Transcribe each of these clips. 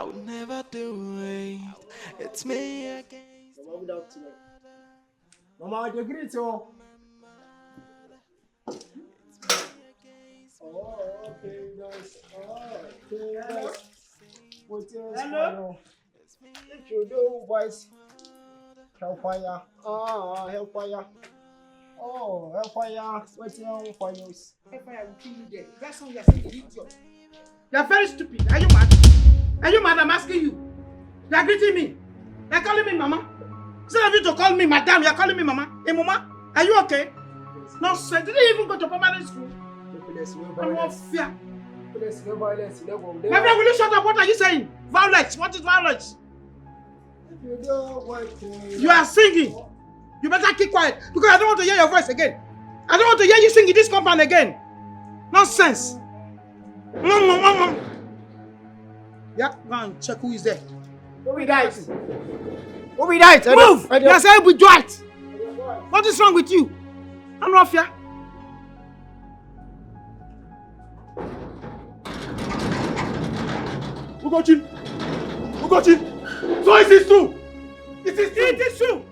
would never do it. It's me against. Mama, you greet you. Oh, okay, guys. Okay, guys. Hello. If you do, boys. Hellfire. Hellfire. Oh, Hellfire. What's your fire? Hellfire will kill you there. That's all you're saying, idiot. You're very stupid. Are you mad? Are you mad? I'm asking you. You're greeting me. You're calling me mama. Instead of you to call me madam, you're calling me mama. Hey, mama, are you okay? Nonsense. Did you even go to primary school? I'm not fear. My friend, will you shut up? What are you saying? Violence. What is violence? You are singing. You better keep quiet because I don't want to hear your voice again. I don't want to hear you sing in this compound again. Nonsense. Yeah, go and check who is there. Who be that? Who be that? Move! You're saying we do it. What is wrong with you? I'm not fear. Who got you? Who got you? So is this true? It is true.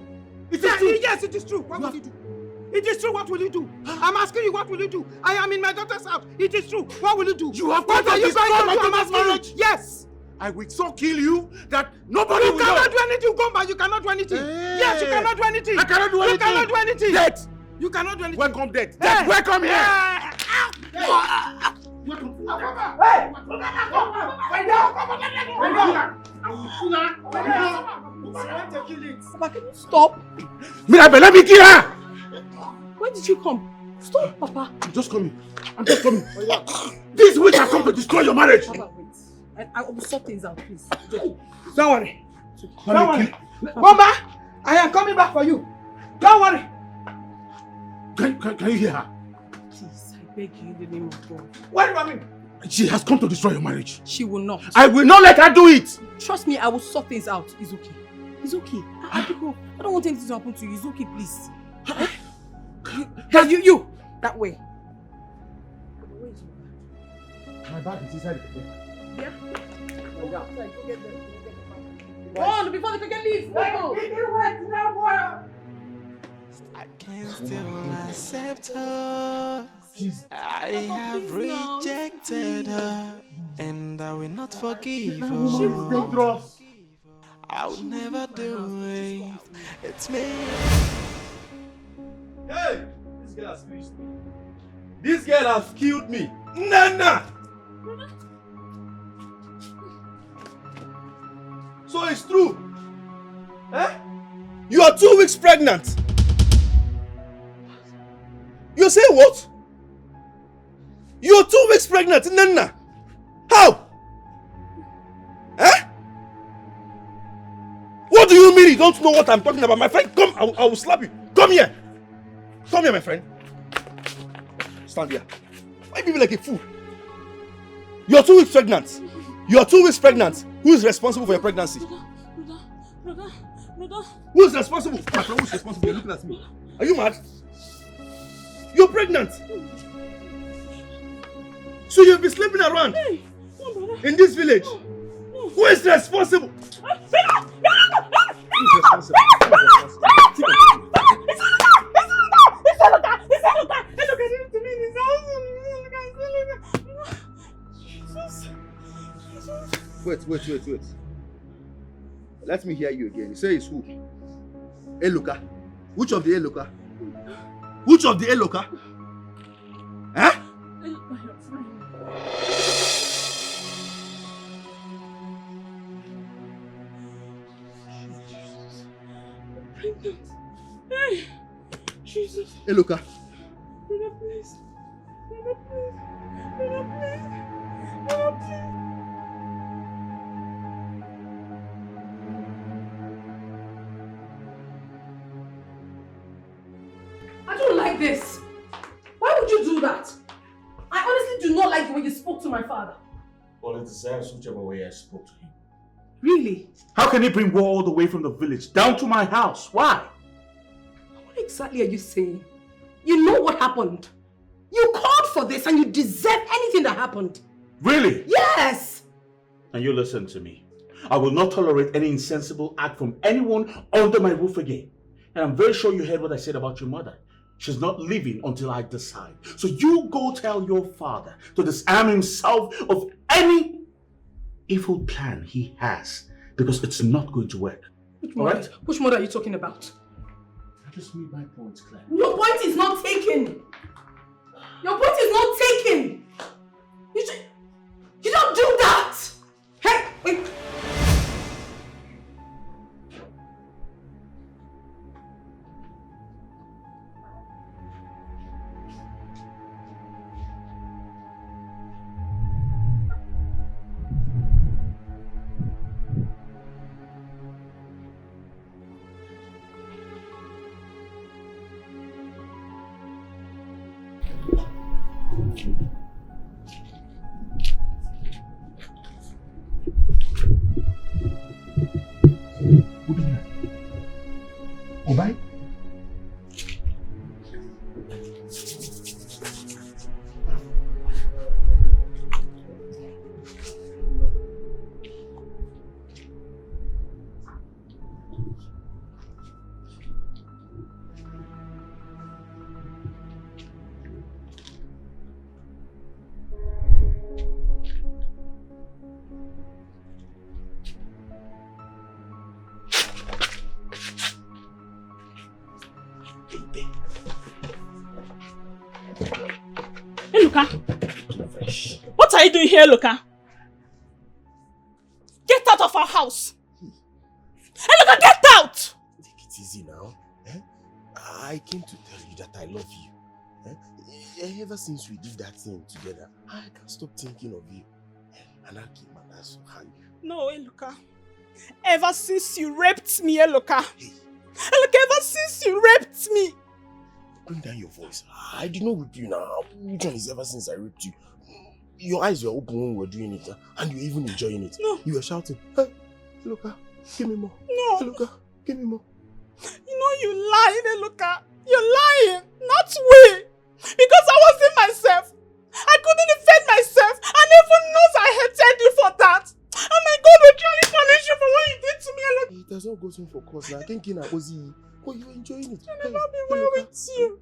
Yes, it is true. What will you do? It is true. What will you do? I'm asking you, what will you do? I am in my daughter's house. It is true. What will you do? You have got to destroy my daughter's marriage. Yes. I will so kill you that nobody will know. You cannot do anything, Gomba. You cannot do anything. Hey. Yes, you cannot do anything. I cannot do anything. You cannot do anything. Death. You cannot do anything. Welcome, death. Death, welcome here. Papa, can you stop? Mirabel, let me kill her. When did you come? Stop, Papa. I'm just coming. This witch has come to destroy your marriage. Papa, wait. I will sort things out, please. Don't worry. Don't worry. Gomba, I am coming back for you. Don't worry. Can you hear her? Please, I beg you in the name of God. What do you mean? She has come to destroy your marriage. She will not. I will not let her do it. Trust me, I will sort things out. It's okay. It's okay. I don't want anything to happen to you. It's okay, please. You. That way. My bag is inside the bed. Yeah? Go get them. Go on, before they can leave. Go. I can still accept her. I have rejected her, and I will not forgive her. She's dangerous. I would never do it. It's me. Hey! This girl has finished me. This girl has killed me. Nana! So it's true. Eh? You are 2 weeks pregnant. You say what? You're 2 weeks pregnant, Nana. How? Eh? What do you mean you don't know what I'm talking about? My friend, come, I will slap you. Come here. Come here, my friend. Stand here. Why are you being like a fool? You're 2 weeks pregnant. You're 2 weeks pregnant. Who is responsible for your pregnancy? Brother. Who is responsible? My friend, who is responsible? You're looking at me. Are you mad? You're pregnant. So you'll be sleeping around in this village. Who is responsible? Who is responsible? Wait. Let me hear you again. You say it's who? Eluka. Which of the Eluka? Which of the Eluka? Huh? Hey, Jesus. Eluka. Brother, please. I don't like this. Why would you do that? I honestly do not like the way you spoke to my father. Well, it deserves whichever way I spoke to him. Really? How can he bring war all the way from the village down to my house? Why? What exactly are you saying? You know what happened. You called for this and you deserve anything that happened. Really? Yes! And you listen to me. I will not tolerate any insensible act from anyone under my roof again. And I'm very sure you heard what I said about your mother. She's not leaving until I decide. So you go tell your father to disarm himself of any evil plan he has, because it's not going to work. Alright? Which mother are you talking about? I just made my point, Claire. Your point is not taken. Your point is not taken. You don't do that. Hey, wait. Bye. Hey, Luka. What are you doing here, Luka? Get out of our house. Hey, Luka, get out! Take it easy now. I came to tell you that I love you. Ever since we did that thing together, I can't stop thinking of you. And I'll keep my eyes on you. No, Eluka. Ever since you raped me, Eluka. Hey. Eluka, ever since you raped me. Bring down your voice. I did not whip you now. Which one is ever since I raped you? Your eyes were open when we were doing it, and you were even enjoying it. No. You were shouting, hey, Eluka, give me more. No. Eluka, give me more. You know you lying, Eluka. You're lying. Not we. Because I wasn't myself. I couldn't defend myself. And everyone knows I hated you for that. And my God will truly punish you for what you did to me, Eluka. It does not go so for cause now. Thinking I was you. But you were enjoying it. I'll never be well with you.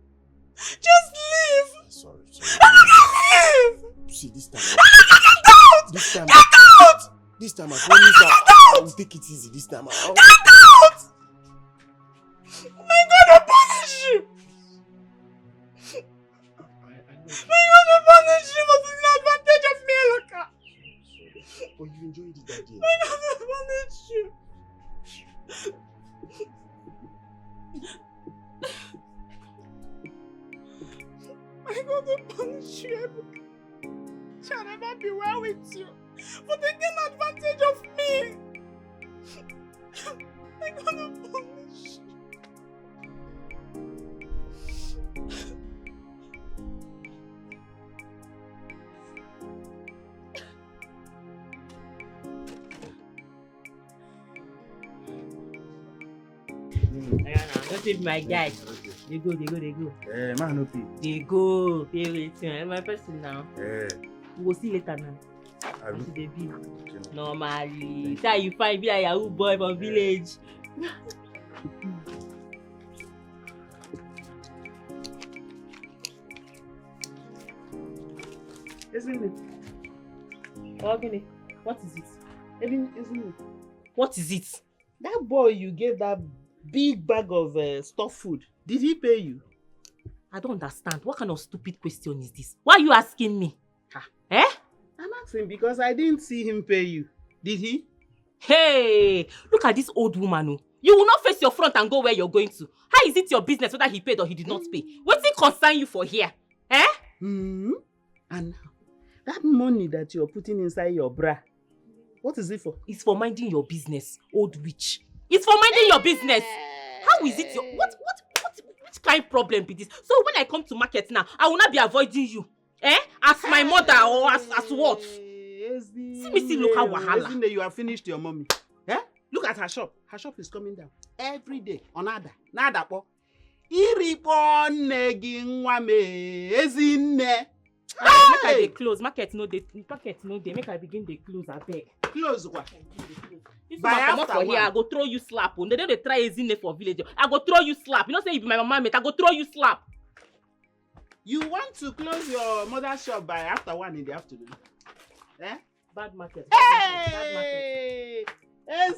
Just leave. Sorry. Leave. See, this time. Get out. This time. Get out. This time I promise I will take it easy. This time. Get out. My God will punish you. My God will punish you for taking advantage of me, Eluka. But you enjoyed it that day. My God will punish you. My God will punish you, Eluka. Shall never be well with you for taking advantage of me. My God will punish you. Don't leave my guys. They go. Man, no pay. They go. Pay waiting. My person now. We will see later now. I See the bill. will. Normally. Say you find be a Yahoo boy from village. Isn't it? Ogini, what is it? Isn't it? What is it? That boy you gave that big bag of stuffed food, did he pay you? I don't understand. What kind of stupid question is this? Why are you asking me? Eh? I'm asking because I didn't see him pay you. Did he? Hey, look at this old woman. Oh. You will not face your front and go where you're going to. How is it your business whether he paid or he did not pay? What's it concern you for here? Eh? And now, that money that you're putting inside your bra, what is it for? It's for minding your business, old witch. It's for minding your business. How is it your... Which kind of problem be this? So when I come to market now, I will not be avoiding you. Eh? As my mother or as what? See me see local wahala. Yesterday you have finished your mommy. Eh? Look at her shop. Her shop is coming down every day. Onada. Nada po. Iripo negi nwame ezinne. Make I dey close. Market no dey. Make I begin dey close abeg. Close what? If you come out for here, I go throw you slap. They don't try a zine for village. I go throw you slap. You know say if my mama mate, I go throw you slap. You want to close your mother's shop by after 1 in the afternoon? Eh? Bad market. Hey! Bad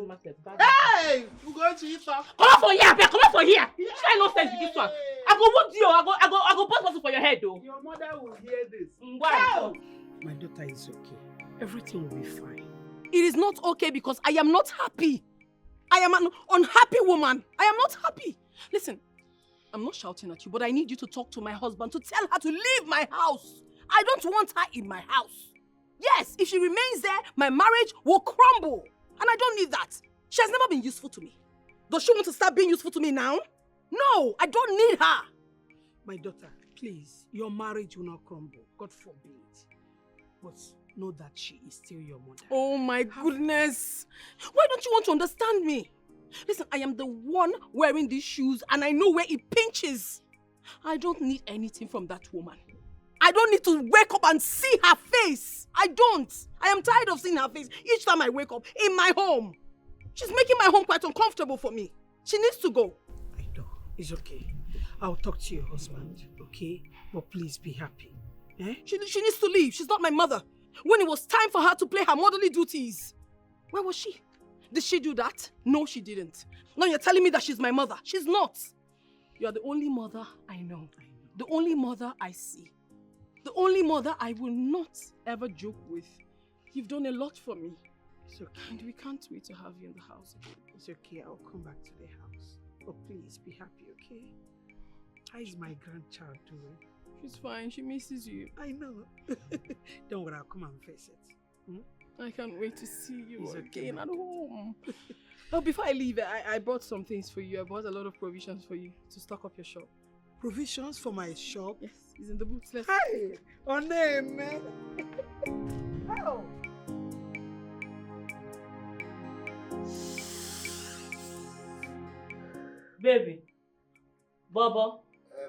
market. Hey! You go to eat off. Come out for here, come out for here. Try no sense with this one. I go wound you. I go post muscle for your head though. Your mother will hear this. Wow. My daughter is okay. Everything will be fine. It is not okay because I am not happy. I am an unhappy woman. I am not happy. Listen, I'm not shouting at you, but I need you to talk to my husband to tell her to leave my house. I don't want her in my house. Yes, if she remains there, my marriage will crumble. And I don't need that. She has never been useful to me. Does she want to start being useful to me now? No, I don't need her. My daughter, please, your marriage will not crumble. God forbid. But know that she is still your mother. Oh my goodness. Why don't you want to understand me? Listen, I am the one wearing these shoes and I know where it pinches. I don't need anything from that woman. I don't need to wake up and see her face. I don't. I am tired of seeing her face each time I wake up in my home. She's making my home quite uncomfortable for me. She needs to go. I know. It's okay. I'll talk to your husband, okay? But please be happy. Eh? She needs to leave. She's not my mother. When it was time for her to play her motherly duties, where was she? Did she do that? No, she didn't. Now you're telling me that she's my mother. She's not. You're the only mother I know. The only mother I see. The only mother I will not ever joke with. You've done a lot for me. It's okay. And we can't wait to have you in the house again. It's okay. I'll come back to the house. But please be happy, okay? How is my grandchild doing? She's fine. She misses you. I know. Don't worry. I'll come and face it. Hmm? I can't wait to see you again at okay. home. Oh, before I leave, I bought some things for you. I bought a lot of provisions for you to stock up your shop. Provisions for my shop? Yes, it's in the boots. Let's Hi! Oh, name, man. Oh. Baby. Bobo.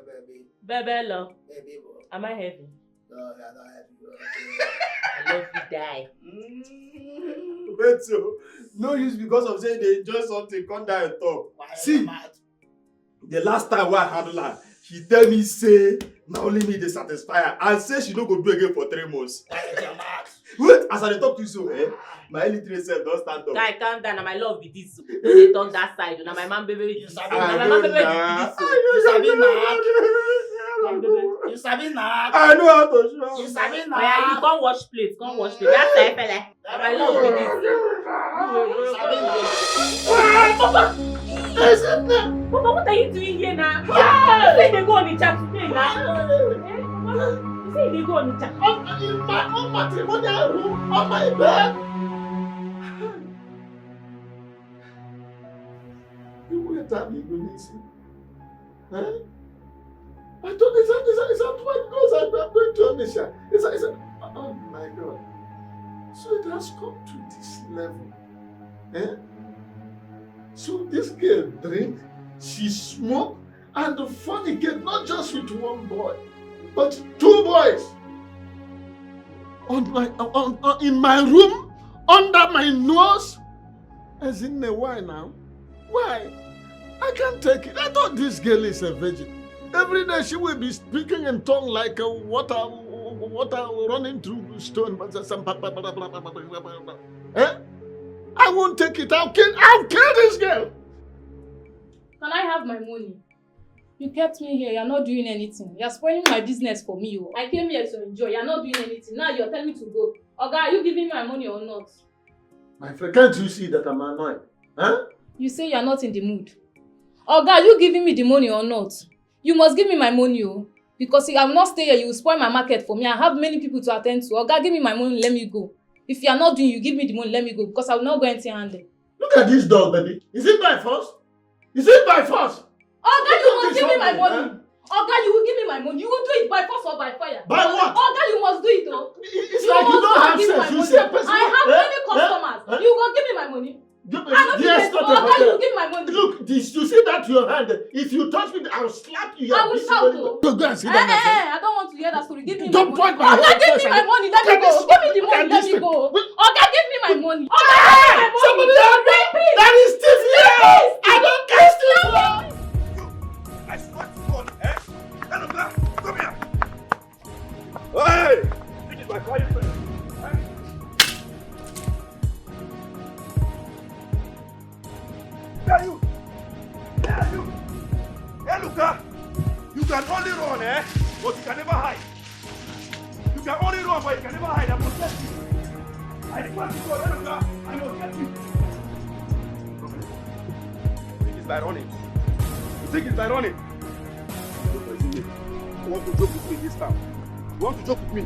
Baby. Bebe love. Baby, boy. Am I heavy? No, you're not happy. I love you, die. Wait, so no use because of saying they enjoy something, come down and talk. See, the last time I handle her, she tell me say, now only me they satisfy her, and say she no go do again for 3 months. Wait, as I talk to you so, my little self don't stand up. Guy, calm down. Now my love be this. Don't they talk that side. Now my man baby. You sabi now my man baby be this. You sabi knack. You sabi knack. I know how to show. You sabi knack. Oh yeah, you come wash plates. Come wash plates. That side fella. Now my love be this. You sabi knack. Papa, what are you doing here now? You say they go on the chat today now. You say they go on the chat. In my own matrimonial room, on my bed. You wait at me, Gonisi. Huh? I thought it's a 12 goals I'm going to Onisha. It's a, oh my God. So it has come to this level. Eh? So this girl drink, she smoke, and the funny girl, not just with one boy, but 2 boys. In my room, under my nose. As in the why now? Why? I can't take it. I thought this girl is a virgin. Every day she will be speaking in tongue like water running through stone. Eh? I won't take it. I'll kill this girl. Can I have my money? You kept me here. You're not doing anything. You're spoiling my business for me. Oh. I came here to enjoy. You're not doing anything. Now you're telling me to go. Oga, are you giving me my money or not? My friend, can't you see that I'm annoyed? Huh? You say you're not in the mood. Oga, are you giving me the money or not? You must give me my money, oh. Because if I will not stay here, you will spoil my market for me. I have many people to attend to. Oga, give me my money, let me go. If you are not doing, you give me the money, let me go. Because I will not go empty-handed. Look at this dog, baby. Is it by force? Is it by force? Oga, you must give me my money. Oga, you will give me my money. You will do it by force or by fire. By what? Oga, you must do it, oh. It's like you don't have sense. You see a person. I have many customers. You will give me my money. Yes, not Oga, you will give me my money. Look, this, you see that your hand. If you touch me, I will slap you. I will shout, though. Go and sit down. I don't want to hear that story. Give me Don't my money. point my Oga, give me my money. Let me go. Give me the money. Let me go. run, eh? But you can never hide. You can only run, but you can never hide. I must get you. I swear to God, Eloka, I must get you. You think it's by running? You think it's by running? You want to joke with me this time? You want to joke with me?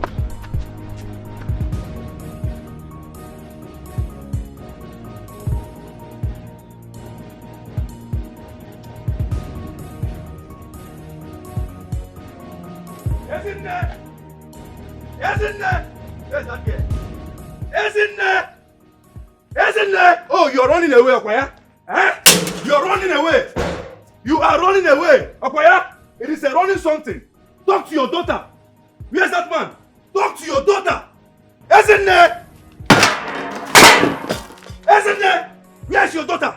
Isn't there? Isn't there? Where's that girl? Isn't there? Isn't there? Oh, you're running away, Okwaya? Eh? You're running away. You are running away, Okwaya. It is a running something. Talk to your daughter. Where's that man? Talk to your daughter. Isn't there? Isn't there? Where's your daughter?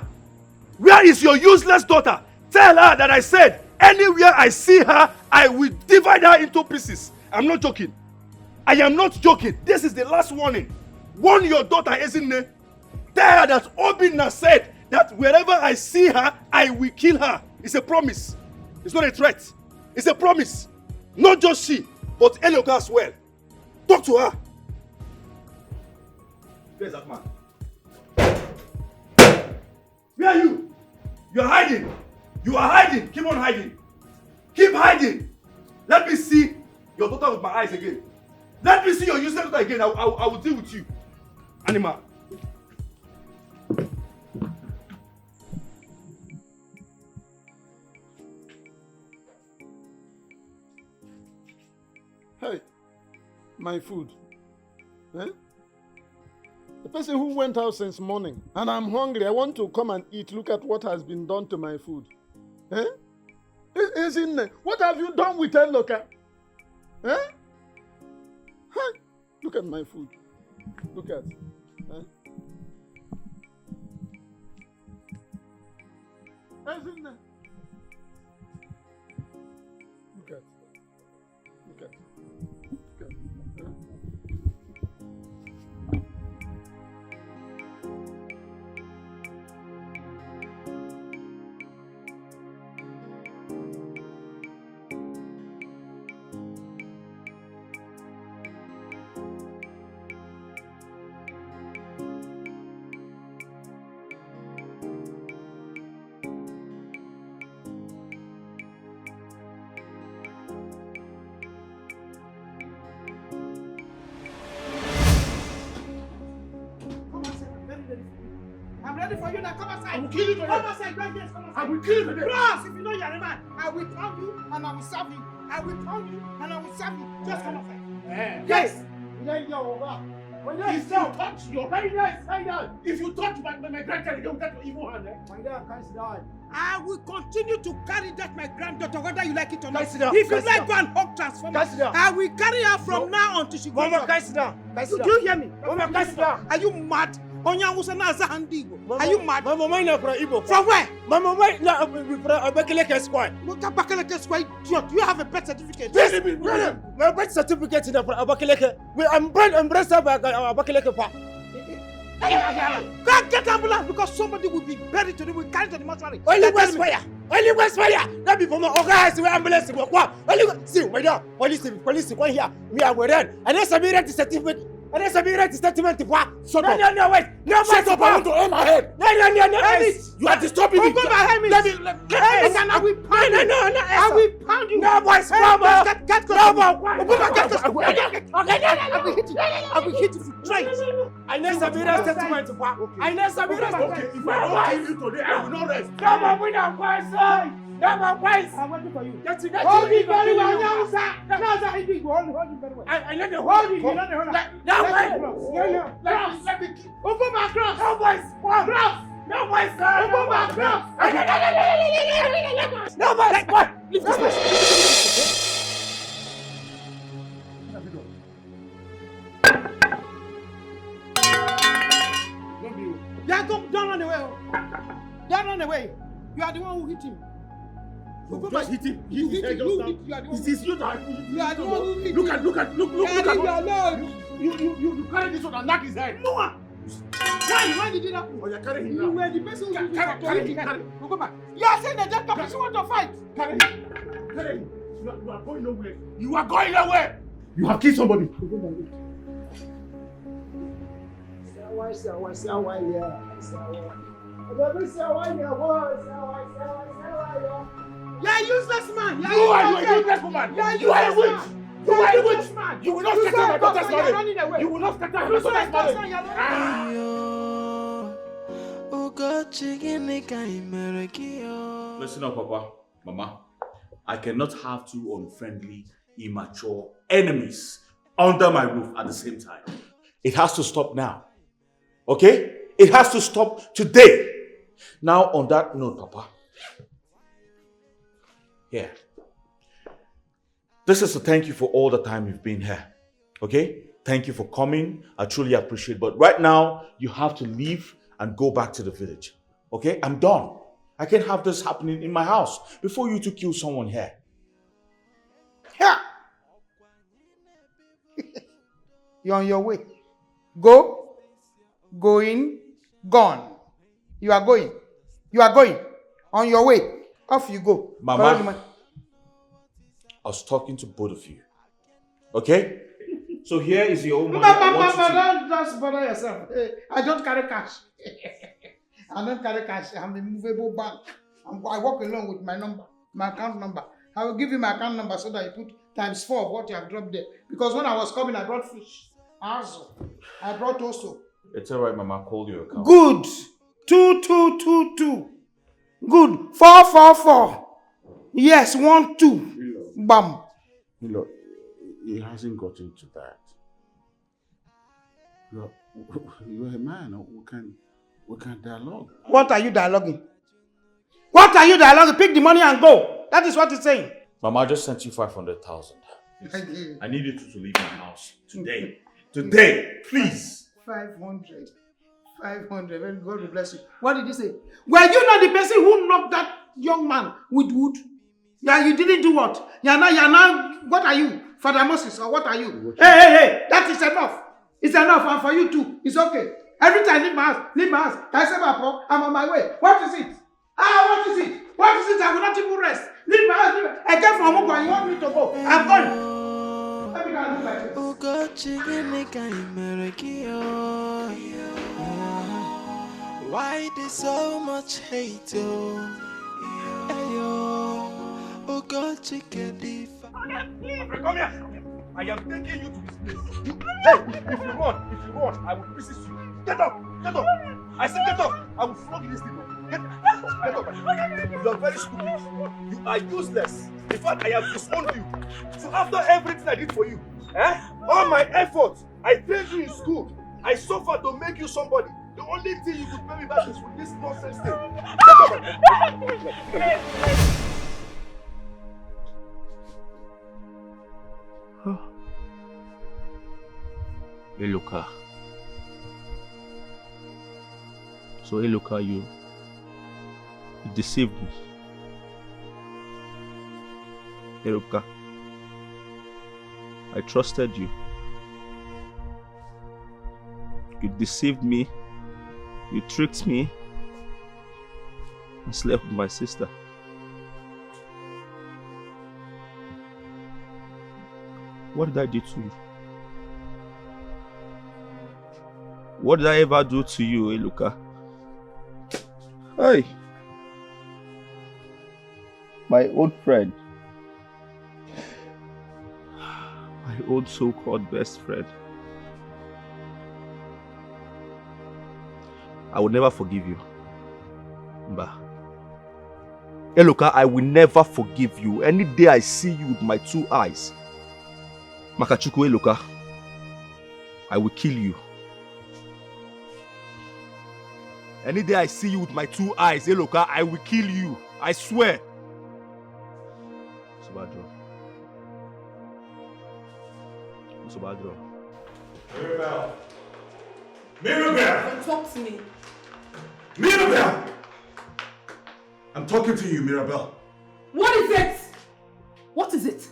Where is your useless daughter? Tell her that I said anywhere I see her, I will divide her into pieces. I'm not joking. I am not joking. This is the last warning. Warn your daughter, isn't it? Tell her that Obinna said that wherever I see her, I will kill her. It's a promise. It's not a threat. It's a promise. Not just she, but Eloka as well. Talk to her. Where's that man? Where are you? You are hiding. You are hiding. Keep on hiding. Keep hiding. Let me see your daughter with my eyes again. Let me see your useless daughter again. I will deal with you. Animal. Hey, my food. Eh? The person who went out since morning, and I'm hungry. I want to come and eat. Look at what has been done to my food. Eh? Isn't it? What have you done with Eloka? Eh? Hey, look at my food. Look at. Eh? Isn't it? Look at. Look at. Look at. Eh? I'm ready for you now. Come outside. I will kill you today. Come outside, right? Yes, come outside. I will kill you today. Cross, if you know you're a man. I will pound you and I will serve you. I will pound you and I will serve you. Just come outside. Yes. If you touch your if you touch my grandchild, you don't touch your evil hand. I will continue to carry that my granddaughter, whether you like it or not. If you like, go and hug transformer. I will carry her from now until she grows up. Do you hear me? Are you mad? Are you mad? My mama is Igbo. From where? My mama is Abakaleke Squad. What Abakaleke Squad? Do you have a birth certificate? My birth certificate is Abakaleke. I'm blessed by Abakaleke. Go get ambulance because somebody will be buried today. We carry to the mortuary. Only Westfire. Only Westfire. That be from my organized ambulance. Only see, wait up. Police one here. We are within. And that's a mirror certificate. And that's a mirror statement. Shut up. No, wait. No, shut up. I want to aim my head. No. You are disturbing me. Let me. I will pound you. No. I will pound you. No, boys. Get close. I will hit you. I will hit you if you try. I need some mirror statement. I need some mirror statement. Okay, if I don't kill you today, I will not rest. Come on, we don't fight, sir. Come on, boys. I'm waiting for you. Hold it very well. Now, sir. Hold it very well. I need to hold it. Let me open my cross. No, boys. Cross. No, boys, sir. Open my cross. No, boys. Lift this place. Yeah, don't run away. Don't run away. You are the one who hit him. You just hit him. You hit him. You are the one. It is you that You are the one who hit him. Look at. You carry this one and knock his head. No one. Why did it happen? Oh, you carry him You now. were the person who Carry him. Go back. You are saying that person want to fight. Carry him. You are going nowhere. You are going nowhere. You have killed somebody. You're a useless man. You are a useless woman. You are a witch. You are a witch. You will not scatter my daughter's marriage. You will not scatter my daughter's marriage. Listen up, Papa, Mama. I cannot have two unfriendly, immature enemies under my roof at the same time. It has to stop now. Okay? It has to stop today. Now, on that note, Papa. Here. This is a thank you for all the time you've been here. Okay? Thank you for coming. I truly appreciate it. But right now, you have to leave and go back to the village. Okay? I'm done. I can't have this happening in my house before you to kill someone here. Here. You're on your way. Go. Going. Gone. You are going. You are going. On your way. Off you go. Mama, I was talking to both of you. Okay? So here is your own money. Don't just bother yourself. I don't carry cash. I don't carry cash. I'm a movable bank. I work alone with my number, my account number. I will give you my account number so that you put times 4 of what you have dropped there. Because when I was coming, I brought fish. Also, I brought also. It's alright, Mama. Call your account. Good. 2222. Good. 444. Yes, 12. Bam. Look, it hasn't gotten to that. Look, you're a man. We can dialogue. What are you dialoguing? What are you dialoguing? Pick the money and go. That is what it's saying. Mama, I just sent you 500,000. I need you to leave my house today. Today, please. 500. 500. Well, God will bless you. What did you say? Were you not the person who knocked that young man with wood? Yeah, you didn't do what? You're now, what are you? Father Moses, or what are you? Hey, that is enough. It's enough, and for you too, it's okay. Every time I leave my house. I say, Papa, I'm on my way. What is it? What is it? What is it? I will not even rest. Leave my house. I came from Mumbai. You want me to go? I'm going. Let me go and do my Why there's so much hate, Oh God, chicken leaf. Come here. I am taking you to this place. Hey, if you run, I will resist you. Get up. I said get up. I will flog this people. Get up. You are very stupid. You are useless. In fact, I have disowned you. So after everything I did for you, all my efforts, I trained you in school. I suffered to make you somebody. The only thing you could pay me back is with this nonsense thing. Get up. Eloka. So Eloka, you deceived me. Eloka, I trusted you. You deceived me. You tricked me. And slept with my sister. What did I do to you? What did I ever do to you, Eloka? Hey! My old friend. My old so-called best friend. I will never forgive you. Mba. Eloka, I will never forgive you. Any day I see you with my 2 eyes, Makachuku Eloka, I will kill you. Any day I see you with my 2 eyes, Eloka, I will kill you. I swear. Subadro. Subadro. Mirabelle. Mirabelle! Don't talk to me. Mirabelle! I'm talking to you, Mirabelle. What is it? What is it?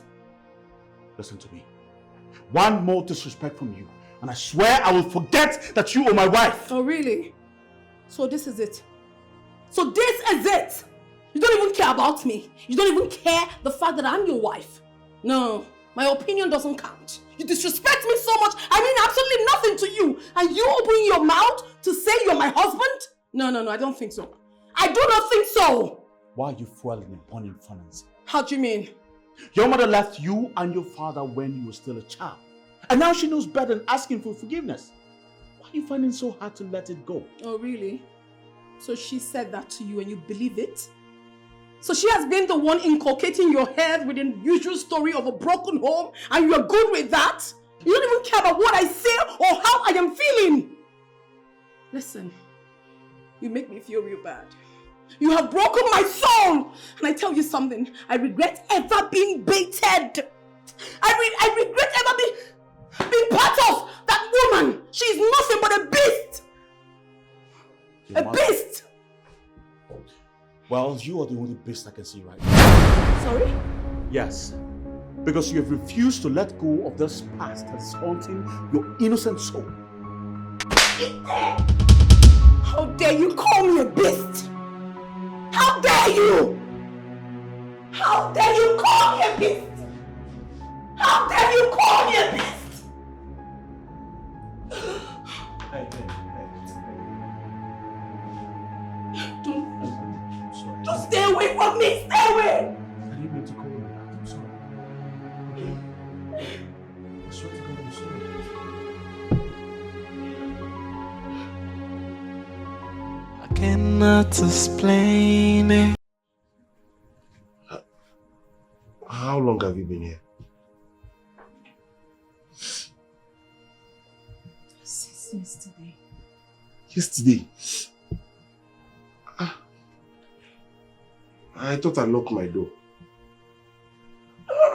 Listen to me. One more disrespect from you, and I swear I will forget that you are my wife. Oh, really? So this is it? So this is it? You don't even care about me. You don't even care the fact that I'm your wife. No, my opinion doesn't count. You disrespect me so much, I mean absolutely nothing to you. And you open your mouth to say you're my husband? No, I don't think so. I do not think so. Why are you fueling and burning furnace? How do you mean? Your mother left you and your father when you were still a child. And now she knows better than asking for forgiveness. Why are you finding it so hard to let it go? Oh, really? So she said that to you and you believe it? So she has been the one inculcating your head with the usual story of a broken home and you're good with that? You don't even care about what I say or how I am feeling. Listen, you make me feel real bad. You have broken my soul! And I tell you something, I regret ever being baited. I regret ever being part of that woman. She's nothing but a beast. A beast! Well, you are the only beast I can see right now. Sorry? Yes. Because you have refused to let go of this past that's haunting your innocent soul. How dare you call me a beast? How dare you? How dare you call me a beast? How dare you call me a beast? Hey. Don't stay away from me! Stay away! I didn't mean to call you that. I'm sorry. Okay? I swear to God, I'm sorry. I cannot explain it. How long have you been here? Since yesterday. Yesterday? I thought I locked my door.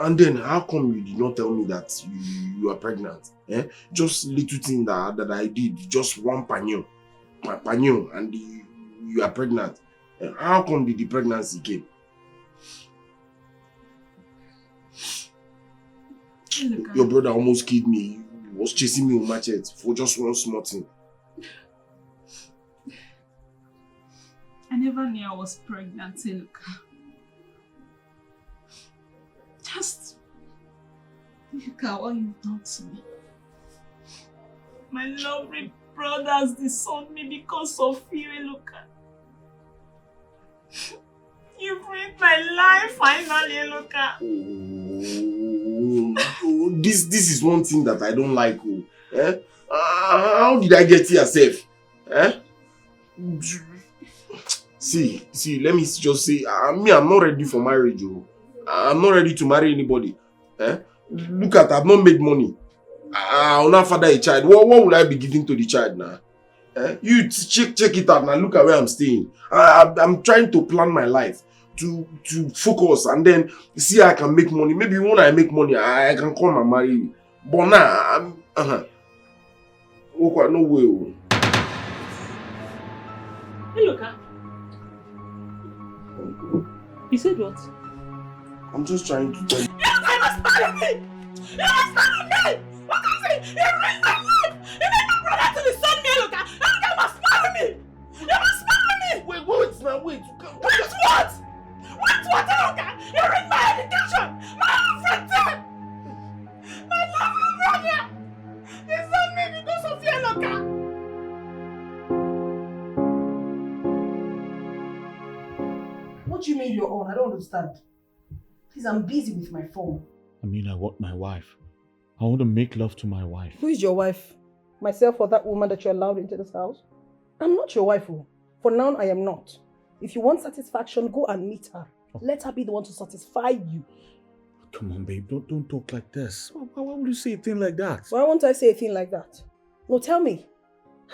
And then how come you did not tell me that you are pregnant? Just little thing that I did, just one panyo, and you are pregnant. How come did the pregnancy came? Your brother almost killed me. He was chasing me with machete for just one small thing. I never knew I was pregnant, Eluka. Just look at what you've done to me. My lovely brothers disowned me because of you, Eluka. You ruined my life finally, Eluka. This is one thing that I don't like. How did I get here safe? See, let me just say, I'm not ready for marriage. I'm not ready to marry anybody. Look at, I've not made money. I'll not father a child. What will I be giving to the child now? You check it out now. Look at where I'm staying. I'm trying to plan my life to focus and then see how I can make money. Maybe when I make money, I can come and marry you. But now, no way. Hey, Luka. You said what? I'm just trying to tell you. You must marry me! You must marry me! What can I say? You ruined my life! You made my brother to disown me, Eluka! Eluka must marry me! You must marry me! Wait now, wait. Wait what? Wait what, Eluka? You ruined my education! My friend! My lovely brother! Disown me because of you, Eluka! What do you mean you're on? I don't understand. Please, I'm busy with my phone. I mean, I want my wife. I want to make love to my wife. Who is your wife? Myself or that woman that you allowed into this house? I'm not your wife. For now, I am not. If you want satisfaction, go and meet her. Let her be the one to satisfy you. Come on, babe. Don't talk like this. Why would you say a thing like that? Why won't I say a thing like that? No, tell me.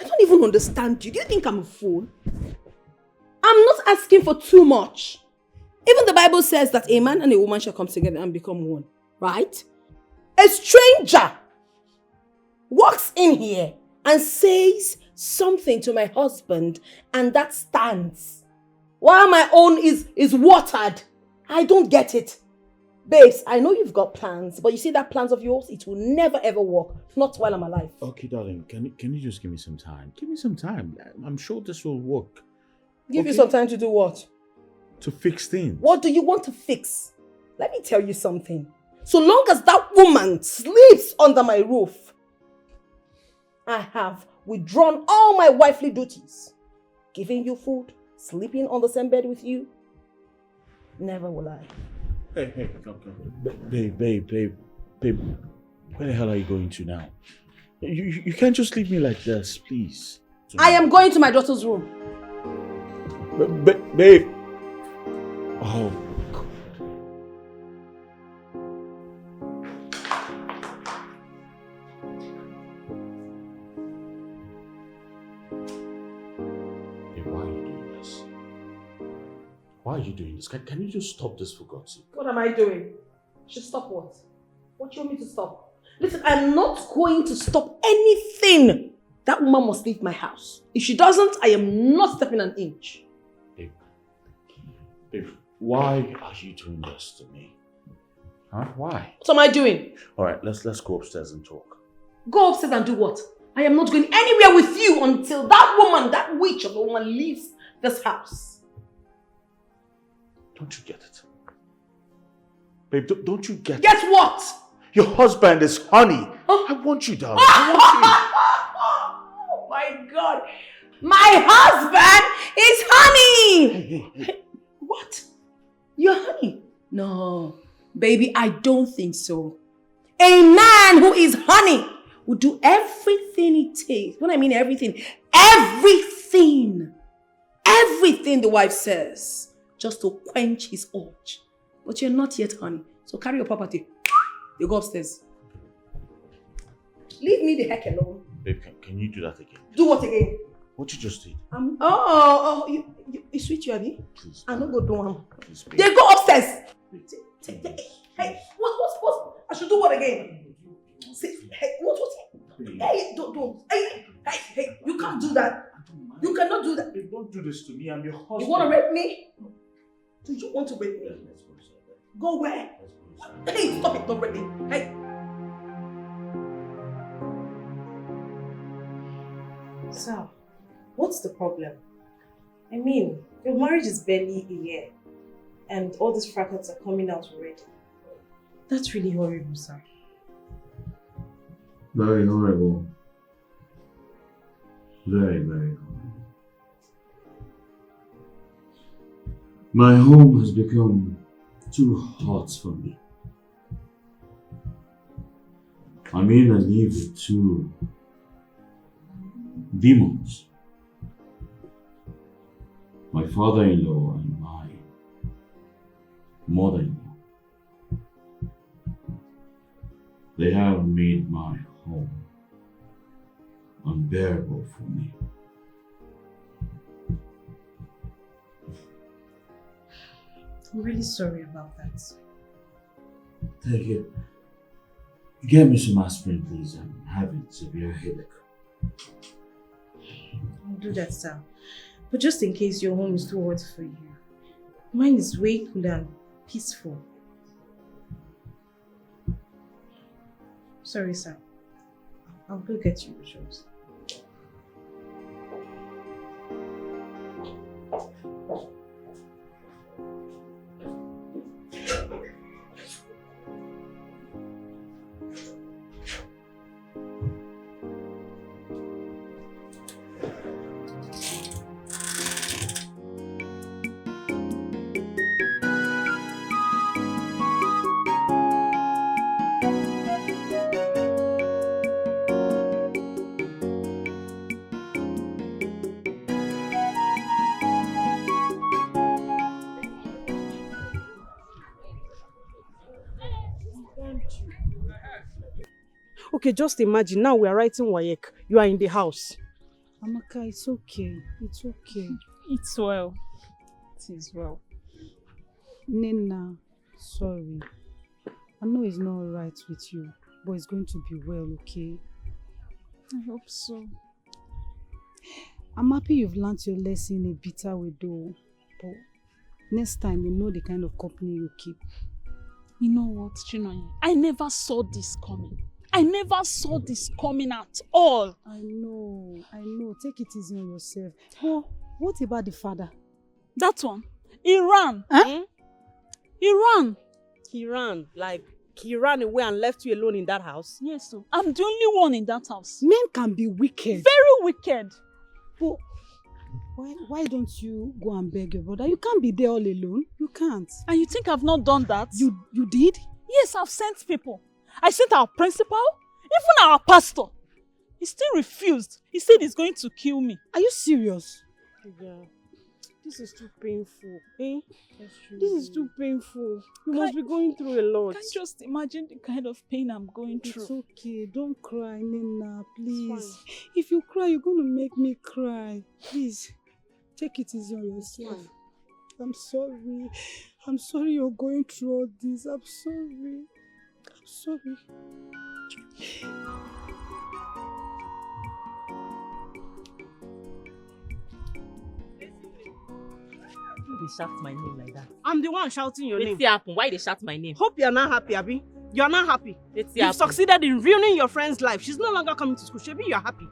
I don't even understand you. Do you think I'm a fool? I'm not asking for too much. Even the Bible says that a man and a woman shall come together and become one, right? A stranger walks in here and says something to my husband and that stands. While my own is watered. I don't get it. Babes, I know you've got plans, but you see that plans of yours, it will never ever work. Not while I'm alive. Okay, darling, can you just give me some time? Give me some time. I'm sure this will work. Give you some time to do what? To fix things. What do you want to fix? Let me tell you something. So long as that woman sleeps under my roof, I have withdrawn all my wifely duties. Giving you food, sleeping on the same bed with you. Never will I. Hey, come. Babe. Where the hell are you going to now? You can't just leave me like this, please. I am going to my daughter's room. Babe. Oh, God. Babe, why are you doing this? Why are you doing this? Can you just stop this for God's sake? What am I doing? Should stop what? What do you want me to stop? Listen, I'm not going to stop anything. That woman must leave my house. If she doesn't, I am not stepping an inch. Babe, why are you doing this to me? Huh? Why? What am I doing? Alright, let's go upstairs and talk. Go upstairs and do what? I am not going anywhere with you until that woman, that witch of a woman, leaves this house. Don't you get it? Babe, don't you get it? Guess what? Your husband is honey. Huh? I want you, darling. I Oh my God. My husband is honey. Hey. What? You're honey? No. Baby, I don't think so. A man who is honey will do everything it takes. When I mean everything the wife says, just to quench his urge. But you're not yet honey. So carry your property. You go upstairs. Leave me the heck alone. Babe, can you do that again? Do what again? What you just did? It's sweet you, Abby. Please. I'm not going to do one. Please, babe. They go upstairs. Babe. Hey, what? I should do what again? Say, hey, what? Hey, don't. Hey, you can't do that. You cannot do that. Babe, don't do this to me. I'm your husband. You want to rape me? Do you want to rape me? Let's go inside. Go where? Hey, stop it. Don't rape me. Hey. So, what's the problem? I mean, your marriage is barely a year and all these fragments are coming out already. That's really horrible, sir. Very horrible. Very, very horrible. My home has become too hot for me. I'm in a league with two demons. My father-in-law and my mother-in-law. They have made my home unbearable for me. I'm really sorry about that. Take it. Get me some aspirin, please. I'm having severe headache. I'll do that, sir. But just in case your home is too hot for you, mine is way cool and peaceful. Sorry, sir. I'll go get you yours. Okay, just imagine, now we are writing WAEC. You are in the house. Amaka, it's okay. It's okay. It's well. It is well. Nena, sorry. I know it's not right with you, but it's going to be well, okay? I hope so. I'm happy you've learnt your lesson in a bitter way though. But next time, you know the kind of company you keep. You know what, Chinoye? I never saw this coming. I never saw this coming at all. I know. Take it easy on yourself. Oh, what about the father? That one? He ran. Huh? He ran. He ran, like he ran away and left you alone in that house? Yes, sir. I'm the only one in that house. Men can be wicked. Very wicked. But why don't you go and beg your brother? You can't be there all alone. You can't. And you think I've not done that? You did? Yes, I've sent people. I sent our principal, even our pastor. He still refused. He said he's going to kill me. Are you serious? Yeah. This is too painful. Eh? This is too painful. You must be going through a lot. Can't just imagine the kind of pain I'm going through. It's okay. Don't cry, Nina. Please. If you cry, you're going to make me cry. Please. Take it easy on yourself. I'm sorry. I'm sorry you're going through all this. I'm sorry. I'm sorry. They shout my name like that. I'm the one shouting your name. Let's see happen. Why they shout my name? Hope you're not happy, Abi. You're not happy. Let's see You've happen. succeeded in ruining your friend's life. She's no longer coming to school. Shebi, you're happy.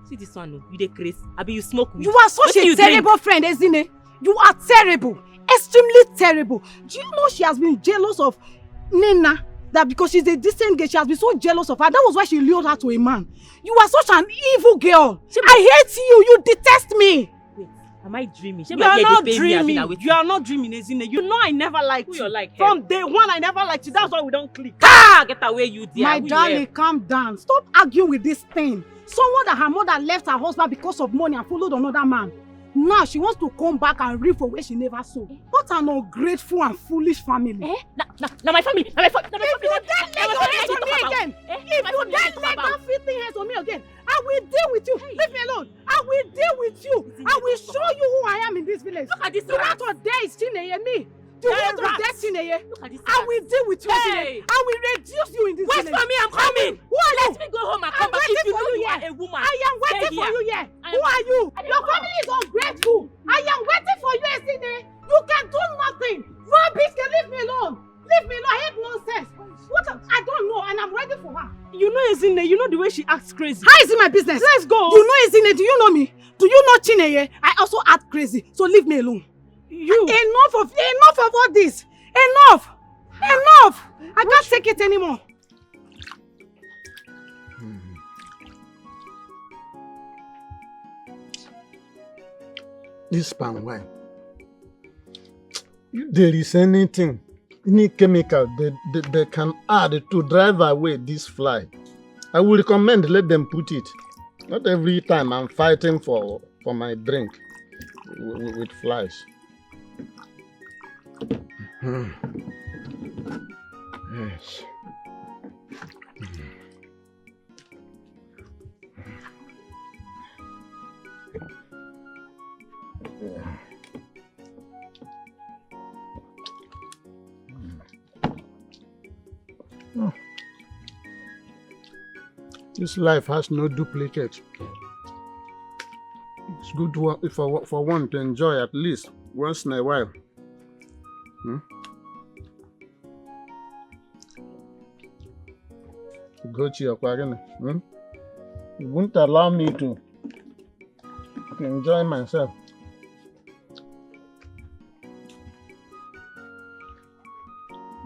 See this one, you dey craze. Abi, you smoke weed. You are such a terrible friend, Ezine. You are terrible. Extremely terrible. Do you know she has been jealous of Nina? That because she's a decent girl, she has been so jealous of her. That was why she lured her to a man. You are such an evil girl. I hate you. You detest me. Wait, am I dreaming? You are not dreaming. You are not dreaming, Ezine. You know I never liked you. Who you like? From day one, I never liked you. That's why we don't click. Ah! Get away, you dear. My darling, calm down. Stop arguing with this thing. Someone that her mother left her husband because of money and followed another man. Now she wants to come back and reap for where she never saw. What an ungrateful and foolish family. Now my family. Now my family. If you dare lay your hands on me again, if you dare lay that filthy hands on me again, I will deal with you. Leave me alone. I will deal with you. I will show you who I am in this village. Look at this. The rat of there is Chineye, me. The rat of there Chineye. I will deal with you. Hey. I will reduce you in this Wait village. for me, I'm coming. Who are you? Let me go home and come back. If you know you are a woman, I am waiting for you here. Who are you? Your family is ungrateful. I am waiting for you, Esine. You can do nothing. Rubbish, can leave me alone. Leave me alone. I hate nonsense. I don't know, and I'm ready for her. You know Ezine, you know the way she acts crazy. How is it my business? Let's go. You know Ezine, do you know me? Do you know Chineye? I also act crazy, so leave me alone. Enough of all this. Enough. I can't take it anymore. This palm wine. If there is anything, any chemical they can add to drive away this fly, I would recommend let them put it. Not every time I'm fighting for my drink with flies. Yes. This life has no duplicate. It's good for one to enjoy at least once in a while. Go to your quarter. You won't allow me to enjoy myself.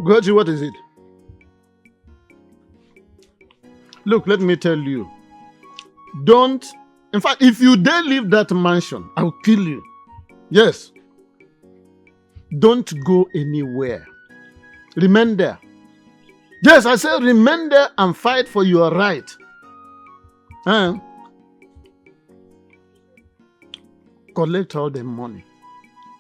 Gochi, what is it? Look, let me tell you. Don't, in fact, if you dare leave that mansion, I'll kill you. Yes. Don't go anywhere. Remain there. Yes, I said remain there and fight for your right. Collect all the money.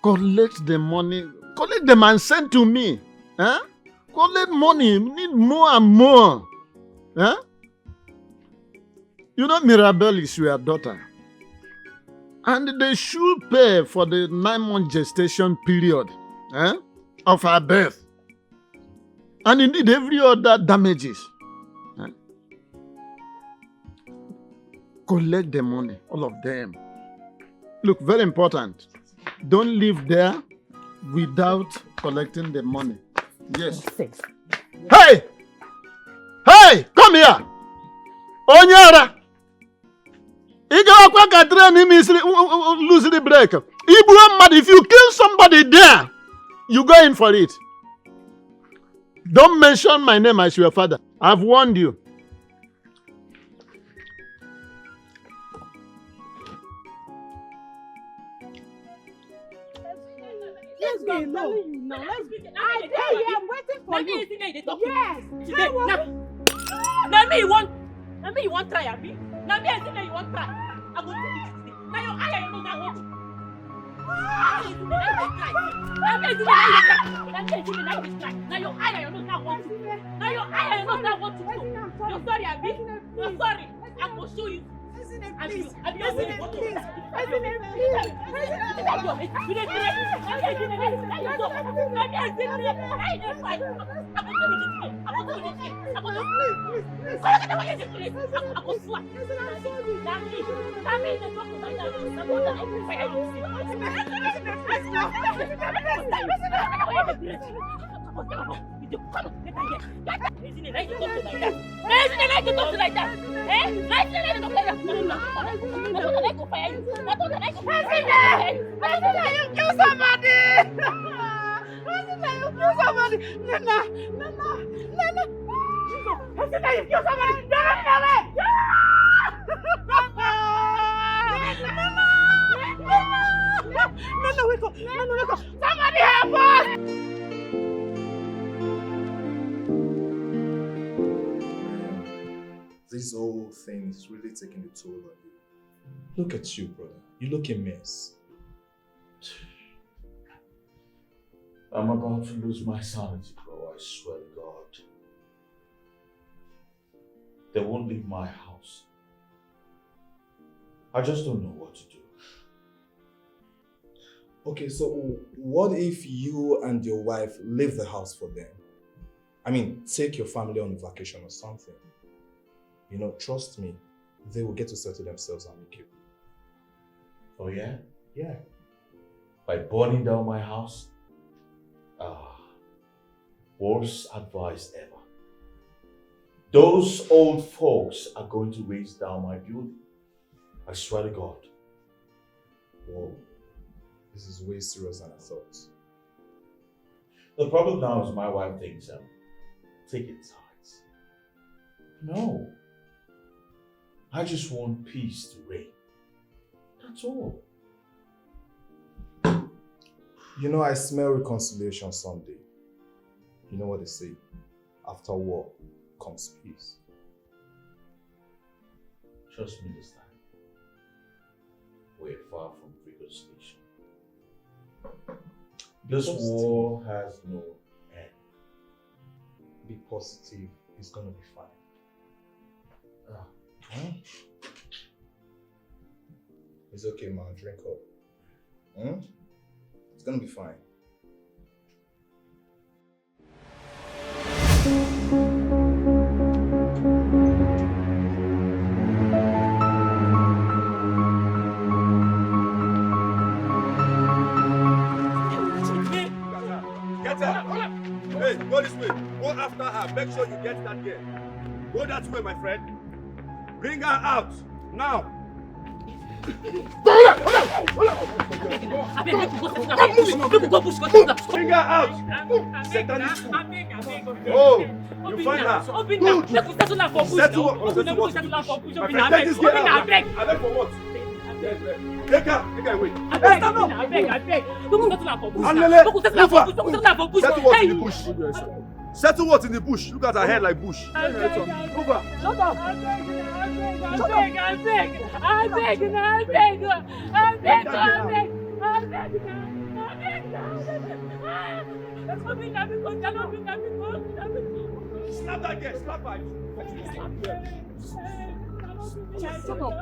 Collect the money. Collect them and send to me. Collect money. We need more and more. You know Mirabelle is your daughter. And they should pay for the 9-month gestation period of her birth. And indeed every other damages. Collect the money, all of them. Look, very important. Don't live there without collecting the money. Yes. Hey! Hey! Come here! Onyara! Lose the break. If you kill somebody there, you go in for it. Don't mention my name as your father. I've warned you. Let's go. I'm telling you now. Let's be. I tell you, I'm waiting for you. Yes. Now me you want try, abi? Now me I say you want try. I go tell you today. Now your eye you know that what. Now your eye you know that what. Now your eye you know that what to do. You're sorry, abi? You're sorry. I will show you. Please. Somebody help us! This whole thing is really taking a toll on you. Look at you, brother. You look a mess. I'm about to lose my sanity, bro. I swear to God. They won't leave my house. I just don't know what to do. Okay, so what if you and your wife leave the house for them? I mean, take your family on a vacation or something. You know, trust me, they will get to settle themselves amicably. Oh yeah? Yeah. By burning down my house? Worst advice ever. Those old folks are going to raise down my building. I swear to God. Whoa. This is way serious than I thought. The problem now is my wife thinks I'm taking sides. No. I just want peace to reign. That's all. You know, I smell reconciliation someday. You know what they say? After war comes peace. Trust me this time. We're far from reconciliation. This war has no end. Be positive. It's gonna be fine. It's okay, man. Drink up. It's gonna be fine. Get her! Hey, go this way. Go after her. Make sure you get that girl. Go that way, my friend. Bring her out now. Bring her out. Oh, you find her. Take this girl out. I beg for what? Take her away. Settle what in the bush? Settle what in the bush? Look at her hair like bush. I Slap that girl, slap her. Shut up.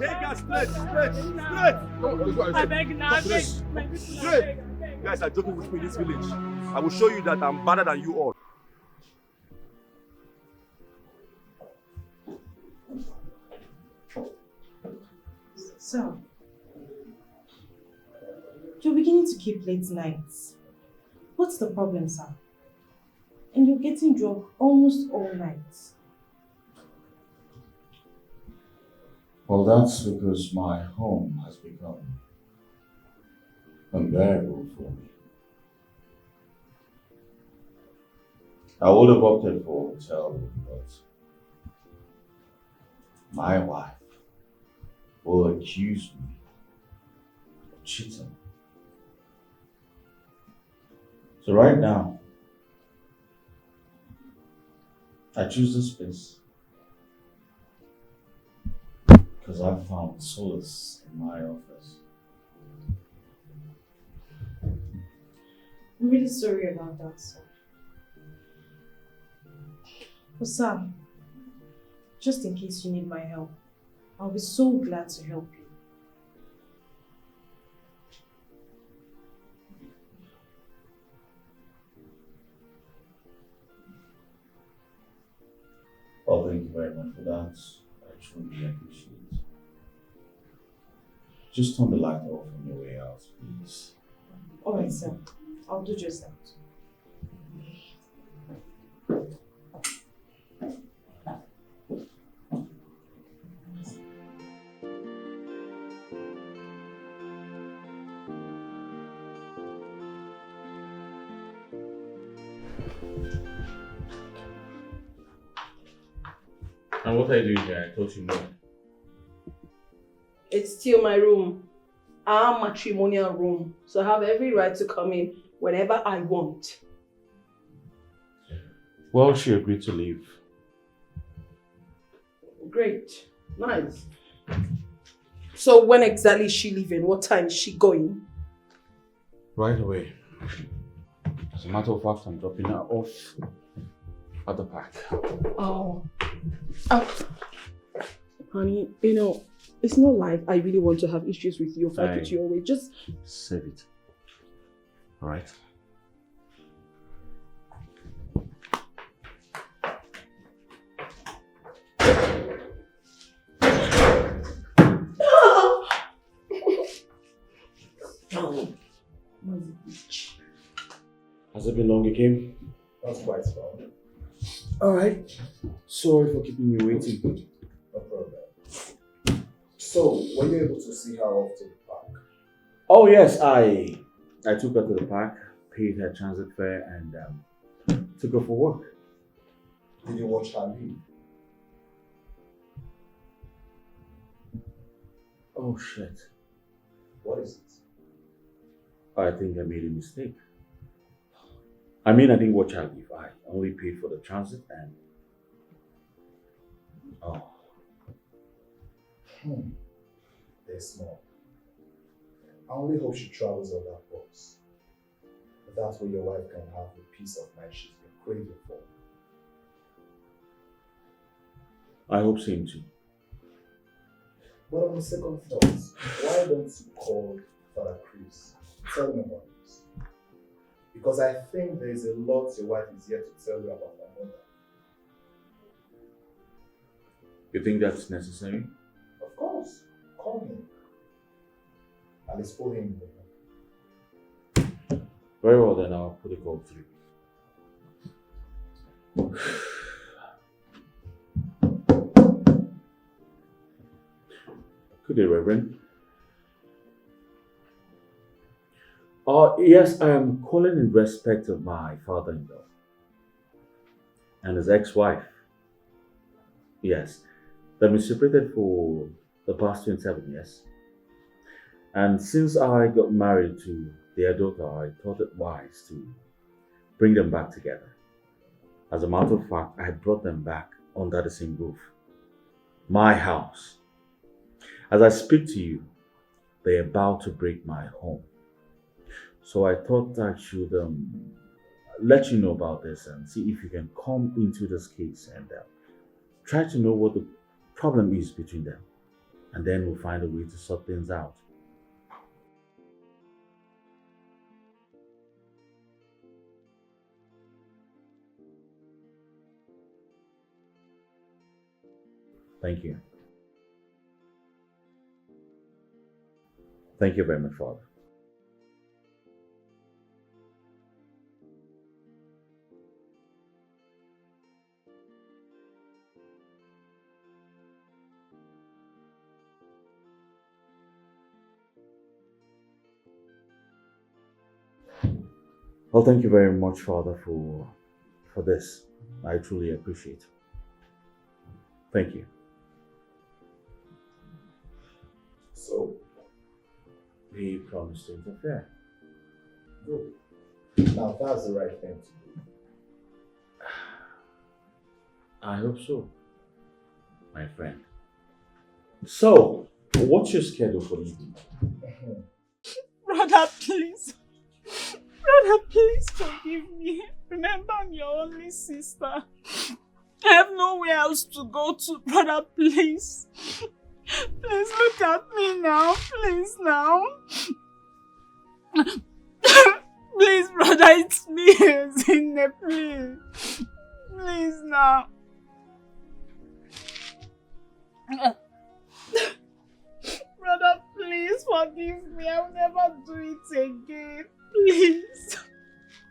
Take her straight. Straight. You guys are joking with me in this village. I will show you that I'm better than you all. So, you're beginning to keep late nights. What's the problem, sir? And you're getting drunk almost all night. Well, that's because my home has become unbearable for me. I would have opted for a hotel, but my wife will accuse me of cheating. So right now, I choose this place because I've found solace in my office. I'm really sorry about that, sir. But sir, just in case you need my help, I'll be so glad to help you. Well, thank you very much for that. I truly appreciate it. Just turn the light off on your way out, please. Alright, sir. I'll do just that. And what are you doing here? I thought you knew. It's still my room. Our matrimonial room. So I have every right to come in whenever I want. Well, she agreed to leave. Great. Nice. So when exactly is she leaving? What time is she going? Right away. As a matter of fact, I'm dropping her off at the park. Oh. Honey, you know, it's not like I really want to have issues with you or fight with you always. Just save it. Alright? Has it been long you came? That's quite fun. Alright. Sorry for keeping you waiting. No problem. So, were you able to see her off to the park? Oh yes, I took her to the park, paid her transit fare, and took her for work. Did you watch her leave? Oh shit. What is it? I think I made a mistake. I mean, I didn't watch her leave. I only paid for the transit and... Oh. They're small. I only hope she travels on that bus. That way your wife can have the peace of mind she's been craving for. I hope same too. But on the second thought, why don't you call Father Chris? Tell him about this. Because I think there is a lot your wife is yet to tell you about my mother. You think that's necessary? Of course. Call him. At least pull him in. Very well then, I'll put a call through. Good day, Reverend. Yes, I am calling in respect of my father-in-law and his ex-wife. Yes, they've been separated for the past 27 years. And since I got married to their daughter, I thought it wise to bring them back together. As a matter of fact, I brought them back under the same roof. My house. As I speak to you, they're about to break my home. So I thought I should let you know about this and see if you can come into this case and try to know what the problem is between them. And then we'll find a way to sort things out. Thank you. Thank you very much, Father. Well, thank you very much, Father, for this. I truly appreciate it. Thank you. So, we promised to interfere. Good. Now that's the right thing to do. I hope so, my friend. So, what's your schedule for the evening? Brother, please. Brother, please forgive me. Remember, I'm your only sister. I have nowhere else to go to. Brother, please. Please look at me now. Please now. Please, brother, it's me, Zine, please. Please now. Brother, please forgive me. I will never do it again. Please.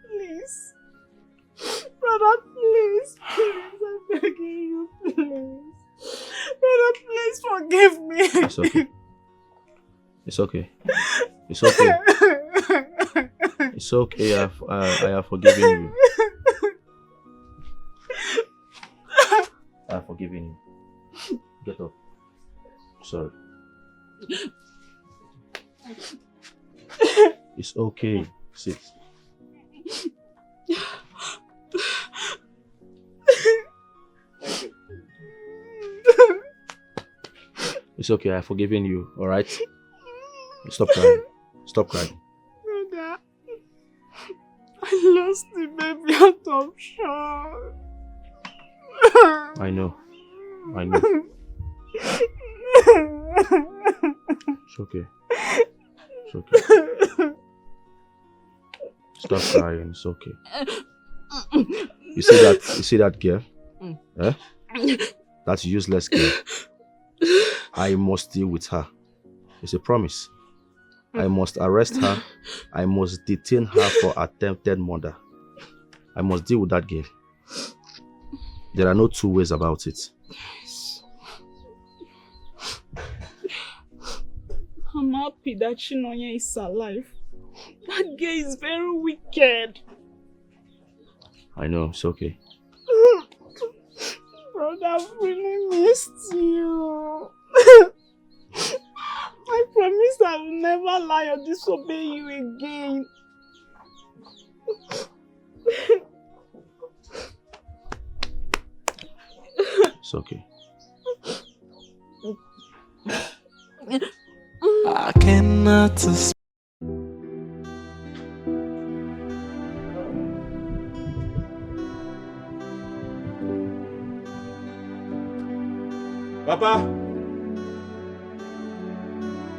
Please. Brother, please. Please, I'm begging you, please. Brother, please forgive me. It's okay. It's okay. It's okay. It's okay. I have forgiven you. I have forgiven you. Get up. Sorry. It's okay. Sit. It's okay. I've forgiven you. All right. Stop crying. Stop crying. Brother, I lost the baby out of shock. I know. I know. It's okay. It's okay. Stop crying. It's okay. You see that girl? Eh? That useless girl. I must deal with her. It's a promise. I must arrest her. I must detain her for attempted murder. I must deal with that girl. There are no two ways about it. I'm happy that Chinonya is alive. That girl is very wicked. I know, it's okay. Brother, I've really missed you. I promise I will never lie or disobey you again. It's okay. I cannot Papa!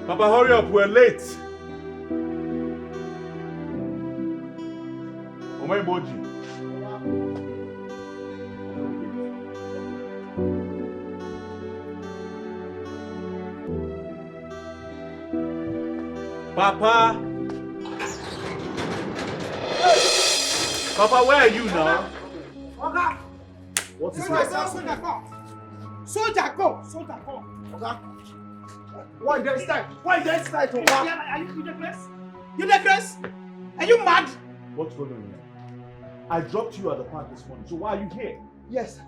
Papa, hurry up, we're late. Oh my emoji. Papa! Papa, where are you now? Okay. What is Soldier, it? soldier, go. Soldier, go. Soldier, go. Okay. Why there is time? Why there is time? Okay. Are you the place? You the place? Are you mad? What's going on here? I dropped you at the park this morning, so why are you here? Yes.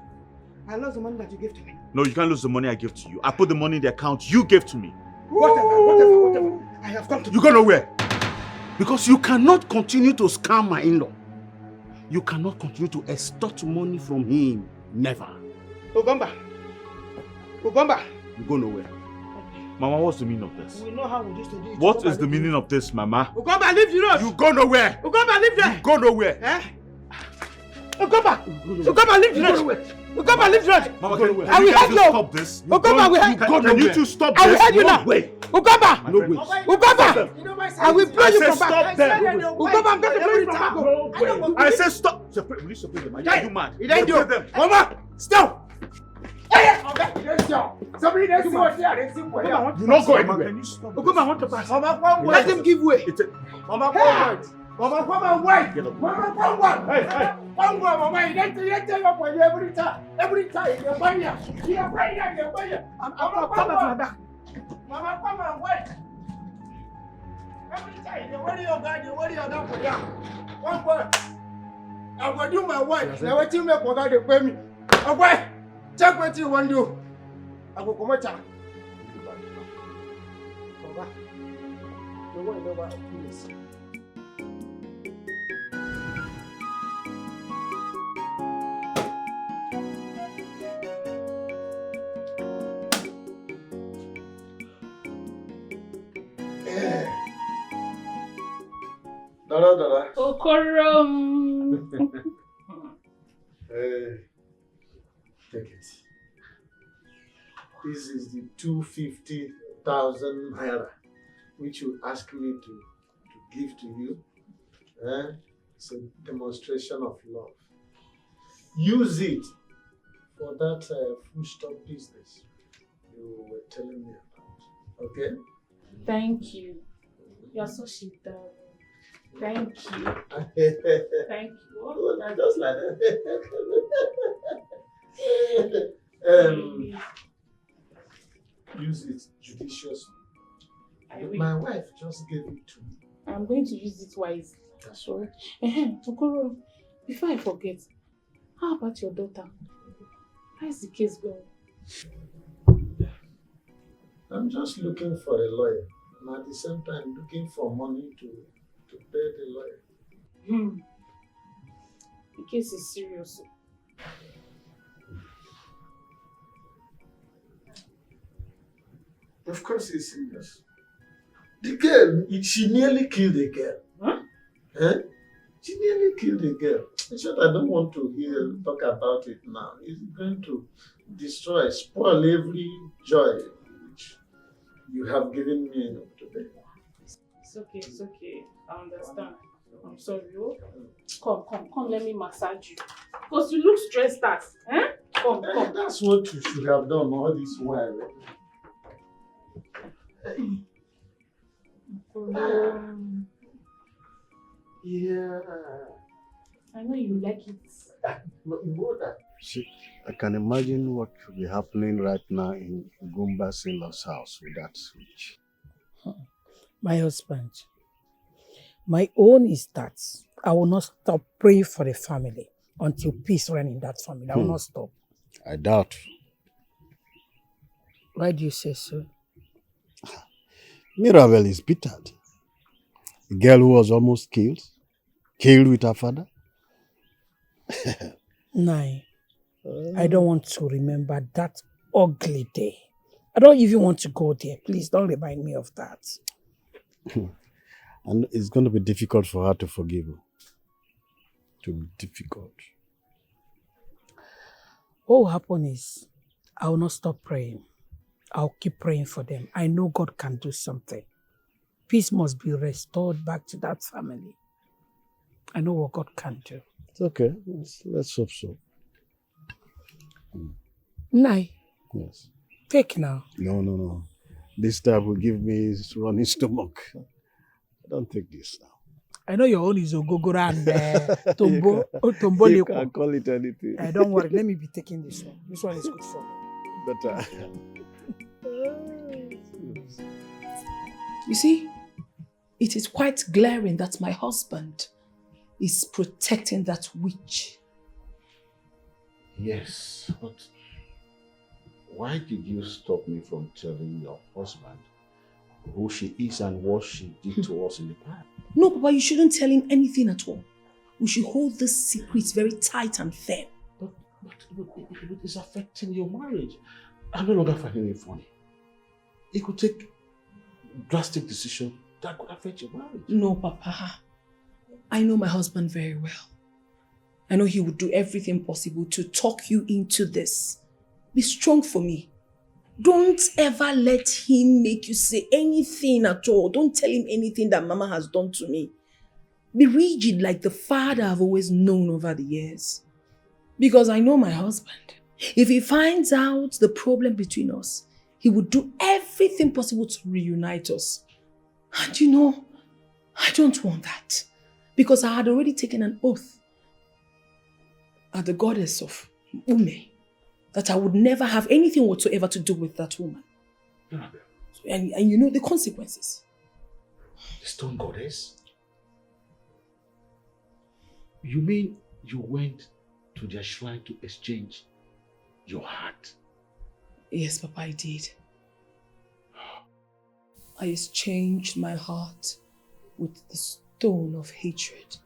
I lost the money that you gave to me. No, you can't lose the money I gave to you. I put the money in the account you gave to me. Whatever. I have come to... You go nowhere. Because you cannot continue to scam my in-law. You cannot continue to extort money from him. Never. Ugomba. You go nowhere. Mama, what's the meaning of this? We know how we used to do it. What is the meaning of this, Mama? Ugomba, leave the road. You go nowhere. Ugomba, leave there. You go nowhere. Eh? Ugomba, leave the road. Ugomba, leave the road. Mama, can you stop this? Can you two stop I will this? help you now. Way. Ugomba. No way. Ugomba. I will blow you from back. Stop them. Ugomba, I'm going to blow you from back. I said stop. Will you separate them? Are you mad? You don't do them. Mama, stop. Somebody next to us here. You're not going anywhere. Can you stop? Ugomba, I want to pass. Mama, let him give way. Mama, come and wait. Get up. Mama, come on. Hey. Mama, you don't tell your boy every time. Every time, you're buying. You're buying. I'm come back. Mama, come and wait. Every time, you worry your God for you. One boy. I'm going to do my wife. Now what you make for that they pay me. Oh boy, check what you want to do. I go come out. Baba, the one never please. Dada. Okorom. Take it. This is the 250,000 naira which you asked me to give to you. It's a demonstration of love. Use it for that food stop business you were telling me about. Okay? Thank you. You're so sweet, darling. Thank you. Thank you. Oh, not just like that. Use it judiciously. My wife just gave it to me. I'm going to use it wisely. That's right. Okoro, before I forget, how about your daughter? How is the case going? I'm just looking for a lawyer, and at the same time looking for money to pay the lawyer. The case is serious. Of course it's serious. The girl, she nearly killed a girl. Huh? She nearly killed a girl. In short, I don't want to talk about it now. It's going to destroy, spoil every joy which you have given me today. It's okay. I understand. I'm sorry. Come, let me massage you. Because you look stressed out. Come. That's what you should have done all this while. Yeah. I know you like it. See, I can imagine what should be happening right now in Gumba's in-law's house with that switch. My husband, my own is that I will not stop praying for the family until peace reigns in that family. I will not stop. I doubt. Why do you say so? Mirabel is bittered. A girl who was almost killed with her father. Nai, I don't want to remember that ugly day. I don't even want to go there. Please don't remind me of that. And it's going to be difficult for her to forgive you. To be difficult. What will happen is, I will not stop praying. I'll keep praying for them. I know God can do something. Peace must be restored back to that family. I know what God can do. It's okay. Let's hope so. Nai. Yes. Take now. No. This time will give me running stomach. I don't take this now. I know your own is Ogogoro and Tombo. You can call it anything. Don't worry, let me be taking this one. This one is good for me. Better. You see, it is quite glaring that my husband is protecting that witch. Yes, but why did you stop me from telling your husband who she is and what she did to us in the past? No, Papa, you shouldn't tell him anything at all. We should hold this secret very tight and firm. But it's affecting your marriage. I'm no longer finding it funny. It could take drastic decision that could affect your marriage. No, Papa. I know my husband very well. I know he would do everything possible to talk you into this. Be strong for me. Don't ever let him make you say anything at all. Don't tell him anything that Mama has done to me. Be rigid like the father I've always known over the years. Because I know my husband. If he finds out the problem between us, he would do everything possible to reunite us. And you know, I don't want that. Because I had already taken an oath at the goddess of Ume that I would never have anything whatsoever to do with that woman. And you know the consequences. The stone goddess? You mean you went to their shrine to exchange your heart? Yes, Papa, I did. I exchanged my heart with the stone of hatred.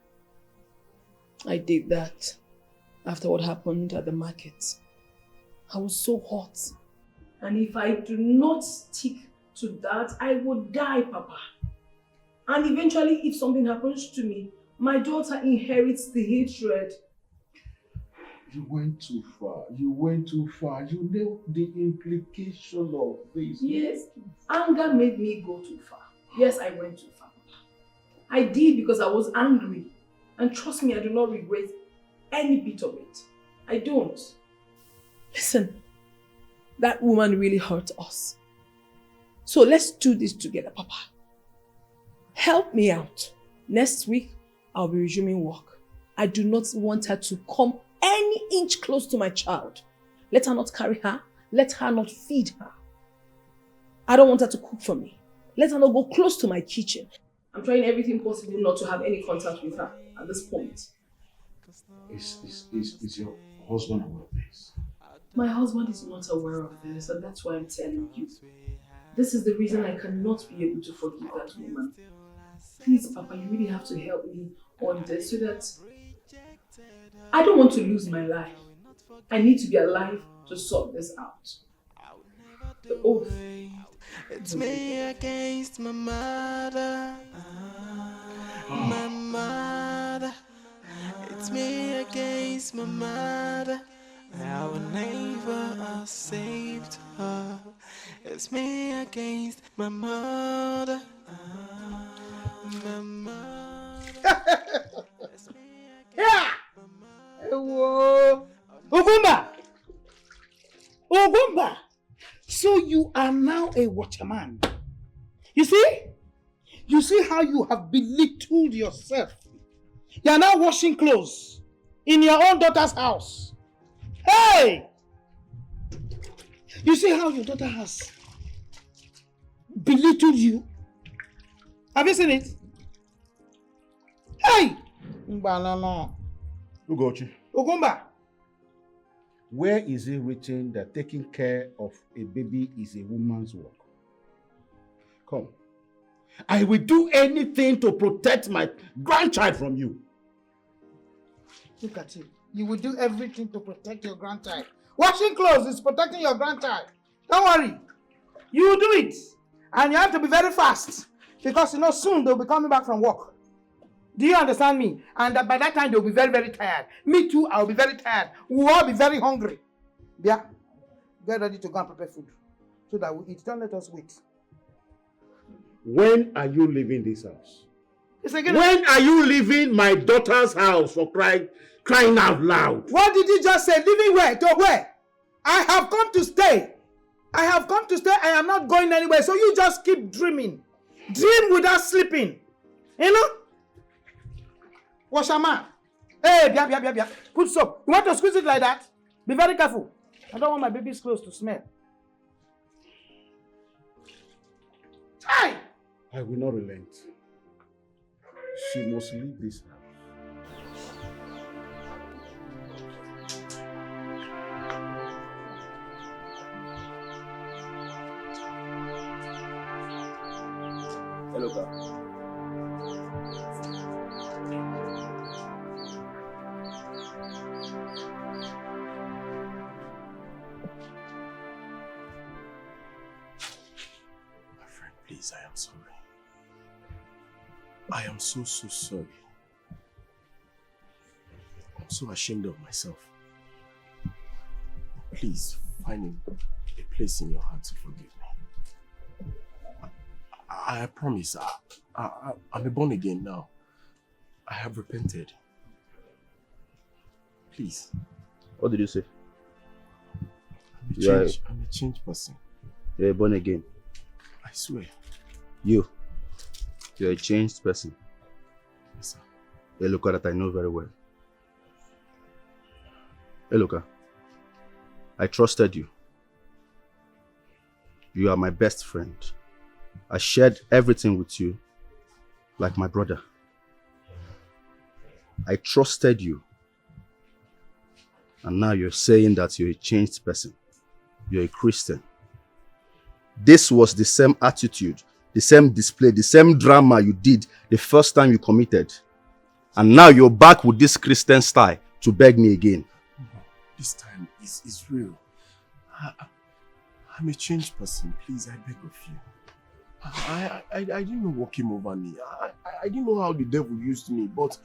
I did that after what happened at the market. I was so hot. And if I do not stick to that, I would die, Papa. And eventually, if something happens to me, my daughter inherits the hatred. You went too far. You went too far. You know the implication of this. Yes, anger made me go too far. Yes, I went too far. I did because I was angry. And trust me, I do not regret any bit of it. I don't. Listen, that woman really hurt us. So let's do this together, Papa. Help me out. Next week, I'll be resuming work. I do not want her to come any inch close to my child. Let her not carry her. Let her not feed her. I don't want her to cook for me. Let her not go close to my kitchen. I'm trying everything possible not to have any contact with her at this point. Is your husband aware of this? My husband is not aware of this, and that's why I'm telling you. This is the reason I cannot be able to forgive that woman. Please, Papa, you really have to help me on this so that I don't want to lose my life. I need to be alive to sort this out. The oath. It's me against my mother. My mother. It's me against my mother. Our neighbor saved her. It's me against my mother. My mother. Yeah! Whoa! Ogumba! Ogumba! So you are now a watchman. You see? You see how you have belittled yourself. You are now washing clothes in your own daughter's house. Hey! You see how your daughter has belittled you? Have you seen it? Hey! Ugochi. Ogumba. Where is it written that taking care of a baby is a woman's work? Come. I will do anything to protect my grandchild from you. Look at you. You will do everything to protect your grandchild. Washing clothes is protecting your grandchild. Don't worry. You will do it. And you have to be very fast. Because you know soon they'll be coming back from work. Do you understand me? And by that time they'll be very, very tired. Me too, I'll be very tired. We'll all be very hungry. Yeah. Get ready to go and prepare food. So that we eat. Don't let us wait. When are you leaving this house? When are you leaving my daughter's house for crying out loud? What did you just say? Leaving where? To where? I have come to stay. I have come to stay. I am not going anywhere. So you just keep dreaming. Dream without sleeping. You know? Washama. Hey, bia. Put soap. You want to squeeze it like that? Be very careful. I don't want my baby's clothes to smell. Hey! I will not relent. She must leave this house. Hello, sir. Please, I am sorry. I am so sorry. I'm so ashamed of myself. Please, find a place in your heart to forgive me. I promise, I'm born again now. I have repented. Please. What did you say? I'm a changed person. You're born again. I swear. You're a changed person. Yes, sir. Eloka that I know very well. Eloka, I trusted you. You are my best friend. I shared everything with you like my brother. I trusted you. And now you're saying that you're a changed person. You're a Christian. This was the same attitude, the same display, the same drama you did the first time you committed. And now you're back with this Christian style to beg me again. This time is real. I'm a changed person. Please, I beg of you. I didn't know what came over me. I didn't know how the devil used me, but...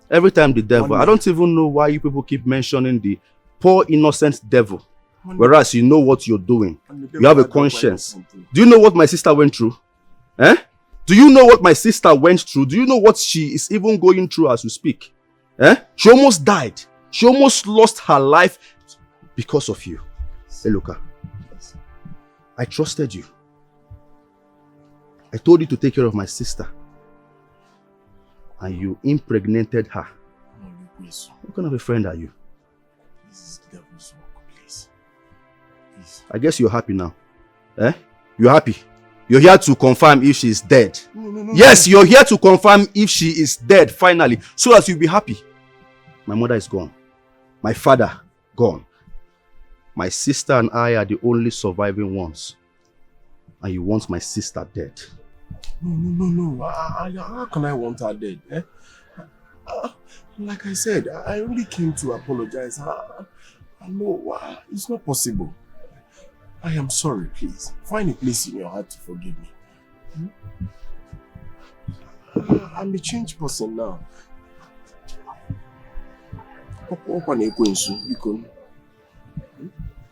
Every time the devil, I don't even know why you people keep mentioning the poor innocent devil. Whereas you know what you're doing. You have a conscience. Do you know what my sister went through? Eh? Do you know what my sister went through? Do you know what she is even going through as we speak? Eh? She almost died. She almost lost her life because of you. Eloka, I trusted you. I told you to take care of my sister. And you impregnated her. What kind of a friend are you? This is the devil's work, please. Please. I guess you're happy now. Eh? You're happy. You're here to confirm if she is dead. No, yes, you're here to confirm if she is dead, finally. So that you'll be happy. My mother is gone. My father, gone. My sister and I are the only surviving ones. And you want my sister dead. No. How can I want her dead? Eh? Like I said, I only came to apologize. I know it's not possible. I am sorry, please. Find a place in your heart to forgive me. I'm a changed person now.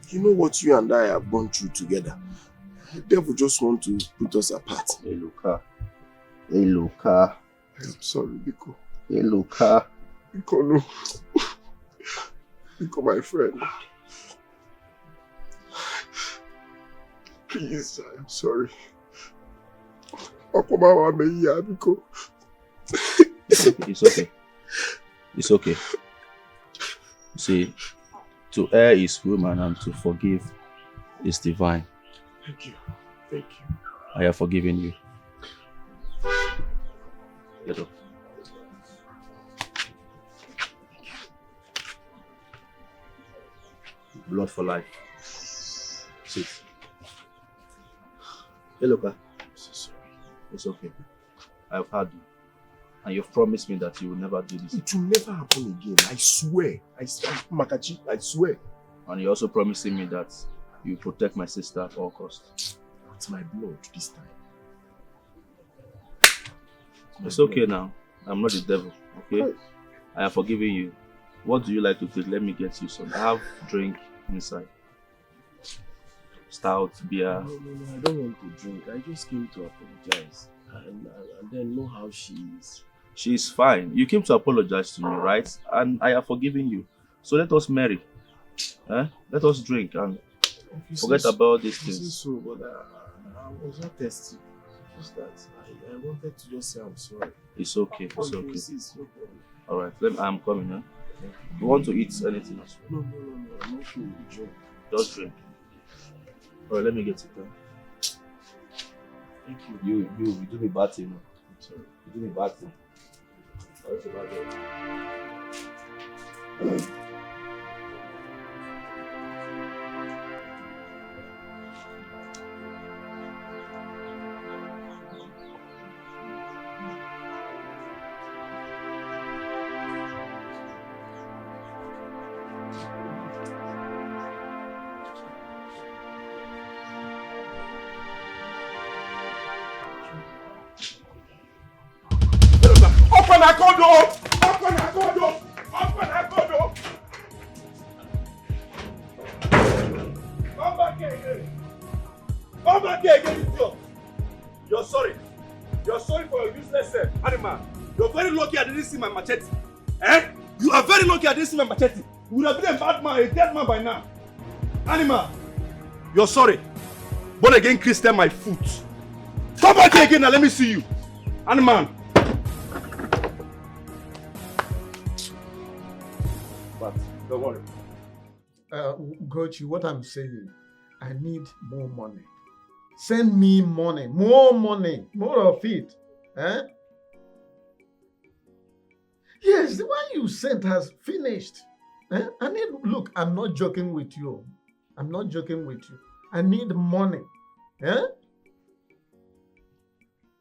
You know what you and I have gone through together. The devil just wants to put us apart. Eloka. I'm sorry, Biko. Eloka. Biko, no. Biko, my friend. Please, I am sorry. Biko. It's okay. It's okay. See, to err is human and to forgive is divine. Thank you. I have forgiven you. Get up. Blood for life. Sit. Hey, look, I'm so sorry. It's okay. I've heard you. And you've promised me that you will never do this. It will never happen again. I swear. Makachi, I swear. And you're also promising me that you protect my sister at all costs. It's my blood this time. It's okay now. I'm not the devil, okay? I have forgiven you. What do you like to take? Let me get you some. I have drink inside. Stout, beer. No, I don't want to drink. I just came to apologize. And then know how she is. She's fine. You came to apologize to me, right? And I have forgiven you. So let us marry. Let us drink and forget about these things. So, but I was not thirsty. Just that I wanted to just say I'm sorry. It's okay. It's okay. No Alright, I'm coming, huh? You want to eat anything else? No. I'm okay with drink. Just drink. Alright, let me get it done. Thank you. You do me bad thing. I'm sorry. You do me bad thing. What's the bad thing? Open a condo! Open a condo! Open a condo! Come back here again! Come back here again, idiot! You're sorry. You're sorry for your useless self, animal. You're very lucky I didn't see my machete. Eh? You are very lucky I didn't see my machete. You would have been a bad man, a dead man by now. Animal. You're sorry. Born again Christian, my foot. Come back here again and let me see you. Animal. But don't worry. Gochi, what I'm saying, I need more money. Send me money, more of it. Eh? Yes, the one you sent has finished. I need, look, I'm not joking with you. I'm not joking with you. I need money.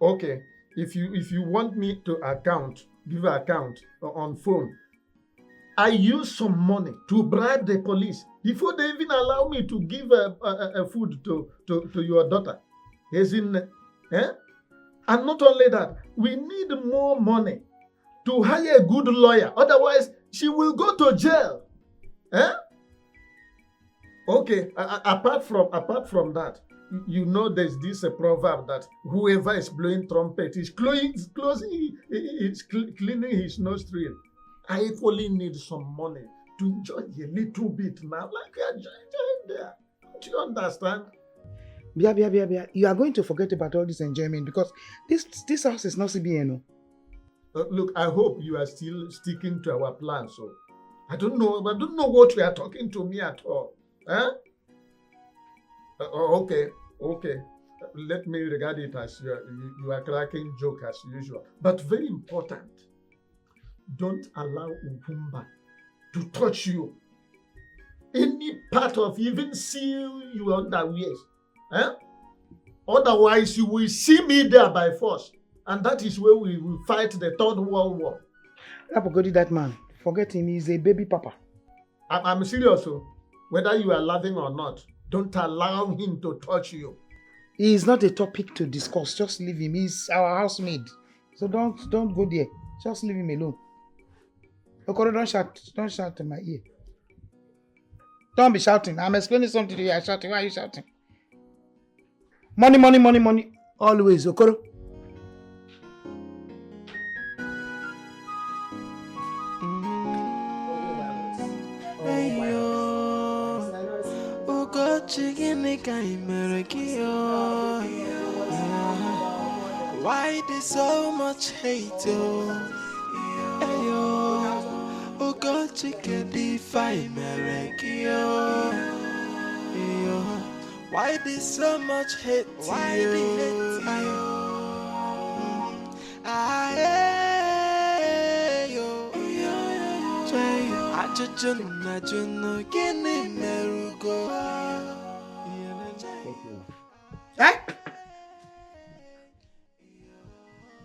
Okay, if you want me to give an account on phone, I use some money to bribe the police before they even allow me to give food to your daughter. As in, and not only that, we need more money to hire a good lawyer. Otherwise, she will go to jail. Okay, apart from that, you know there's this proverb that whoever is blowing trumpet is cleaning his nostril. I equally need some money to judge a little bit now, like we are joining there. Do you understand? Bia. You are going to forget about all this enjoyment because this house is not CBN. Look, I hope you are still sticking to our plan. So I don't know what you are talking to me at all. Okay. Let me regard it as you are cracking joke as usual. But very important, don't allow Ugumba to touch you. Any part of even see you underwears. Otherwise, you will see me there by force. And that is where we will fight the Third World War. Rapogodi, that man, forget him, he's a baby papa. I'm serious. So whether you are laughing or not, don't allow him to touch you. He is not a topic to discuss. Just leave him. He's our housemaid. So don't go there. Just leave him alone. Okoro, don't shout in my ear. Don't be shouting. I'm explaining something to you. I'm shouting. Why are you shouting? Money. Always, Okoro. Why there's so much hate, yo? Oh God, chicken defy Merekio. Why there's so much hate? Why the hate,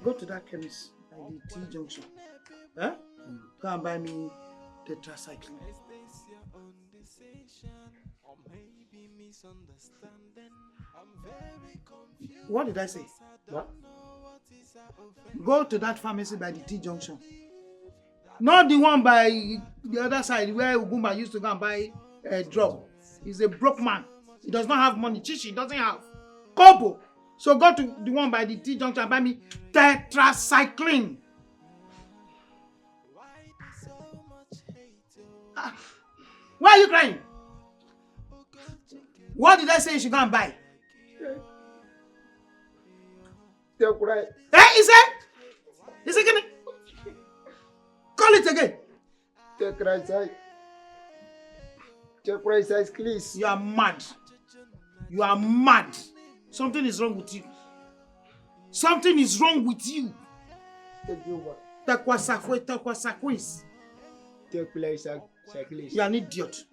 Go to that chemist by the T junction. Go and buy me tetracycline. What did I say? What? Go to that pharmacy by the T junction. Not the one by the other side where Ugumba used to go and buy a drug. He's a broke man. He does not have money. Chichi doesn't have. Kobo. So go to the one by the T junction and buy me tetracycline. Why are you crying? What did I say you should go and buy? Hey, is it gonna call it again? Tetracycline, please. You are mad. You are mad. Something is wrong with you. Something is wrong with you. Tetracycline. You are an idiot.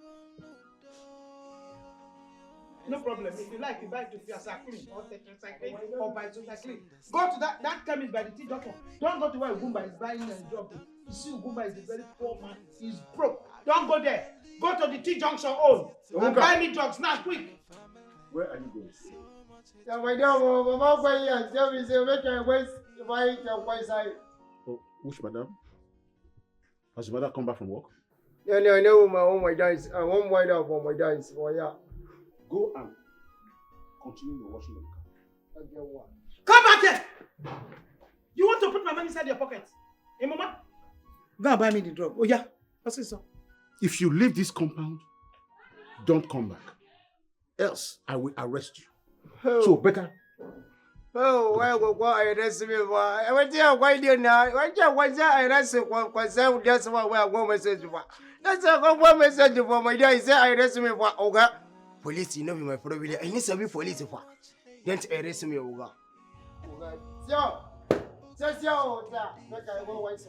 No problem. If you like, you buy tetracycline or tetracycline or bicycline. Go to that chemist by the T doctor. Don't go to where Ugumba is buying a drug. You see, Ugumba is a very poor man. He's broke. Don't go there. Go to the T junction own and buy me drugs now, quick. Where are you going? Oh, which madam? Has your mother come back from work? Yeah, I know my dice. I won't wind up for my dice. Oh, yeah. Go and continue your washing of the car. Come back here! You want to put my money inside your pocket? Hey, Mama? Go and buy me the drug. Oh, yeah. What's it, so? If you leave this compound, don't come back. Else, I will arrest you. Oh. So, better. Oh, well, I arrest me. I went here, why do you now? Why I arrest you? Because that's why I want message. That's a one message for my day. Say I arrest me for Oga. Police, you know my problem. I need to be police for. Don't arrest me, Oga.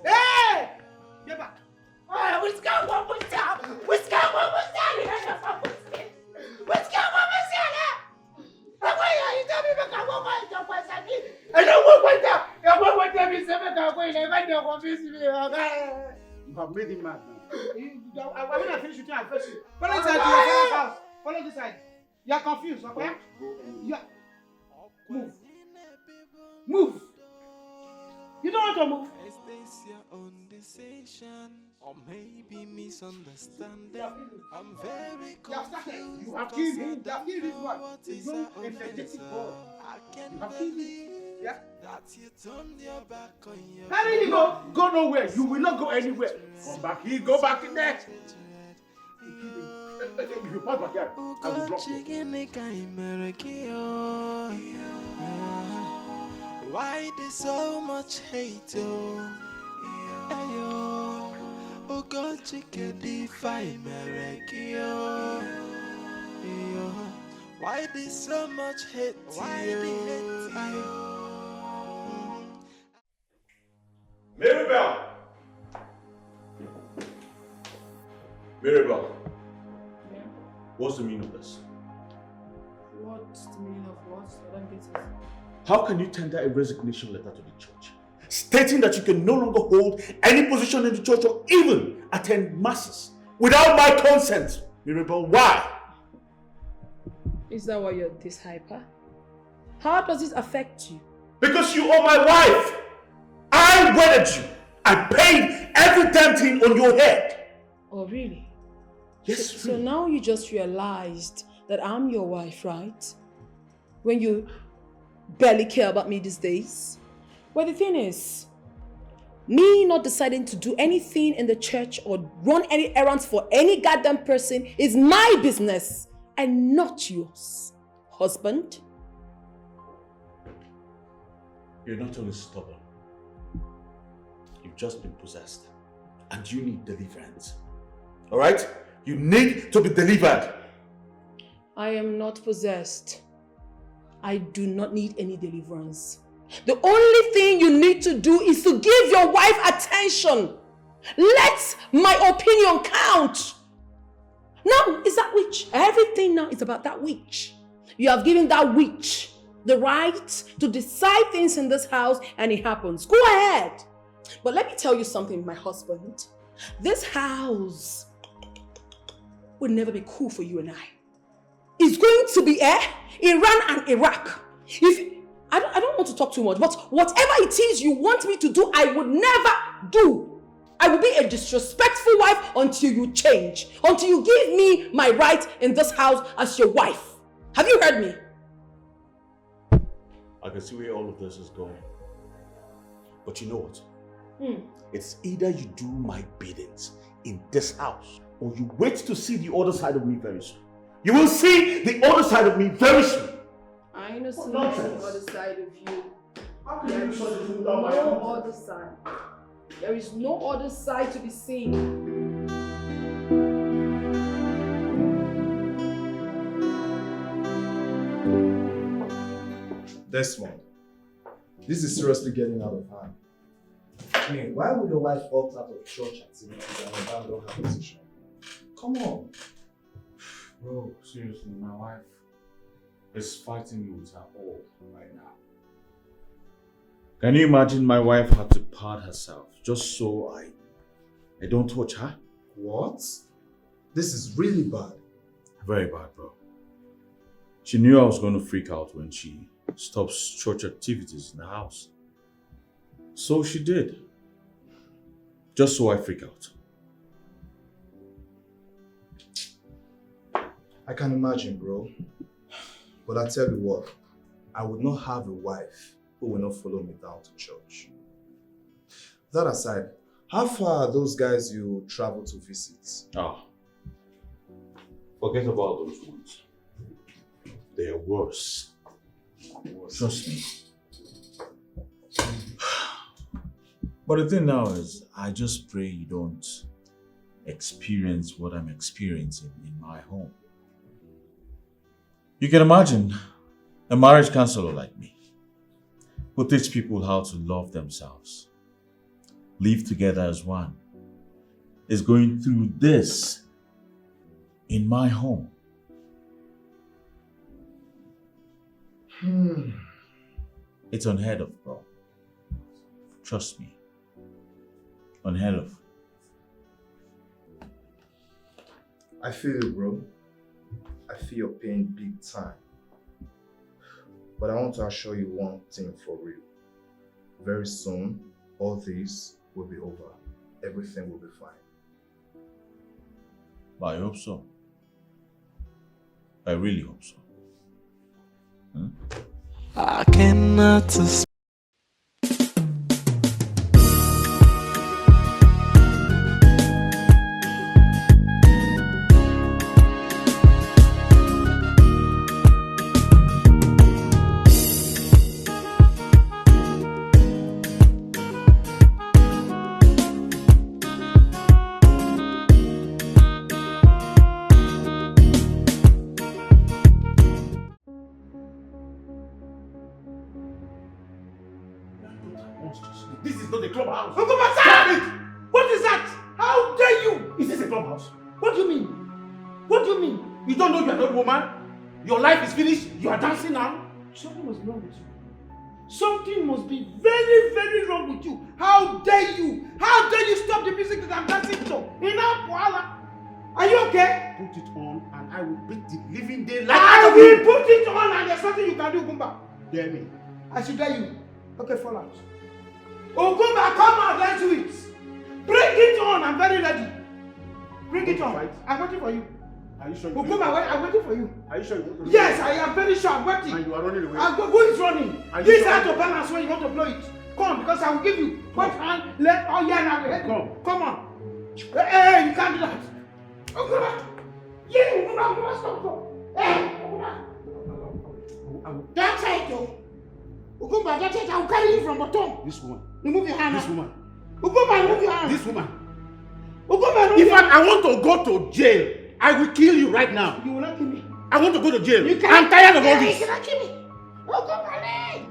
Hey! Get back. You have made him mad now. When I finish shooting, I'll face you. Follow this side to your father's house. Follow this side. You are confused, okay? You are... Move. Move. You don't want to move. Is this your own decision? Or maybe misunderstanding? I'm very confused. You have killed him. You have killed this one. It's no energetic boy. I can't You have killed him. Yeah. that you turned your back on your How did you go? Go nowhere. You will not go anywhere. Come back here. Go back in there. If you pass back here, I will block you. Why there's so much hate, oh? Oh God, you can define Merekio. Why there's so much hate? Why the hate? Mirabel! Mirabel. Yeah. What's the meaning of this? What's the meaning of what? I don't get it. How can you tender a resignation letter to the church, stating that you can no longer hold any position in the church or even attend masses without my consent? Mirabel, why? Is that why you're this hyper? How does it affect you? Because you are my wife. I wedded you. I paid every damn thing on your head. Oh, really? Yes, So now you just realized that I'm your wife, right? When you barely care about me these days. Well, the thing is, me not deciding to do anything in the church or run any errands for any goddamn person is my business and not yours, husband. You're not only stubborn, you've just been possessed. And you need deliverance. Alright? You need to be delivered. I am not possessed. I do not need any deliverance. The only thing you need to do is to give your wife attention. Let my opinion count. Now, it's that witch. Everything now is about that witch. You have given that witch the right to decide things in this house and it happens. Go ahead. But let me tell you something, my husband. This house will never be cool for you and I. It's going to be Iran and Iraq. I don't want to talk too much, but whatever it is you want me to do, I would never do. I will be a disrespectful wife until you change, until you give me my right in this house as your wife. Have you heard me? I can see where all of this is going. But you know what? It's either you do my biddings in this house or you wait to see the other side of me very soon. You will see the other side of me very soon. I know see the nonsense. other side of you. How can There you is do such a thing without my no consent? other side. There is no other side to be seen. Desmond, this is seriously getting out of hand. I mean, why would your wife opt out of church activities and abandon her position? Come on. Bro, seriously, my wife is fighting me with her all right now. Can you imagine my wife had to part herself just so I don't touch her? What? This is really bad. Very bad, bro. She knew I was going to freak out when she stops church activities in the house. So she did. Just so I freak out. I can imagine, bro. But I tell you what, I would not have a wife who will not follow me down to church. That aside, how far are those guys you travel to visit? Forget about those ones. They are worse. Trust me. But the thing now is, I just pray you don't experience what I'm experiencing in my home. You can imagine a marriage counselor like me who teach people how to love themselves, live together as one, is going through this in my home. It's unheard of, bro. Trust me. Unheard of. I feel you, bro. I feel your pain big time. But I want to assure you one thing for real. Very soon, all this will be over. Everything will be fine. I hope so. I really hope so. I cannot This is not a clubhouse. Uncle Basa! What is that? How dare you? Is this a clubhouse? What do you mean? What do you mean? You don't know you are not a woman? Your life is finished? You are dancing now? Something must be wrong with you. Something must be very, very wrong with you. How dare you? How dare you stop the music that I'm dancing to? Enough, Koala. Are you okay? Put it on and I will beat the living daylight I out of will you. put it on and there's nothing you can do, Kumba. Dare me. I should dare you. Okay, fall out. Oh, Kumba, come out, let's do it. Bring it on, I'm very ready. Bring it on. I'm waiting for you. Are you sure? I'm waiting for you. Are you sure you want to? Yes, I am very sure. I'm waiting. And you are running away. Who is running? Are you This is sure? out of balance when you want to blow it. Come, because I will give you one hand, left, oh yeah, now. Come on. Hey, you can't do that. Oh, come on. Yeah, come on, stop. Hey, come on. That's it, yo. Ukumba, that's it. I will carry you from bottom. This woman. Remove your hand. This woman. Ukumba, remove your hand. This woman. Ukumba, remove In your fact, hand. I want to go to jail. I will kill you right now. You will not kill me. I want to go to jail. You can't. I'm tired of all this. You cannot kill me. Ukumba, hey.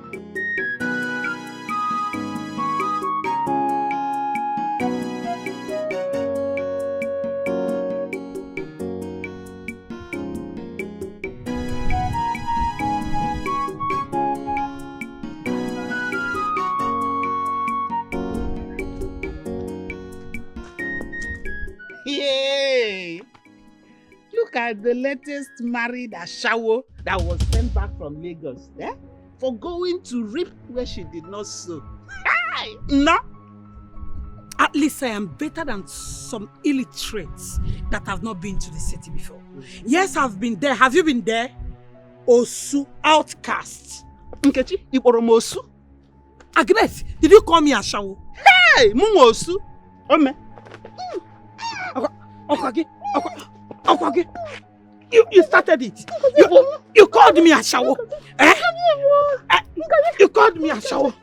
Yay! Look at the latest married Ashawo that was sent back from Lagos for going to reap where she did not sow. Hi! No! At least I am better than some illiterates that have not been to the city before. Yes, I've been there. Have you been there? Osu, outcast. Nkechi, Ikporomo Osu? Agnes, did you call me Ashawo? Hey, Mungo Osu. Ome. Okwagi, you started it. You called me Ashawo. You called me Ashawo.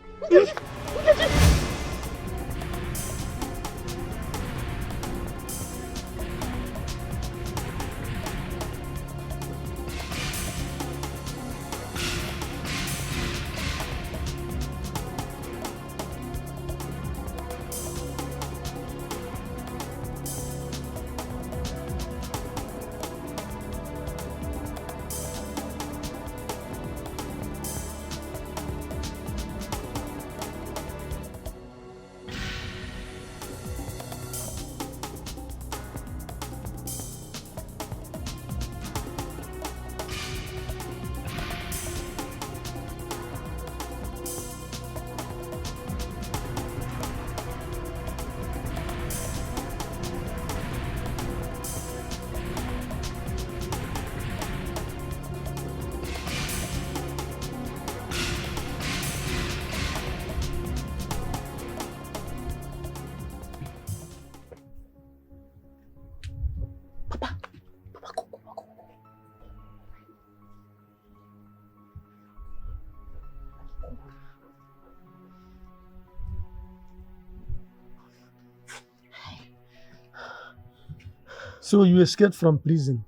So you escaped from prison?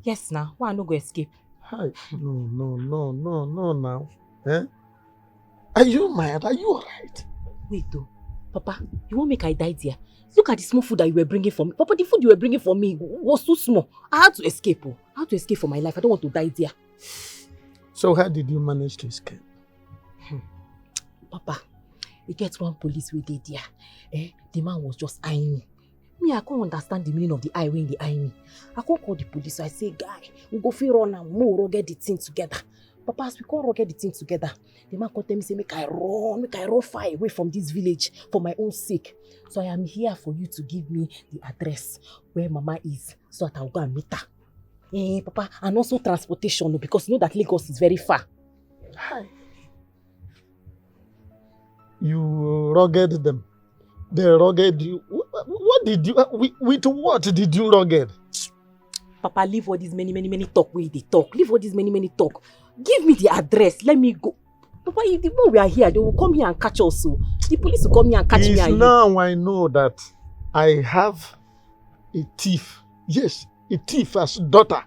Yes, now. Why I no go escape? Hi. No, now. Eh? Are you mad? Are you alright? Wait, though. Papa, you won't make I die there. Look at the small food that you were bringing for me. Papa, the food you were bringing for me was too small. I had to escape. Oh. I had to escape for my life. I don't want to die there. So how did you manage to escape? Papa, you get one police wey dey there. The man was just eyeing me. Me, I can't understand the meaning of the eye when they eye me. I can't call the police. So I say, guy, we go fit run and we'll get the thing together. Papa, as we can't get the thing together, the man come tell me, say, make I run far away from this village for my own sake. So I am here for you to give me the address where Mama is, so that I'll go and meet her. Papa, and also transportation, because you know that Lagos is very far. Hi. You rugged them. They rugged you. What did you... With what did you rugged? Papa, leave all these many talk where they talk. Leave all these many talk. Give me the address. Let me go. Papa, if the moment we are here, they will come here and catch us. So the police will come here and catch me. It's now I know that I have a thief. Yes, a thief as daughter.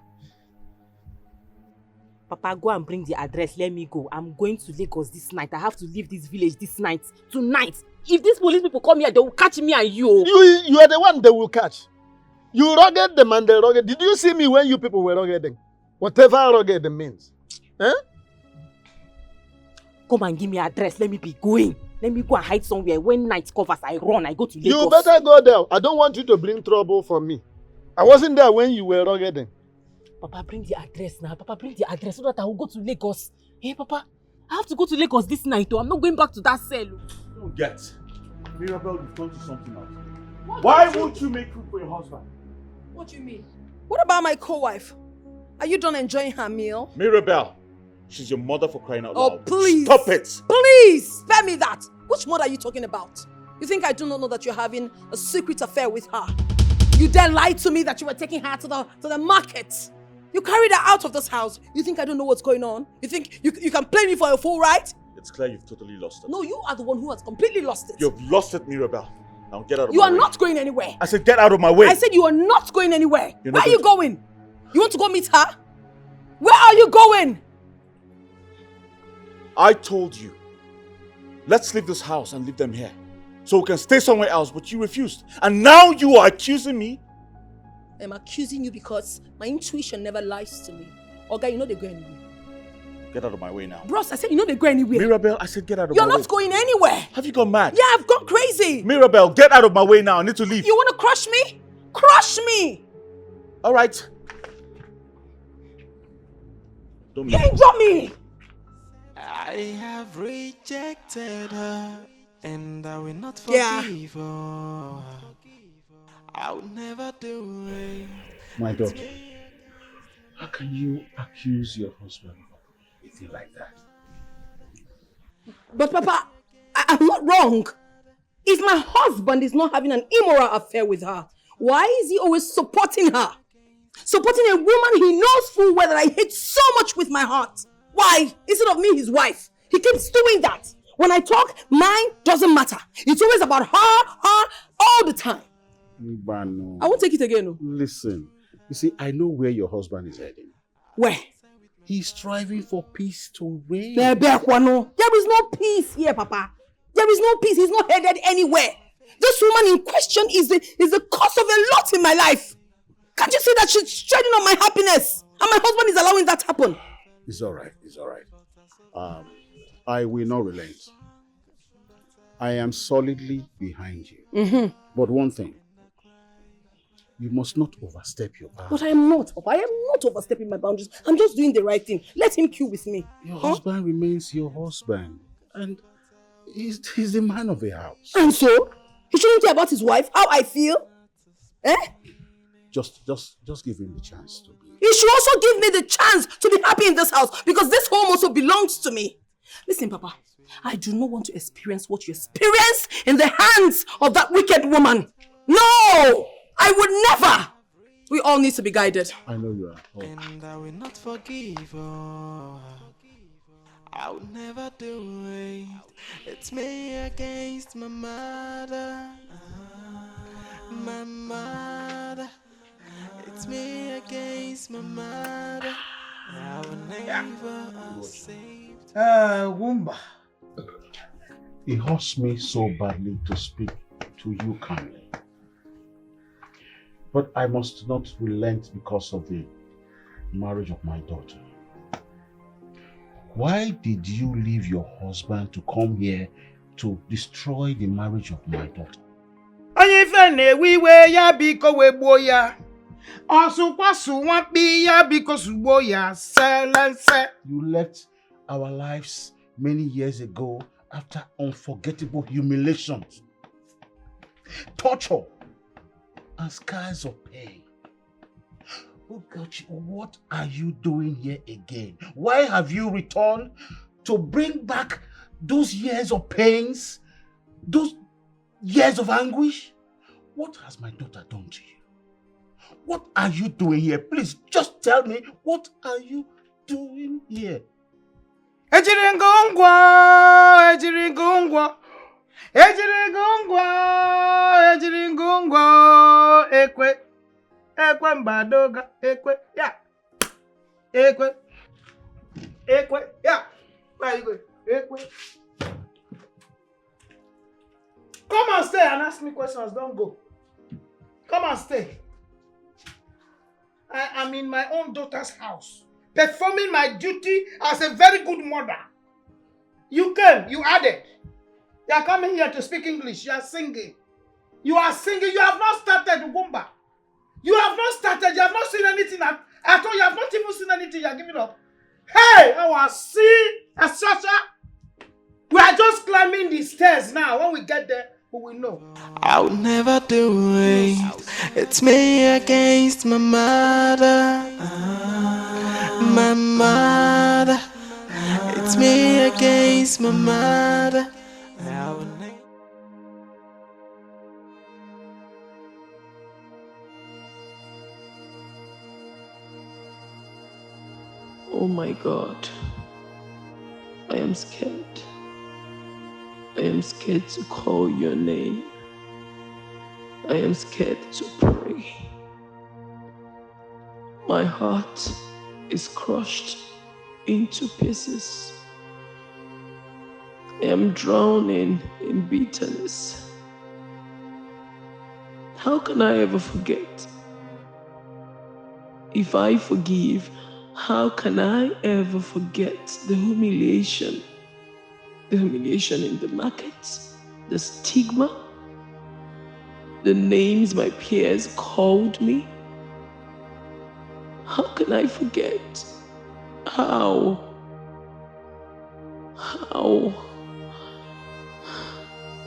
Papa, go and bring the address. Let me go. I'm going to Lagos this night. I have to leave this village this night. Tonight. If these police people come here, they will catch me and you. You are the one they will catch. You rugged them and they rugged. Did you see me when you people were ruggeding? Whatever rugged means. Eh? Come and give me address. Let me be going. Let me go and hide somewhere. When night covers, I run. I go to Lagos. You better go there. I don't want you to bring trouble for me. I wasn't there when you were ruggeding. Papa, bring the address now. Papa, bring the address so that I will go to Lagos. Hey, Papa, I have to go to Lagos this night. I'm not going back to that cell. You don't get. Mirabelle, you've gone to something else. Why won't you make food for your husband? What do you mean? What about my co-wife? Are you done enjoying her meal? Mirabelle, she's your mother for crying out loud. Oh, please. Stop it. Please, spare me that. Which mother are you talking about? You think I do not know that you're having a secret affair with her? You then lied to me that you were taking her to the market. You carried her out of this house. You think I don't know what's going on? You think you can play me for a fool, right? It's clear you've totally lost it. No, you are the one who has completely lost it. You've lost it, Mirabelle. Now get out of You my are way. not going anywhere. I said get out of my way. I said you are not going anywhere. You're Where not are you going? You want to go meet her? Where are you going? I told you, let's leave this house and leave them here. So we can stay somewhere else, but you refused. And now you are accusing me? I'm accusing you because my intuition never lies to me. Oga, you know they go anywhere. Get out of my way now. Bros, I said you know they go anywhere. Mirabelle, I said get out of You're my way. not going anywhere. Have you gone mad? Yeah, I've gone crazy. Mirabelle, get out of my way now. I need to leave. You want to crush me? Crush me. All right. Don't You ain't drop me. I have rejected her, and I will not forgive her. I will never do it. My daughter, how can you accuse your husband of anything like that? But Papa, I'm not wrong. If my husband is not having an immoral affair with her, why is he always supporting her? Supporting a woman he knows full well that I hate so much with my heart. Why? Instead of me, his wife. He keeps doing that. When I talk, mine doesn't matter. It's always about her, all the time. Mbano. I won't take it again. No. Listen, you see, I know where your husband is heading. Where? He's striving for peace to reign. There is no peace here, Papa. There is no peace. He's not headed anywhere. This woman in question is the cause of a lot in my life. Can't you see that she's treading on my happiness? And my husband is allowing that to happen. It's all right. It's all right. I will not relent. I am solidly behind you. Mm-hmm. But one thing, you must not overstep your boundaries. But I am not. I am not overstepping my boundaries. I'm just doing the right thing. Let him queue with me. Your husband remains your husband. And he's the man of the house. And so? He shouldn't care about his wife, how I feel? Eh? Just give him the chance to be. He should also give me the chance to be happy in this house because this home also belongs to me. Listen, Papa, I do not want to experience what you experienced in the hands of that wicked woman. No! I would never! We all need to be guided. I know you are. Oh. And I will not forgive her. I will never do it. It's me against my mother. My mother. It's me against my mother. I will never save. Wumba. It hurts me so badly to speak to you calmly. But I must not relent because of the marriage of my daughter. Why did you leave your husband to come here to destroy the marriage of my daughter? Onye ife na-ewe iwe ya biko wegbuo ya. Ọsụkwasu nwakpi ya biko sugbo ya. Selense. You left our lives many years ago after unforgettable humiliations, torture, and scars of pain. Oh God, what are you doing here again? Why have you returned to bring back those years of pains, those years of anguish? What has my daughter done to you? What are you doing here? Please, just tell me, what are you doing here? Ejiri ngongwo, ejiri ngongwo. Ejiri ngongwo, ejiri ngongwo. Ekwe, ekwe mbadoga, ekwe, ya. Ekwe, ekwe, ya. Where you going? Ekwe. Come and stay and ask me questions, don't go. Come and stay. I am in my own daughter's house, performing my duty as a very good mother. You came, you added. You are coming here to speak English. You are singing. You are singing. You have not started Ugumba. You have not started. You have not seen anything at all. You have not even seen anything. You are giving up. Hey, I see, Sasha. We are just climbing the stairs now. When we get there, we will know. I would never do it. It's me against my mother. My mother. It's me against my mother. I would never. Oh my God. I am scared. I am scared to call your name. I am scared to pray. My heart is crushed into pieces. I am drowning in bitterness. How can I ever forget? If I forgive, how can I ever forget the humiliation? The humiliation in the market, the stigma, the names my peers called me. How can I forget? How?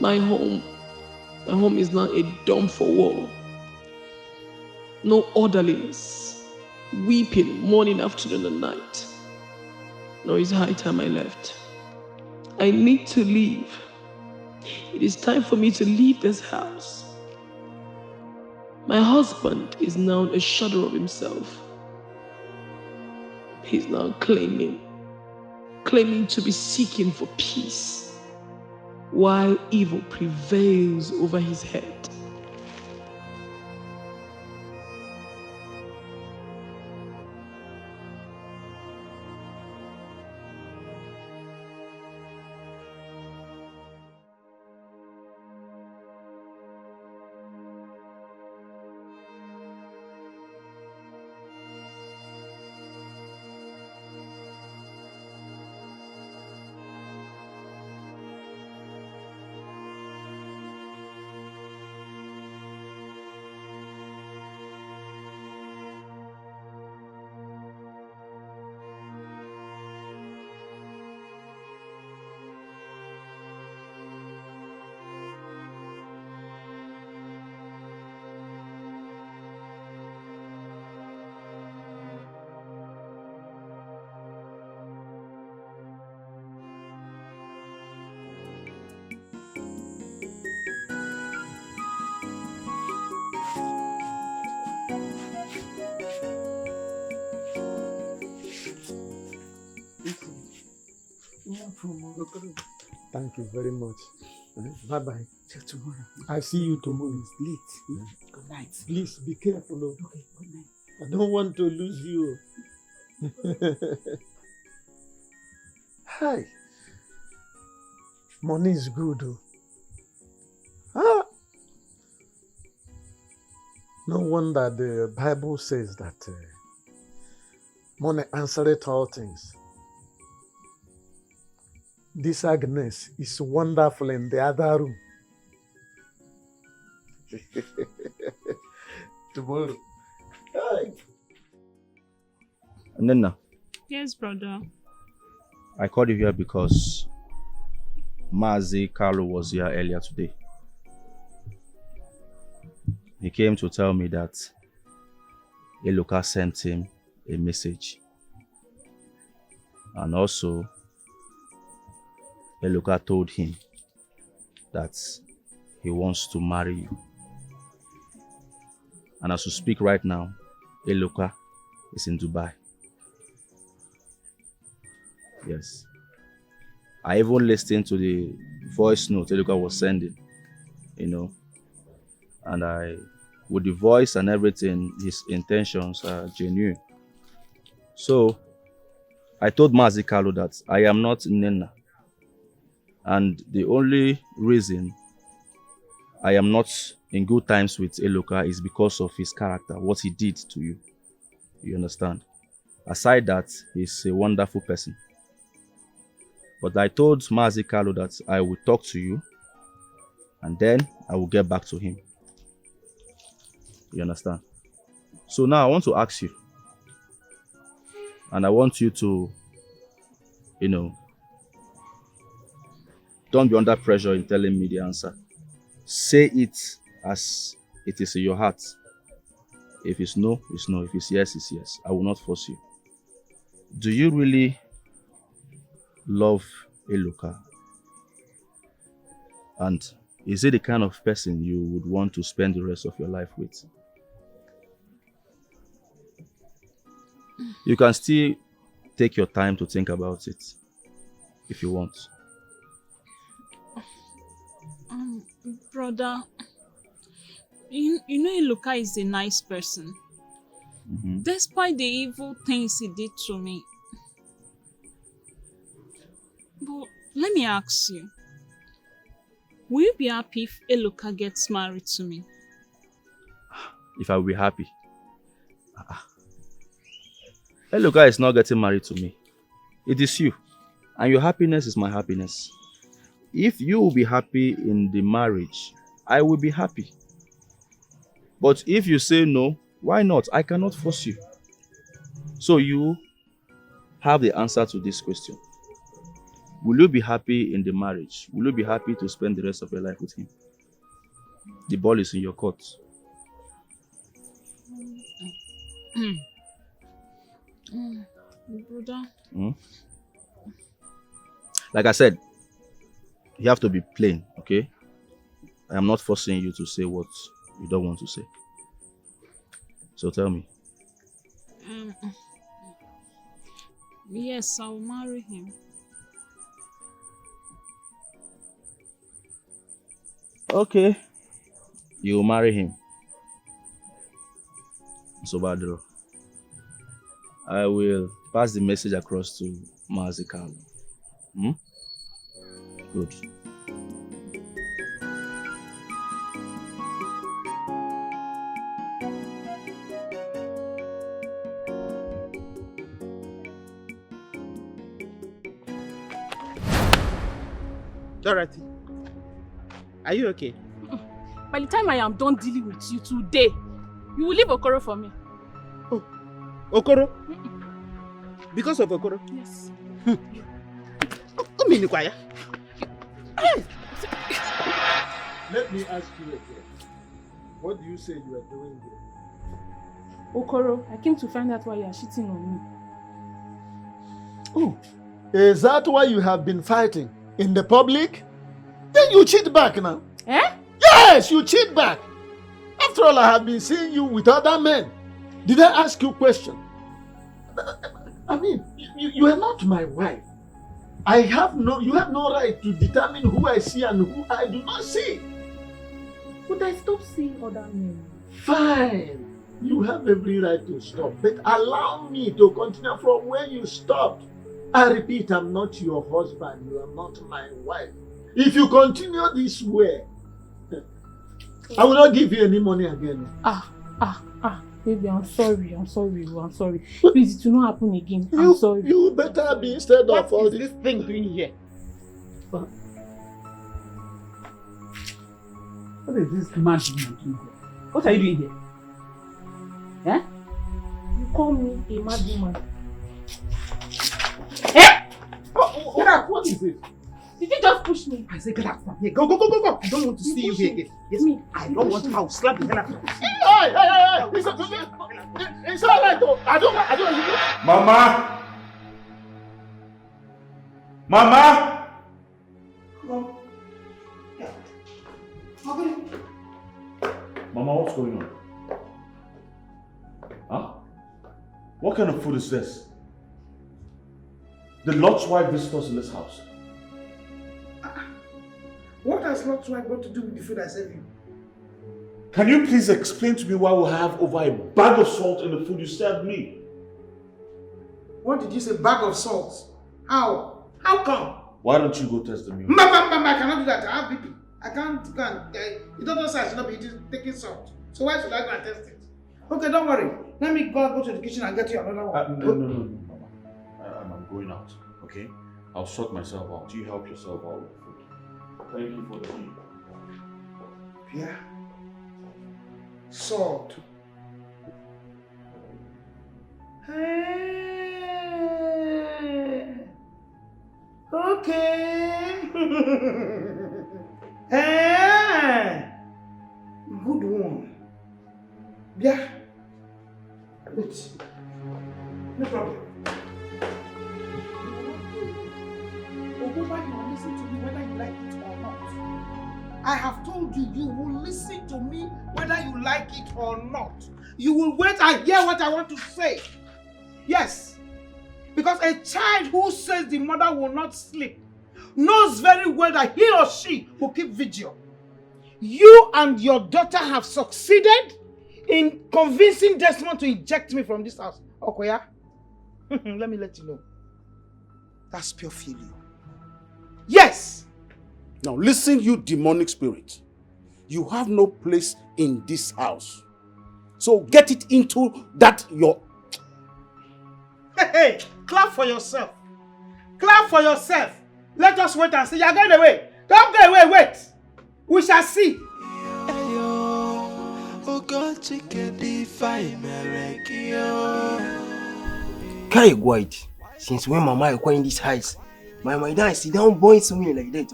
My home is now a dump for war. No orderliness, weeping morning, afternoon, and night. No, it's high time I left. I need to leave. It is time for me to leave this house. My husband is now a shadow of himself. He's now claiming to be seeking for peace, while evil prevails over his head. Thank you very much. Bye-bye. Till tomorrow. I see you tomorrow. It's late. Good night. Please be careful. Okay, good night. I don't want to lose you. Hi. Money is good. Ah. No wonder the Bible says that money answereth all things. This Agnes is wonderful in the other room. Tomorrow. And then now, Yes, brother. I called you here because Mazi Carlo was here earlier today. He came to tell me that Eloka sent him a message. And also, Eloka told him that he wants to marry you. And as we speak right now, Eloka is in Dubai. Yes. I even listened to the voice note Eloka was sending, and with the voice and everything, his intentions are genuine. So, I told Mazi Carlo that I am not Nena. And the only reason I am not in good times with Eloka is because of his character, what he did to you. You understand? Aside that, he's a wonderful person. But I told Mazi Carlo that I will talk to you and then I will get back to him. You understand? So now I want to ask you, and I want you to, don't be under pressure in telling me the answer. Say it as it is in your heart. If it's no, it's no. If it's yes, it's yes. I will not force you. Do you really love Eloka? And is it the kind of person you would want to spend the rest of your life with? You can still take your time to think about it if you want. Brother, you know Eloka is a nice person. Despite the evil things he did to me. But let me ask you, will you be happy if Eloka gets married to me? If I will be happy? Eloka is not getting married to me. It is you. And your happiness is my happiness. If you will be happy in the marriage, I will be happy. But if you say no, why not? I cannot force you. So you have the answer to this question. Will you be happy in the marriage? Will you be happy to spend the rest of your life with him? The ball is in your court. Brother. Like I said, you have to be plain, okay? I am not forcing you to say what you don't want to say. So tell me. Yes, I'll marry him. Okay. You will marry him. So Badro, I will pass the message across to Mazi Carlo. Good. Dorothy, are you okay? By the time I am done dealing with you today, you will leave Okoro for me. Oh, Okoro? Because of Okoro? Yes. Let me ask you again. What do you say you are doing here? Okoro, I came to find out why you are cheating on me. Oh, is that why you have been fighting? In the public? Then you cheat back now. Eh? Yes, you cheat back. After all, I have been seeing you with other men. Did I ask you a question? I mean, you are not my wife. You have no right to determine who I see and who I do not see. But I stopped seeing other men. Fine. You have every right to stop. But allow me to continue from where you stopped. I repeat, I'm not your husband. You are not my wife. If you continue this way, I will not give you any money again. Baby, I'm sorry. Please, it will not happen again. I'm sorry. You better be instead of all this thing doing here? What is this man doing here? What are you doing here? Eh? You call me a mad woman. Get out! What is it? Did you just push me? I said get out from here. Go. I don't want to see you here again. Yes, I don't want to. I'll slap the hell out of you. Hey! It's all right though. I don't. Mama! Mama, what's going on? Huh? What kind of food is this? The Lord's wife visits us in this house. What has Lot's wife got to do with the food I serve you? Can you please explain to me why we have over a bag of salt in the food you served me? What did you say? Bag of salt? How? How come? Why don't you go test the meal? I cannot do that. I have BP. I can't. The doctor said I should not be taking salt. So why should I go and test it? Okay, don't worry. Let me go to the kitchen and get you another one. No, Mama. I'm going out, okay? I'll sort myself out. You help yourself out with the food. Thank you for the meal. Yeah. Salt. Hey. Okay. Hey. Good one. Yeah. Wait. No problem. Ogoba, you will listen to me whether you like it or not. I have told you, you will listen to me whether you like it or not. You will wait and hear what I want to say. Yes. Because a child who says the mother will not sleep knows very well that he or she will keep vigil. You and your daughter have succeeded in convincing Desmond to eject me from this house. Okoya, let me let you know. That's pure failure. Yes! Now listen, you demonic spirit. You have no place in this house. So get it into that your... Hey, clap for yourself. Clap for yourself. Let us wait and see. You're going away. Don't go away, wait. We shall see. Kai White, since when Mama acquired this house, my dad sit down boy to me like that.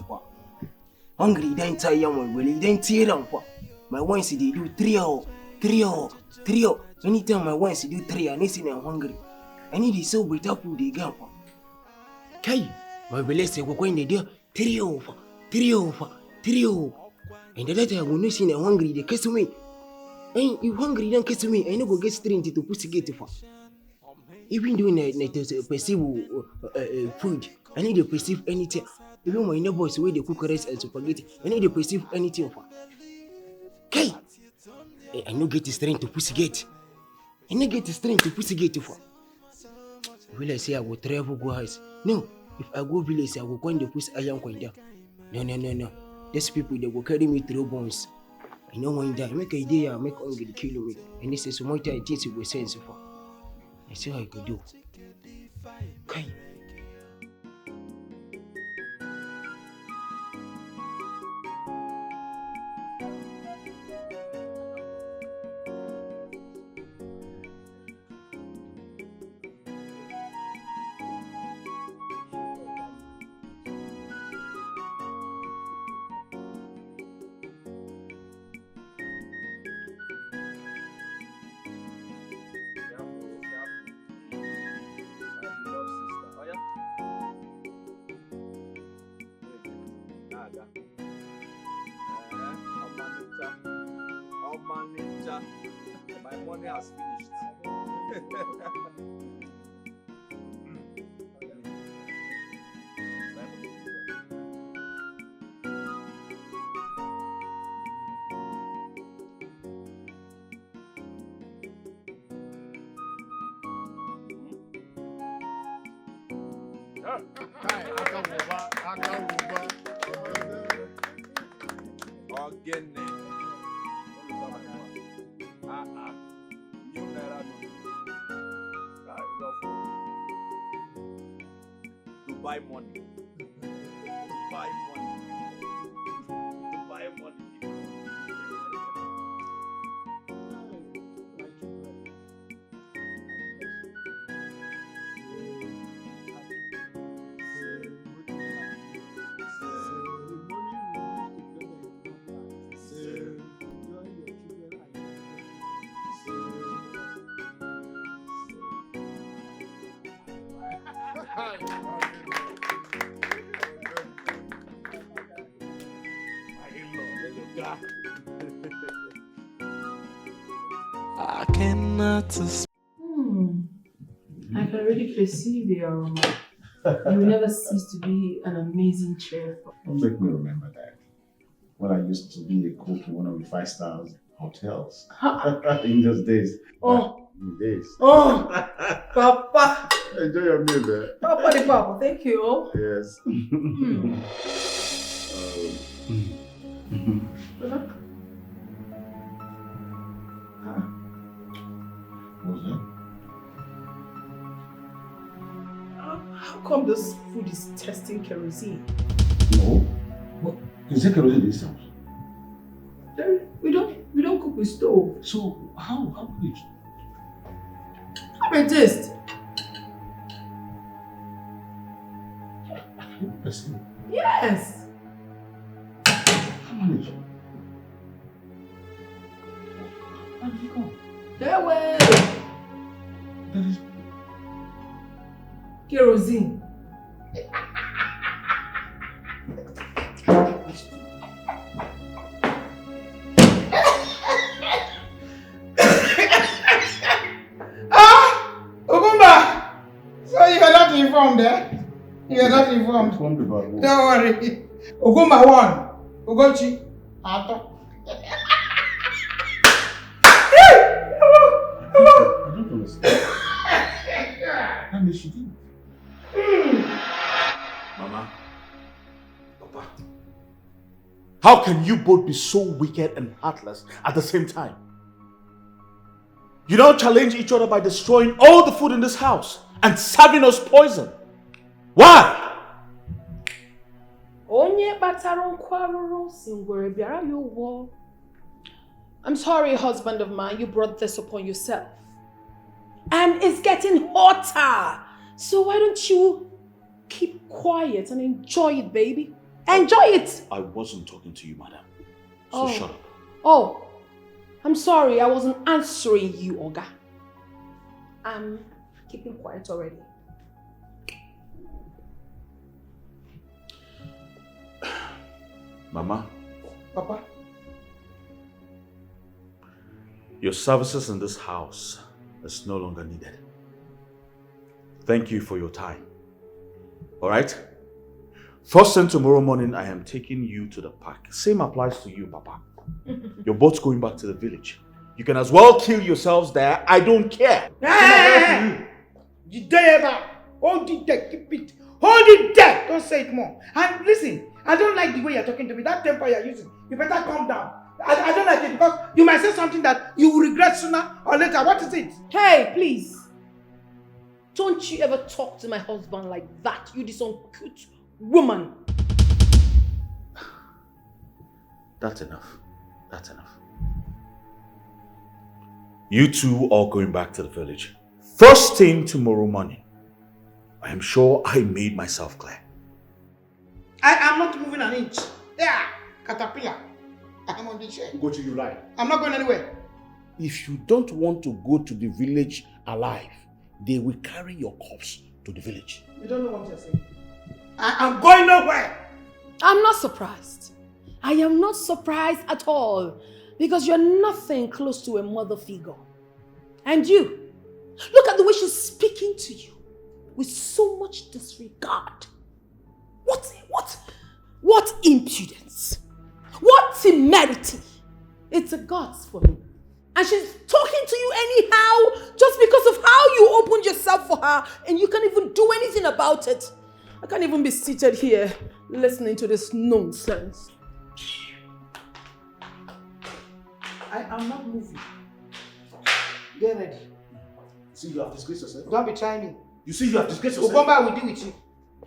Hungry, then tie young well, he then tear down. My wife said they do 3 hours. Anytime my wife said do 3 hours, I say I'm hungry. I need to sell better food they get. Kai, my village say we're going to do 3 hours. And the later when you see I'm hungry, they kiss me. And you hungry, then kiss me. I no go get straight into pussy gate for. Even doing to perceive food, I need to perceive anything. Even my neighbors where they cook rice and spaghetti, I need to perceive anything for. Okay, I no get strength to pussy gate. I no get strength to pussy gate for. Will I say I will travel go house? No, if I go village, I will go in the pussy I am going there. No. These people they will carry me through bones. I know when die, make a idea, make hungry kill me. And this is so much I think it will sense for. I see how I could do. Okay. My money has finished. Buy money. Buy money. Buy money. I cannot I can already perceive the aroma. You will never cease to be an amazing chef. Don't make me remember that. When I used to be a cook in one of the 5-star hotels. In those days. Oh. In days. Oh, Papa. Enjoy your meal there. Papa the Papa, thank you. Yes. What's that? How come this food is testing kerosene? No. What? Is there kerosene in this house? We don't cook with stove. So how could it? Have a taste. Yes. How many? How did you go? There way. That is Kerosene. Okumba! So you are not informed, eh? You are not informed. Informed about what? Don't worry. Okumba 1. Ugochi. Ato. I don't understand. That means she did. Mama, Papa, how can you both be so wicked and heartless at the same time? You don't challenge each other by destroying all the food in this house and serving us poison. Why? I'm sorry, husband of mine, you brought this upon yourself. And it's getting hotter. So why don't you keep quiet and enjoy it, baby? Enjoy it! I wasn't talking to you, madam. So Oh. shut up. Oh, I'm sorry, I wasn't answering you, Oga. I'm keeping quiet already. Mama, Papa. your services in this house is no longer needed. Thank you for your time. Alright? First thing tomorrow morning, I am taking you to the park. Same applies to you, Papa. You're both going back to the village. You can as well kill yourselves there. I don't care. Hey! You dare ever? Hold it there, keep it. Hold it there! Don't say it more. And listen, I don't like the way you're talking to me. That temper you're using. You better calm down. I don't like it because you might say something that you will regret sooner or later. What is it? Hey, please. Don't you ever talk to my husband like that, you this uncouth woman. That's enough. That's enough. You two are going back to the village. First thing tomorrow morning. I am sure I made myself clear. I am not moving an inch. Yeah, caterpillar. I'm on the chair. Go to you lie. I'm not going anywhere. If you don't want to go to the village alive, they will carry your corpse to the village. You don't know what you're saying. I am going nowhere. I'm not surprised. I am not surprised at all because you're nothing close to a mother figure. And you, look at the way she's speaking to you with so much disregard. What impudence? What temerity? It's a gods for me. And she's talking to you anyhow just because of how you opened yourself for her and you can't even do anything about it. I can't even be seated here listening to this nonsense. I am not moving. Get ready. See, you have disgraced yourself. Don't be trying me. You see, you have disgraced yourself. Obama will deal with you.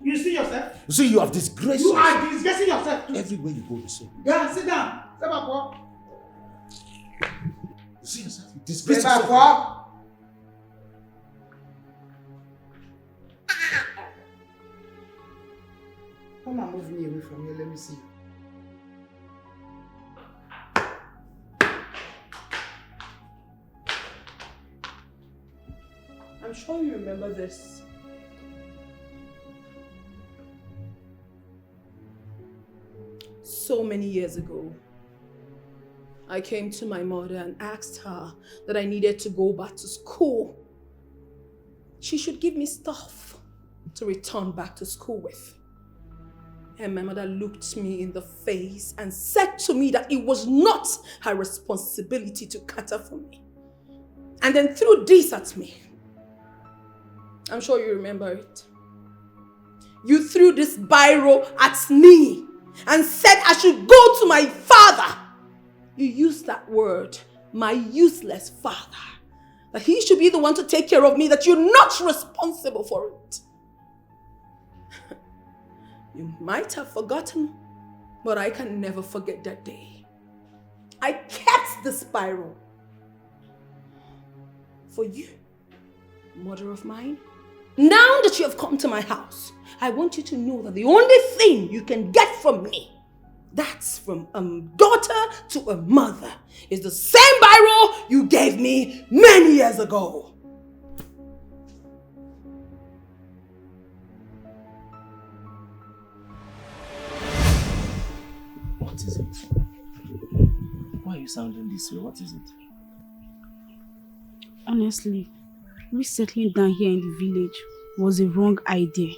You see yourself? You see, you have disgraced You yourself. are disgracing yourself too. Everywhere you go, you see. Yeah, sit down. Step up, boy. You see yourself. You disgrace Step yourself. up, boy. Come and move me away from here. Let me see you. I'm sure you remember this. So many years ago, I came to my mother and asked her that I needed to go back to school. She should give me stuff to return back to school with. And my mother looked me in the face and said to me that it was not her responsibility to cater for me. And then threw this at me. I'm sure you remember it. You threw this biro at me and said I should go to my father. You used that word, my useless father. That he should be the one to take care of me, that you're not responsible for it. You might have forgotten, but I can never forget that day. I kept the spiral for you, mother of mine. Now that you have come to my house, I want you to know that the only thing you can get from me, that's from a daughter to a mother, is the same biro you gave me many years ago. What is it? Why are you sounding this way? What is it? Honestly, resettling down here in the village was a wrong idea.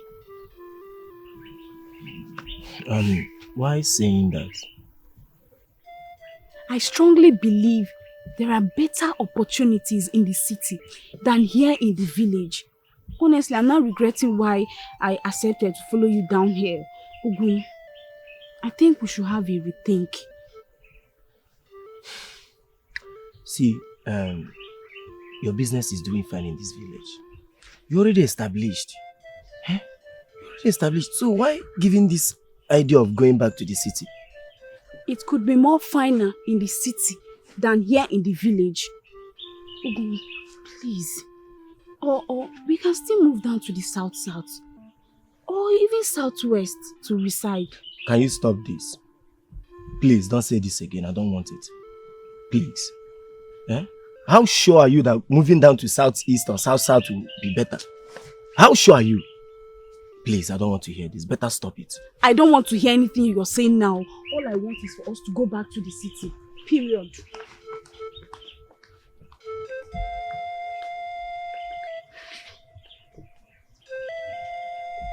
Why saying that? I strongly believe there are better opportunities in the city than here in the village. Honestly, I'm not regretting why I accepted to follow you down here. Ogun, I think we should have a rethink. See, your business is doing fine in this village. You're already established. You're already established. So why giving this idea of going back to the city? It could be more finer in the city than here in the village. Ogun, please. Or we can still move down to the south. Or even southwest to reside. Can you stop this? Please, don't say this again. I don't want it. Please. How sure are you that moving down to southeast or south will be better? How sure are you? Please, I don't want to hear this. Better stop it. I don't want to hear anything you're saying now. All I want is for us to go back to the city. Period.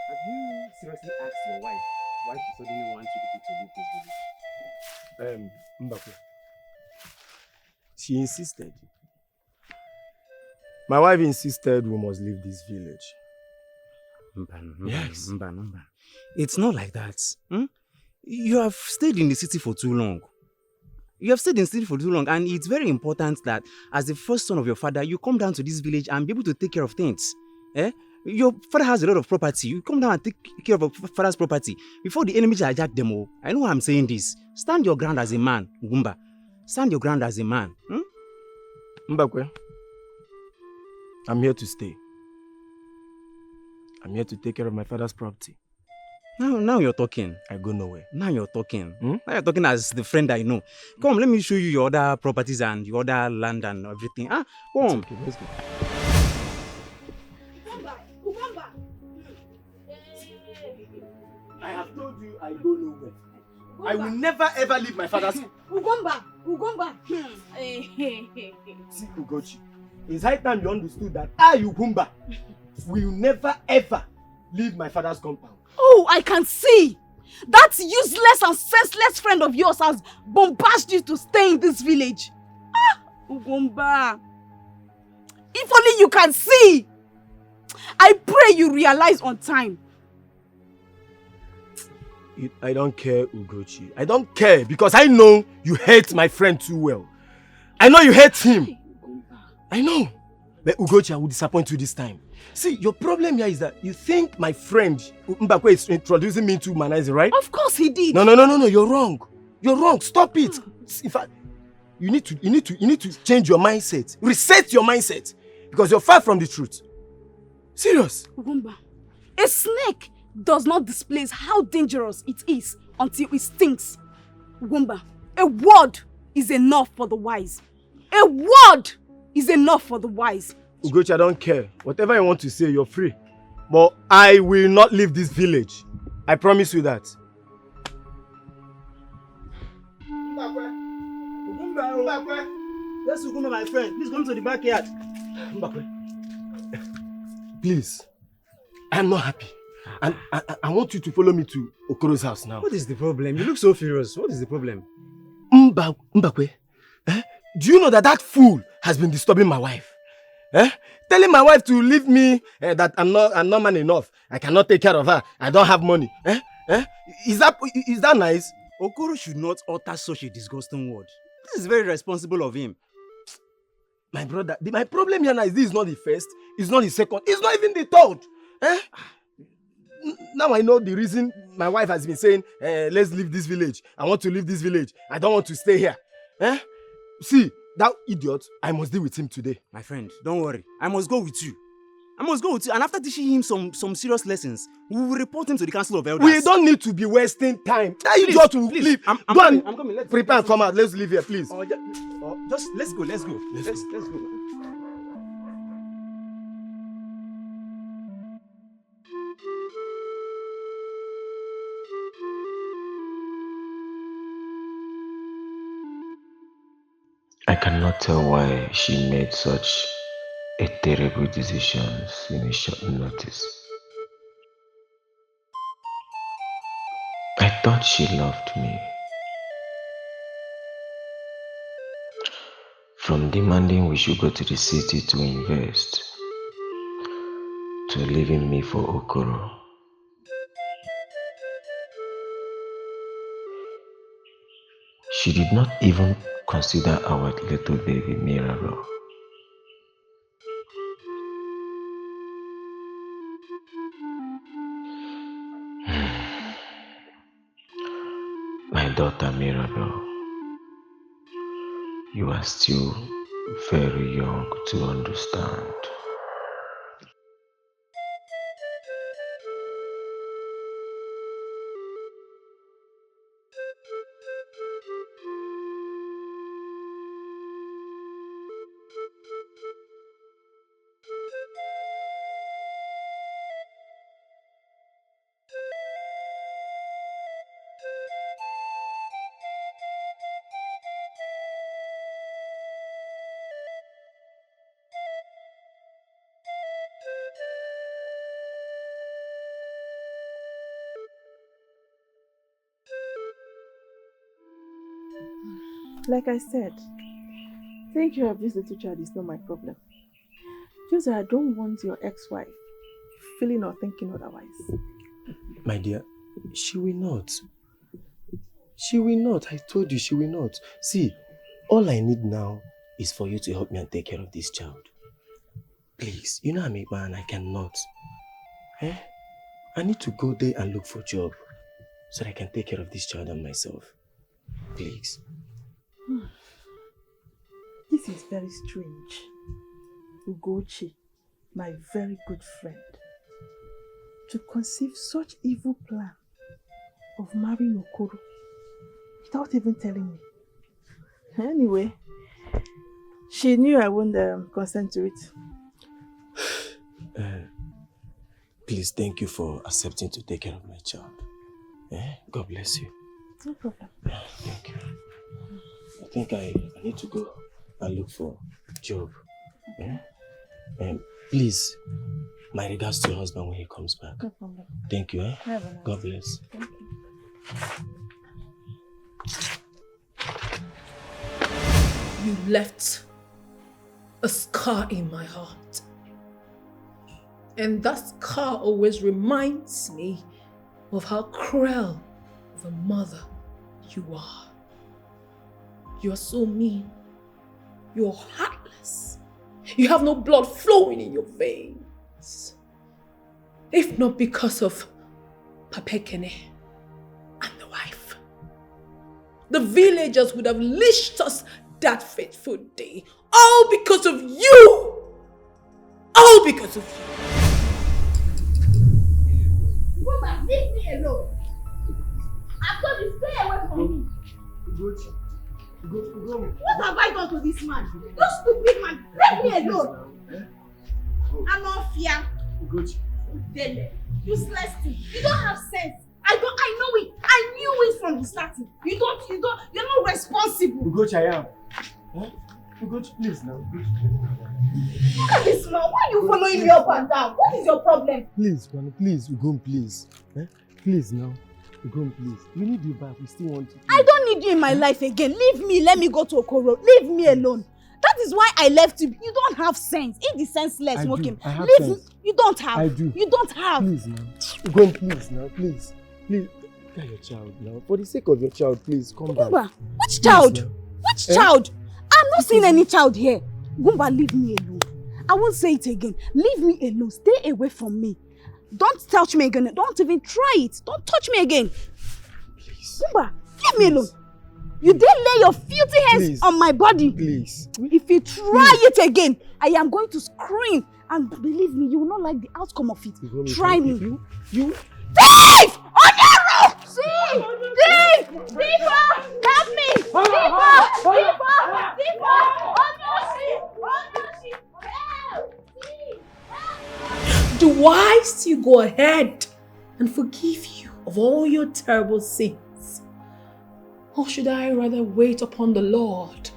Have you seriously asked your wife why she suddenly wants you people to leave this village? Mbakwe. She insisted. My wife insisted we must leave this village. Yes. Mban. It's not like that. You have stayed in the city for too long. And it's very important that as the first son of your father, you come down to this village and be able to take care of things. Your father has a lot of property. You come down and take care of your father's property before the enemy hijack them all. I know why I'm saying this. Stand your ground as a man, Ugumba. Stand your ground as a man. Mbakwe, I'm here to stay. I'm here to take care of my father's property. Now you're talking. I go nowhere. Now you're talking. Now you're talking as the friend I know. Come, let me show you your other properties and your other land and everything. Come on. Okay, let's go. I have told you I go nowhere. I will never ever leave my father's. Ugomba. See, Ugochi, it's high time you understood that I, Ugumba, will never ever leave my father's compound. Oh, I can see. That useless and senseless friend of yours has bombarded you to stay in this village. Ugomba. If only you can see. I pray you realize on time. I don't care, Ugochi. I don't care because I know you hate my friend too well. I know you hate him. I know. But Ugochi, I will disappoint you this time. See, your problem here is that you think my friend Mbakwe is introducing me to Manaizi, right? Of course he did. No, you're wrong. You're wrong. Stop it. In fact, you need to change your mindset. Reset your mindset. Because you're far from the truth. Serious. Ugumba, a snake does not display how dangerous it is until it stings. Ugumba, a word is enough for the wise. A word is enough for the wise. Ugochi, I don't care. Whatever you want to say, you're free. But I will not leave this village. I promise you that. Yes, Ugumba, my friend. Please come to the backyard. Please. I'm not happy. And I want you to follow me to Okoro's house now. What is the problem? You look so furious. What is the problem? Mbakwe, do you know that fool has been disturbing my wife? Telling my wife to leave me, that I'm not man enough. I cannot take care of her. I don't have money. Is that nice? Okoro should not utter such a disgusting word. This is very responsible of him. My brother, my problem here now is this is not the first, it's not the second, it's not even the third. Now I know the reason my wife has been saying, let's leave this village. I want to leave this village. I don't want to stay here. See, that idiot, I must deal with him today. My friend, don't worry. I must go with you. And after teaching him some serious lessons, we will report him to the Council of Elders. We don't need to be wasting time. That idiot will leave. I'm coming. Prepare and come out. Let's leave here, please. Just let's go. Let's go. I cannot tell why she made such a terrible decision in a short notice. I thought she loved me. From demanding we should go to the city to invest, to leaving me for Okoro. She did not even consider our little baby Mirabel. My daughter Mirabel, you are still very young to understand. Like I said, taking care of this little child is not my problem. Just that I don't want your ex-wife feeling or thinking otherwise. My dear, she will not. She will not. I told you she will not. See, all I need now is for you to help me and take care of this child. Please, you know I'm a man, I cannot. I need to go there and look for a job so that I can take care of this child and myself. Please. This is very strange. Ugochi, my very good friend, to conceive such evil plan of marrying Okoro without even telling me. Anyway, she knew I wouldn't consent to it. Please, thank you for accepting to take care of my child. God bless you. No problem. Thank you. I think I need to go and look for a job. Please, my regards to your husband when he comes back. No problem. Thank you. Have a nice God bless. Thank you. You left a scar in my heart. And that scar always reminds me of how cruel of a mother you are. You are so mean. You're heartless. You have no blood flowing in your veins. If not because of Papa Kene and the wife, the villagers would have leashed us that fateful day. All because of you! All because of you! Woman, leave me alone. I've told you, stay away from me. What have I done to this man? You stupid man, leave me alone. I'm not fear. Useless thing. You don't have sense. I know it. I knew it from the starting. You're not responsible. Ugochi, I am. Huh? Ugochi, please now. Look at this man. Why are you following me up and down? What is your problem? Please, Granny, please, Ugon, please. Eh? Please now. Ugon, please. We need you back. We still want you. I don't need you in my life again. Leave me. Let me go to Okoro. Leave me alone. That is why I left you. You don't have sense. Eat the senseless smoking. I have Leave sense. me. You don't have. I do. You don't have. Please now. Ugon, please now. Please. Please. Get your child now. For the sake of your child, please come back. Gumba, which child? Which child? I'm not seeing any child here. Gumba, leave me alone. I won't say it again. Leave me alone. Stay away from me. Don't touch me again. Don't even try it. Don't touch me again. Please. Gumba, leave me alone. You dare lay your filthy hands on my body. Please. If you try it again, I am going to scream. And believe me, you will not like the outcome of it. Try me. You. Thief! Onyaro! See! Thief! Thief! Help me! Thief! Thief! Thief! Onyoshi! Help! Do I still go ahead and forgive you of all your terrible sins? Or should I rather wait upon the Lord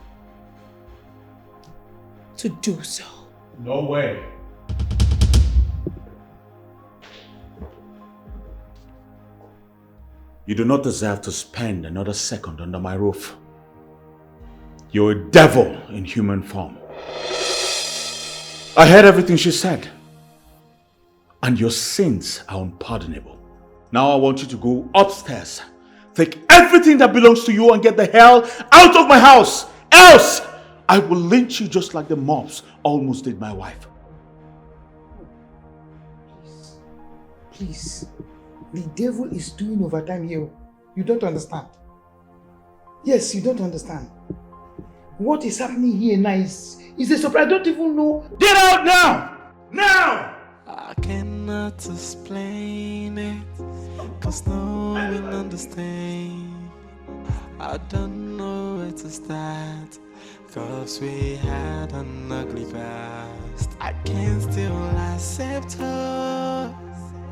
to do so? No way. You do not deserve to spend another second under my roof. You're a devil in human form. I heard everything she said. And your sins are unpardonable. Now I want you to go upstairs. Take everything that belongs to you and get the hell out of my house. Else, I will lynch you just like the mobs almost did my wife. Please. The devil is doing overtime here. You don't understand. Yes, you don't understand. What is happening here now is a surprise. I don't even know. Get out now! Now! I cannot explain it, cause no one will understand. I don't know where to start, cause we had an ugly past. I can still accept her.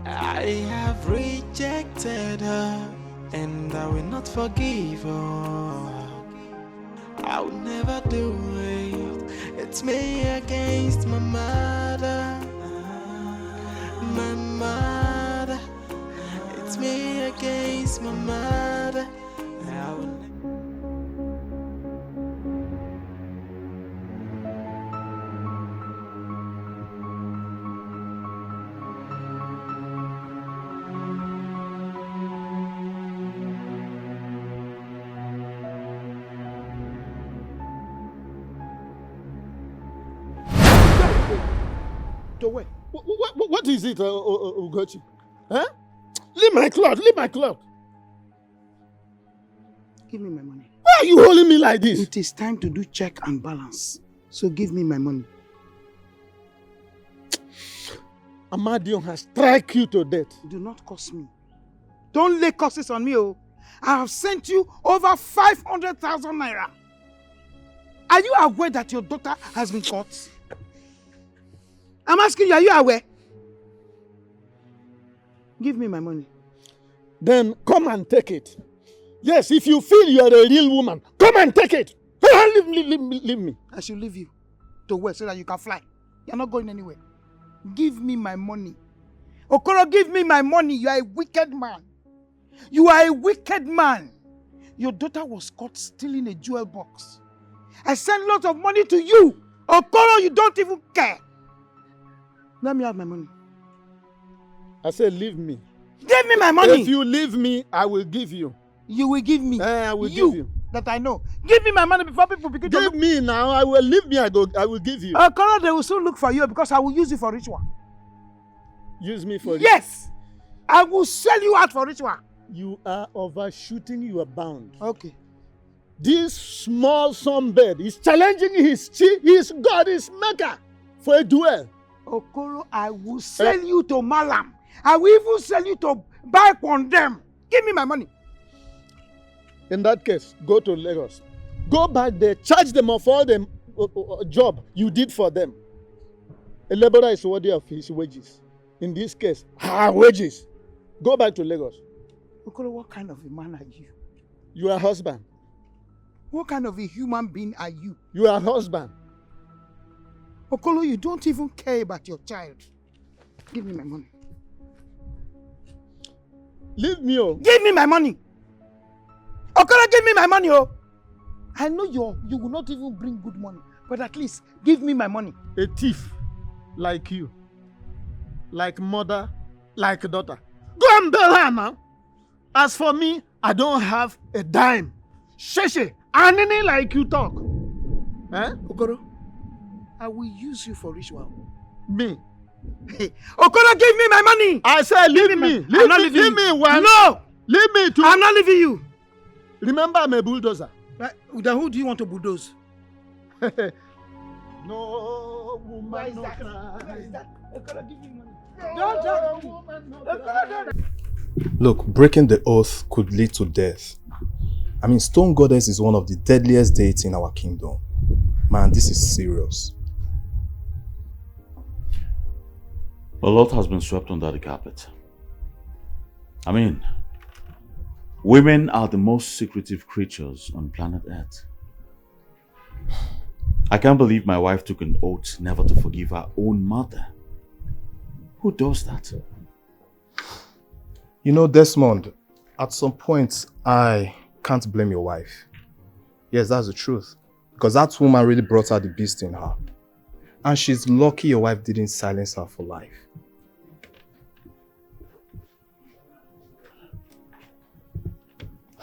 I have rejected her, and I will not forgive her. I will never do it. It's me against my mother. My mother. It's me against my mother. I will Wait. What is it, Ugochi? Huh? Leave my cloth, leave my cloth. Give me my money. Why are you holding me like this? It is time to do check and balance. So give me my money. Amadion has struck you to death. Do not curse me. Don't lay curses on me, oh. I have sent you over 500,000 naira. Are you aware that your daughter has been caught? I'm asking you, are you aware? Give me my money. Then come and take it. Yes, if you feel you are a real woman, come and take it. Leave me. I should leave you to where so that you can fly. You're not going anywhere. Give me my money. Okoro, give me my money. You are a wicked man. You are a wicked man. Your daughter was caught stealing a jewel box. I sent lots of money to you. Okoro, you don't even care. Let me have my money. I said leave me. Give me my money. If you leave me, I will give you. You will give me. I will give you. that I know. Give me my money before people begin to Give me now. I will leave me. I will give you. Okoro, they will soon look for you because I will use you for ritual. Use me for Yes! I will sell you out for ritual. You are overshooting your bound. Okay. This small sunbird is challenging his God, his maker, for a duel. Okoro, I will sell you to Malam. I will even sell you to buy on them. Give me my money. In that case, go to Lagos. Go back there, charge them of all the job you did for them. A laborer is worthy of his wages. In this case, her wages. Go back to Lagos. Okoro, what kind of a man are you? You are husband. What kind of a human being are you? You are husband. Okoro, you don't even care about your child. Give me my money. Leave me, oh. Give me my money. Okoro, give me my money, oh. I know you will not even bring good money, but at least give me my money. A thief like you, like mother, like daughter. Go and bail her now. As for me, I don't have a dime. Sheshe, anything like you talk. Eh? Okoro, I will use you for ritual. Me? Hey, Okoro, give me my money. I said leave me. Leave me one. No. Leave me two. I'm not leaving you. Remember, I'm a bulldozer. Then who do you want to bulldoze? No woman, no cry. Okoro, give me money. Don't touch me. Okoro, don't. Look, breaking the oath could lead to death. I mean, Stone Goddess is one of the deadliest deities in our kingdom. Man, this is serious. A lot has been swept under the carpet. I mean, women are the most secretive creatures on planet Earth. I can't believe my wife took an oath never to forgive her own mother. Who does that? You know, Desmond, at some point, I can't blame your wife. Yes, that's the truth. Because that woman really brought out the beast in her. And she's lucky your wife didn't silence her for life.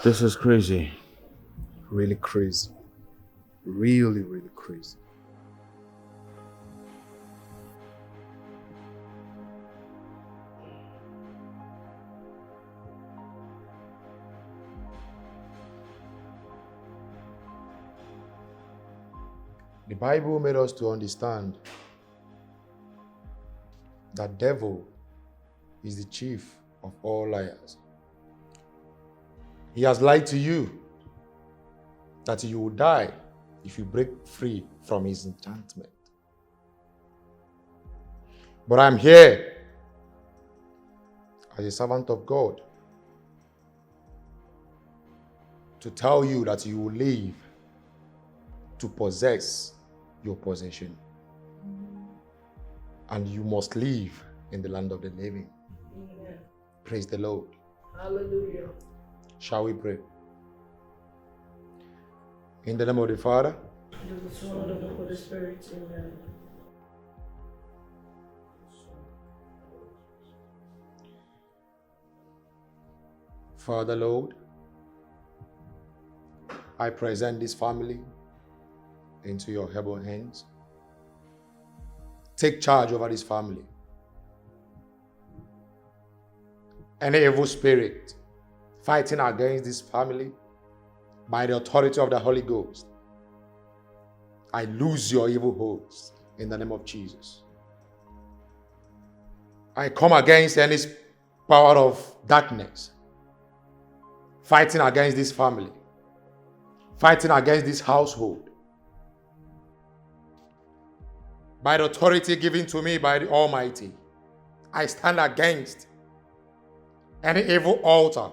This is crazy. Really crazy. Really, really crazy. The Bible made us to understand that devil is the chief of all liars. He has lied to you that you will die if you break free from his enchantment. But I'm here as a servant of God to tell you that you will live to possess your possession. And you must live in the land of the living. Amen. Praise the Lord. Hallelujah. Shall we pray? In the name of the Father, And of the Son, and of the Holy Spirit. Amen. Father Lord, I present this family into your able hands. Take charge over this family. Any evil spirit fighting against this family, by the authority of the Holy Ghost, I lose your evil holds in the name of Jesus. I come against any power of darkness fighting against this family, fighting against this household. By the authority given to me by the Almighty, I stand against any evil altar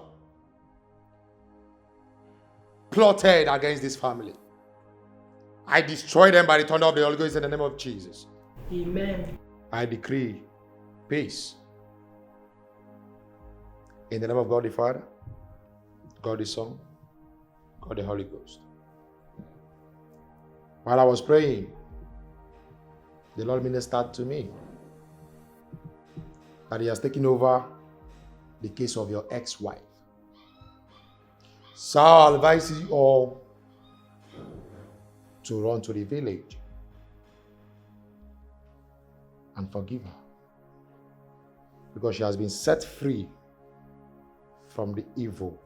plotted against this family. I destroy them by the thunder of the Holy Ghost in the name of Jesus. Amen. I decree peace. In the name of God the Father, God the Son, God the Holy Ghost. While I was praying, the Lord ministered to me that He has taken over the case of your ex-wife. So I'll advise you all to run to the village and forgive her, because she has been set free from the evil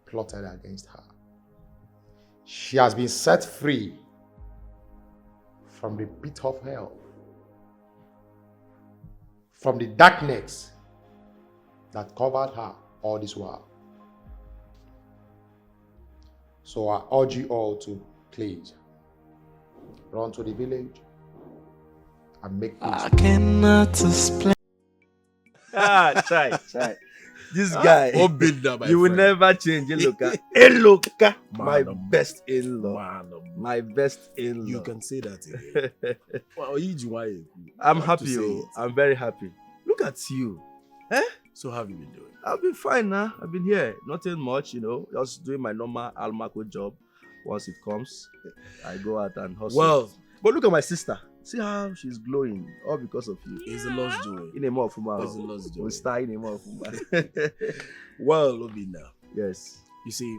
plotted against her. She has been set free from the pit of hell, from the darkness that covered her all this while. So I urge you all to please run to the village and make peace. I cannot explain. Try. This guy, you will never change. Eloka, my best in-law. My best in-law. You can say that again. I'm happy. I'm very happy. Look at you. So how have you been doing? I've been fine now. I've been here. Nothing much, just doing my normal Almaco job. Once it comes, I go out and hustle. Well, but look at my sister. See how she's glowing, all because of you. It's a Lord's doing. In a more of a It's a Lord's doing. We start in a more of Well, Obina. Yes. You see,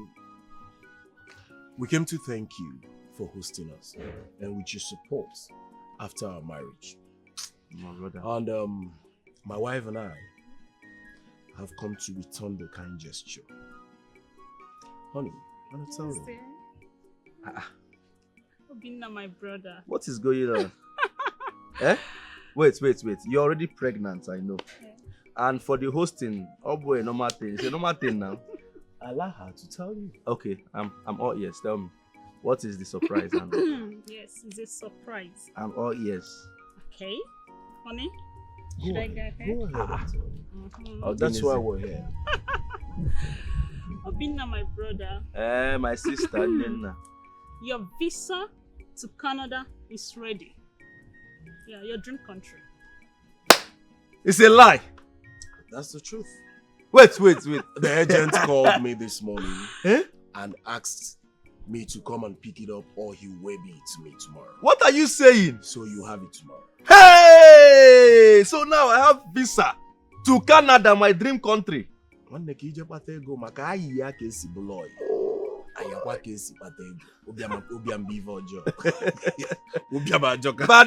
we came to thank you for hosting us and with your support after our marriage. My brother. And my wife and I have come to return the kind gesture. Honey, I want to tell you. Obina, my brother. What is going on? Wait. You're already pregnant, I know. Yeah. And for the hosting, oh boy, normal thing. It's a normal thing now. Allow her to tell you. Okay, I'm all ears. Tell me, what is the surprise? Yes, it's a surprise. I'm all ears. Okay, honey, should I go ahead? Go ahead. That's why we're here. Obina, my brother. My sister, Nina. Your visa to Canada is ready. Yeah, your dream country. It's a lie. That's the truth. Wait. The agent called me this morning and asked me to come and pick it up, or he will wave it to me tomorrow. What are you saying? So you have it tomorrow. Hey! So now I have visa to Canada, my dream country. Bad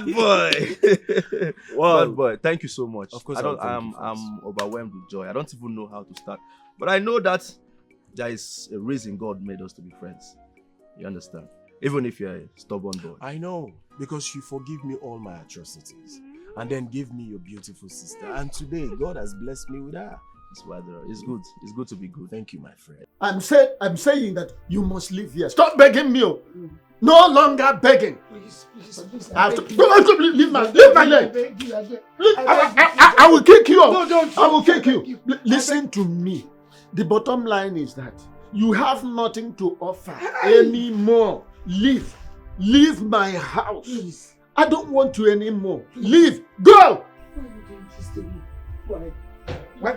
boy. Bad boy. Thank you so much. Of course, I'm overwhelmed with joy. I don't even know how to start. But I know that there is a reason God made us to be friends. You understand? Even if you're a stubborn boy. I know, because you forgive me all my atrocities and then give me your beautiful sister. And today, God has blessed me with her. It's good. It's good to be good. Thank you, my friend. I'm saying that you must live here. Stop begging me. No longer begging. Please. I have to leave my leg. I will kick you. I will kick you. Listen to me. The bottom line is that you have nothing to offer anymore. Leave my house. Please. I don't want you anymore. Leave. Go. Why are you doing this to me? Why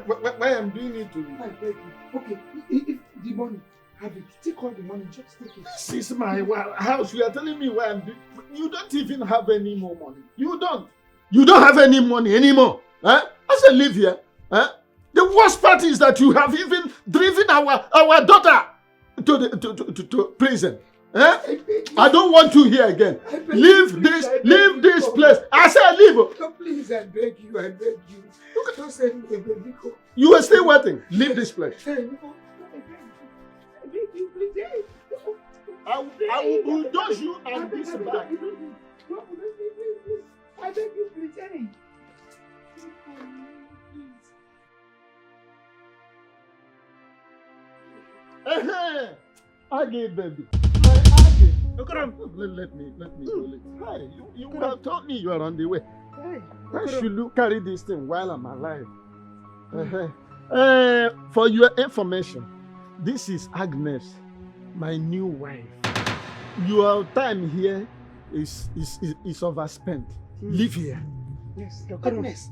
I'm doing it to you? I beg you. Okay, if the money, have it. Take all the money, just take it. This is my house. You are telling me why I'm doing. You don't even have any more money. You don't have any money anymore. I said live here. The worst part is that you have even driven our daughter to prison. I don't want you here again. Leave this place. I said leave. No, please, I beg you. Don't send me, baby. You are still waiting. Leave this place. I beg you, please. I will bulldoze you and this bag. I beg you, please. Aggie, baby. Let me go. Hi, you would have told me you are on the way. Why should you carry this thing while I'm alive? For your information, this is Agnes, my new wife. Your time here is overspent. Live here. Yes, Agnes.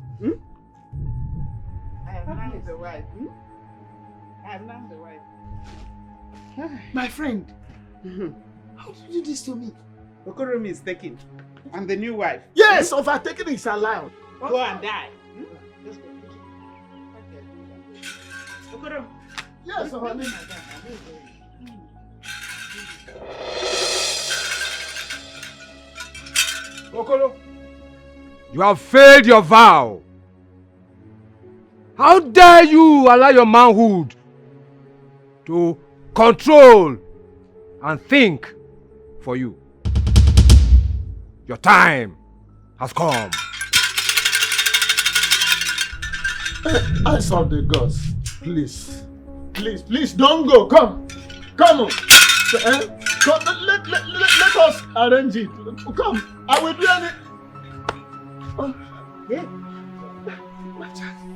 I am not the wife. I am not the wife. My friend, how did you do this to me? Okoromi is taken. I'm the new wife. Yes, overtaking is allowed. Go and die. Okoromi. Yes, honey. Okoro, you have failed your vow. How dare you allow your manhood to control and think for you? Your time has come. I saw the gods. Please. Please don't go. Come on. Come, let us arrange it. Come. I will do it. Yeah.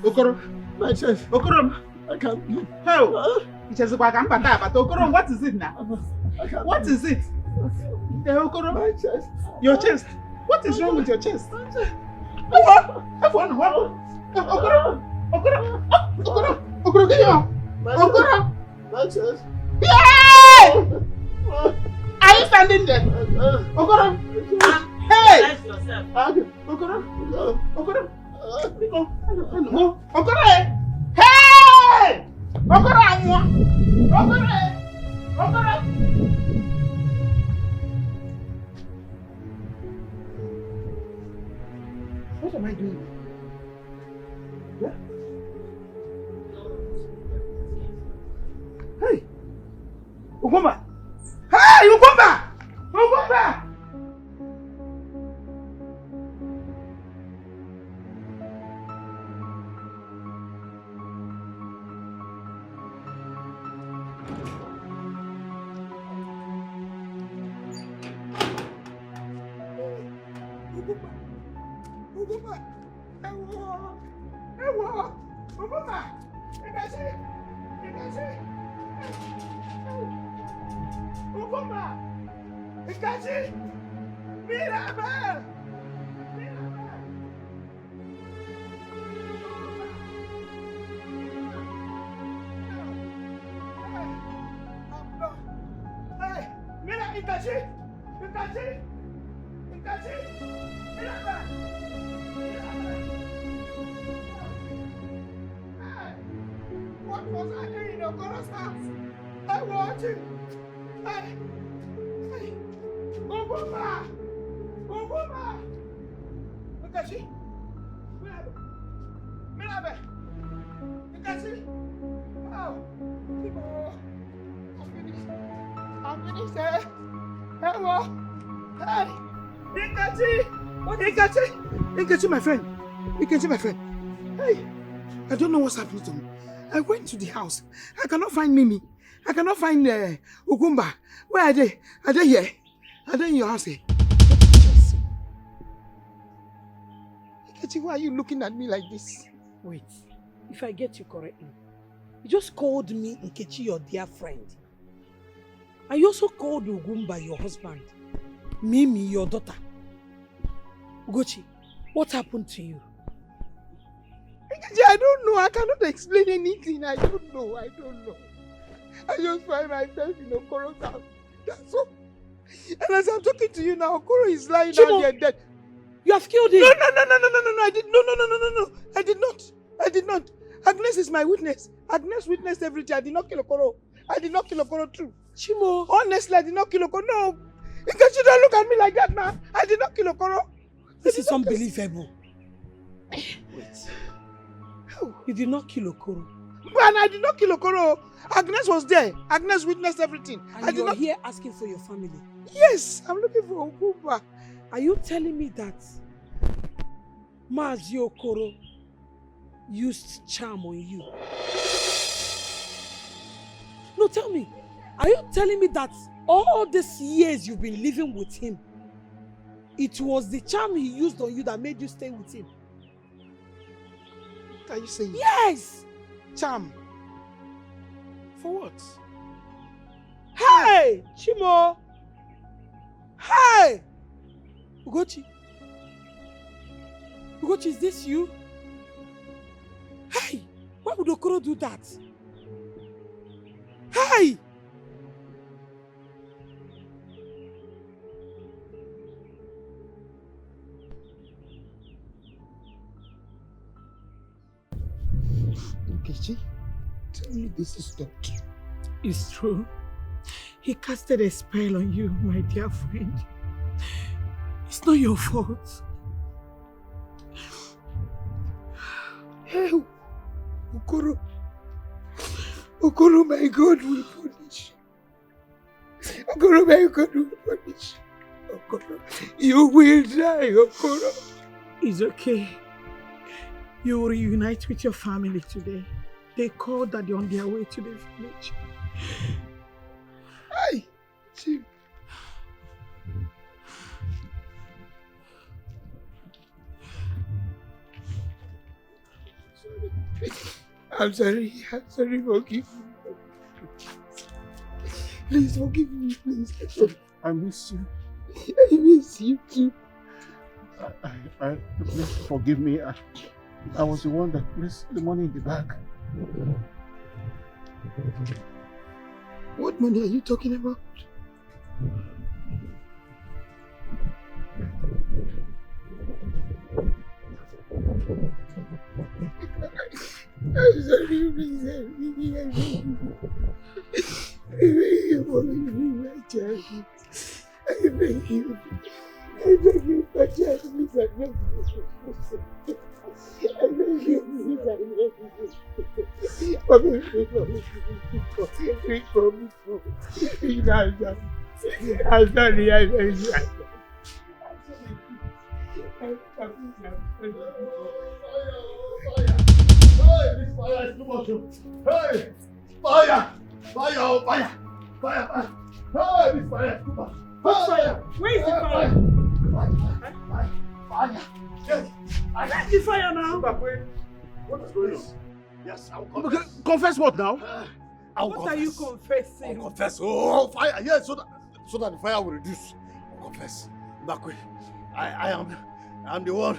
Okoro. My chest. Okoro. I can't. How? But Okoro, what is it now? What is it? Okoro. My chest. Your chest. What is wrong with your chest? What? Okoro. Okoro, get your. Okoro. My chest. Yeah! Are you standing there? Okoro. Hey! Okoro. Okoro. Okoro. Hey! Okoro. What am I doing? Yeah? Hey! Ugomba! Hey! Ugomba! Ugomba! Ugomba! Ewo! Ugomba! Ugomba! Nkachi! Mirabel! Hey! Mira, Nkachi! Mirabel! What was I doing in Okoro's house? I watched it. Hey! Ugomba! Nkachi! Mirabel! Nkachi! Oh! I'm finished. Hello! Hey! Nkachi, my friend. Nkachi, my friend. Hey! I don't know what's happening to me. I went to the house. I cannot find Mimi. I cannot find Ugomba. Where are they? Are they here? Are they in your house here? Nkachi, why are you looking at me like this? Wait, if I get you correctly, you just called me Nkechi, your dear friend. And you also called Ugomba your husband. Mimi, your daughter. Ugochi, what happened to you? I don't know. I cannot explain anything. I don't know. I just find myself in Okoro's house. That's all. And as I'm talking to you now, Okoro is lying down there dead. You have killed him. No. I did not. Agnes is my witness. Agnes witnessed everything. I did not kill Okoro. I did not kill Okoro too. Chimo. Honestly, I did not kill Okoro. No. Because you don't look at me like that now. I did not kill Okoro. This is unbelievable. Wait. You did not kill Okoro. Man, I did not kill Okoro. Agnes was there. Agnes witnessed everything. And you're here asking for your family? Yes, I'm looking for Ugomba. Are you telling me that Mazi Okoro used charm on you? No, tell me. Are you telling me that all these years you've been living with him, it was the charm he used on you that made you stay with him? What are you saying? Yes! Charm. For what? Hey! Chimo! Hey! Ugochi, is this you? Hey! Why would Okoro do that? Hey! Nkechi, tell me this is not true. It's true. He casted a spell on you, my dear friend. It's not your fault. Hey, Okoro. Okoro, my God will punish you. Okoro, my God will punish you. Okoro, you will die, Okoro. It's okay. You will reunite with your family today. They called that they're on their way to the village. Hi, Jim. I'm sorry, forgive me. Please forgive me, please. I miss you. I miss you too. Please forgive me. I was the one that placed the money in the bag. What money are you talking about? I'm sorry, please. I beg you, forgive me, my child. I beg you. I beg you, my child, please. I beg you. I beg you, please. I beg you. Forgive me, forgive me, forgive me. I'm sorry, I beg you. Hey, this fire is too much. Hey, fire! Fire! Fire! Fire! Hey, this fire is too much. What fire? Where is the fire? Fire! Yes! Where's the fire now? What is going on? Yes, I'll confess. Confess what now? What are you confessing? I'll confess. Oh, fire! Yes, so that the fire will reduce. I'll confess. Bakwe, I am the one.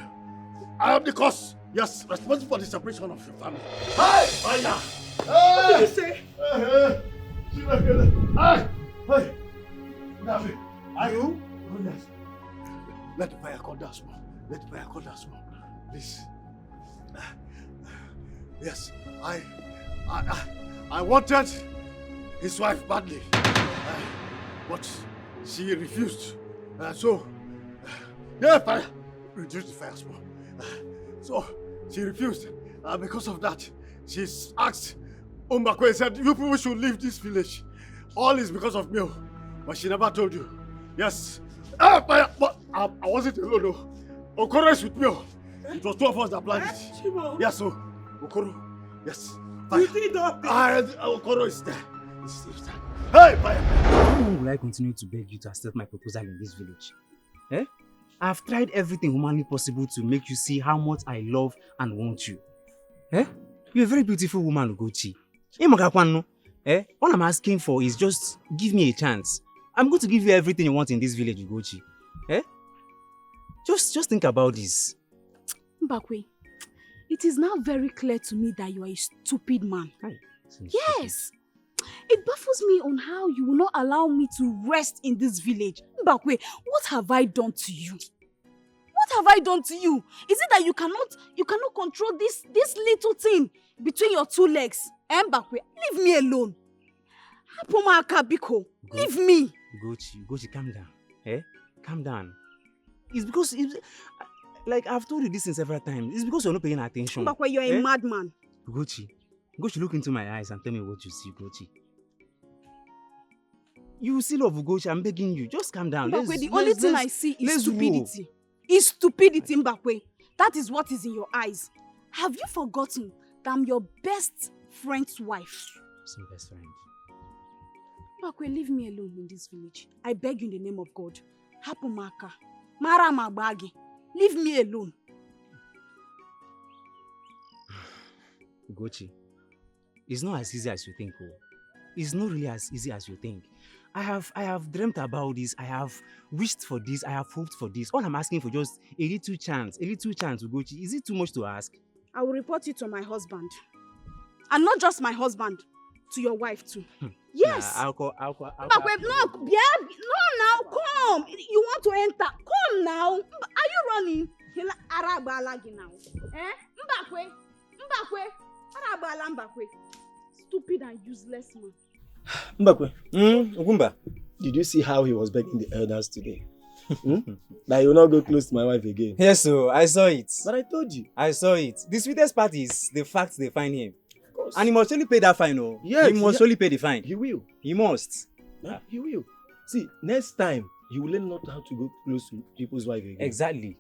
I am the cause. Yes, responsible for the separation of your family. Hey, fire! What did you say? Hey! Hey! David, are you? Goodness. Let the fire come down small. Let the fire come down small. Please. Yes, I wanted his wife badly, but she refused. Yeah, fire. Reduce the fire small. So she refused. Because of that, she asked Umbakwe and said, you people should leave this village. All is because of me. But she never told you. Yes. But I wasn't alone. No. Okoro is with me. It was two of us that planned it. Yes, so Okoro. Yes. Fire. You did all this. Okoro is there. Hey, fire. How long will I continue to beg you to accept my proposal in this village? Eh? I've tried everything humanly possible to make you see how much I love and want you. Eh? You're a very beautiful woman, Ugochi. Eh? All I'm asking for is just give me a chance. I'm going to give you everything you want in this village, Ugochi. Eh? Just think about this. Mbakwe, it is now very clear to me that you are a stupid man. Yes. It baffles me on how you will not allow me to rest in this village. Mbakwe, what have I done to you? What have I done to you? Is it that you cannot control this little thing between your two legs? Mbakwe, leave me alone. Hapumaka Biko, leave me. Ugochi, calm down. Eh? Calm down. It's because, like I've told you this several times, it's because you're not paying attention. Mbakwe, you're a madman. Ugochi, look into my eyes and tell me what you see, Ugochi. You see love, Ugochi, I'm begging you. Just calm down. Mbakwe, the only thing I see is stupidity. It's stupidity, Mbakwe. That is what is in your eyes. Have you forgotten that I'm your best friend's wife? Some best friend. Mbakwe, leave me alone in this village. I beg you in the name of God. Hapumaka. Mara Mabagi. Leave me alone. Ugochi, it's not as easy as you think, oh. It's not really as easy as you think. I have dreamt about this. I have wished for this. I have hoped for this. All I'm asking for just a little chance, Ugochi. Is it too much to ask? I will report you to my husband. And not just my husband, to your wife too. Yes. Nah, I'll call. Mbakwe, no, now, come. You want to enter. Come now. Are you running? Now. Eh? Mbakwe. Mbakwe. Stupid and useless man. Mbakwe, Ogumba, did you see how he was begging the elders today? That you will not go close to my wife again. Yes, so I saw it. But I told you. I saw it. The sweetest part is the fact they find him. Of course. And he must surely pay that fine, oh. Yes. He must surely pay the fine. He will. He must. He will. See, next time, you will learn not how to go close to people's wife again. Exactly.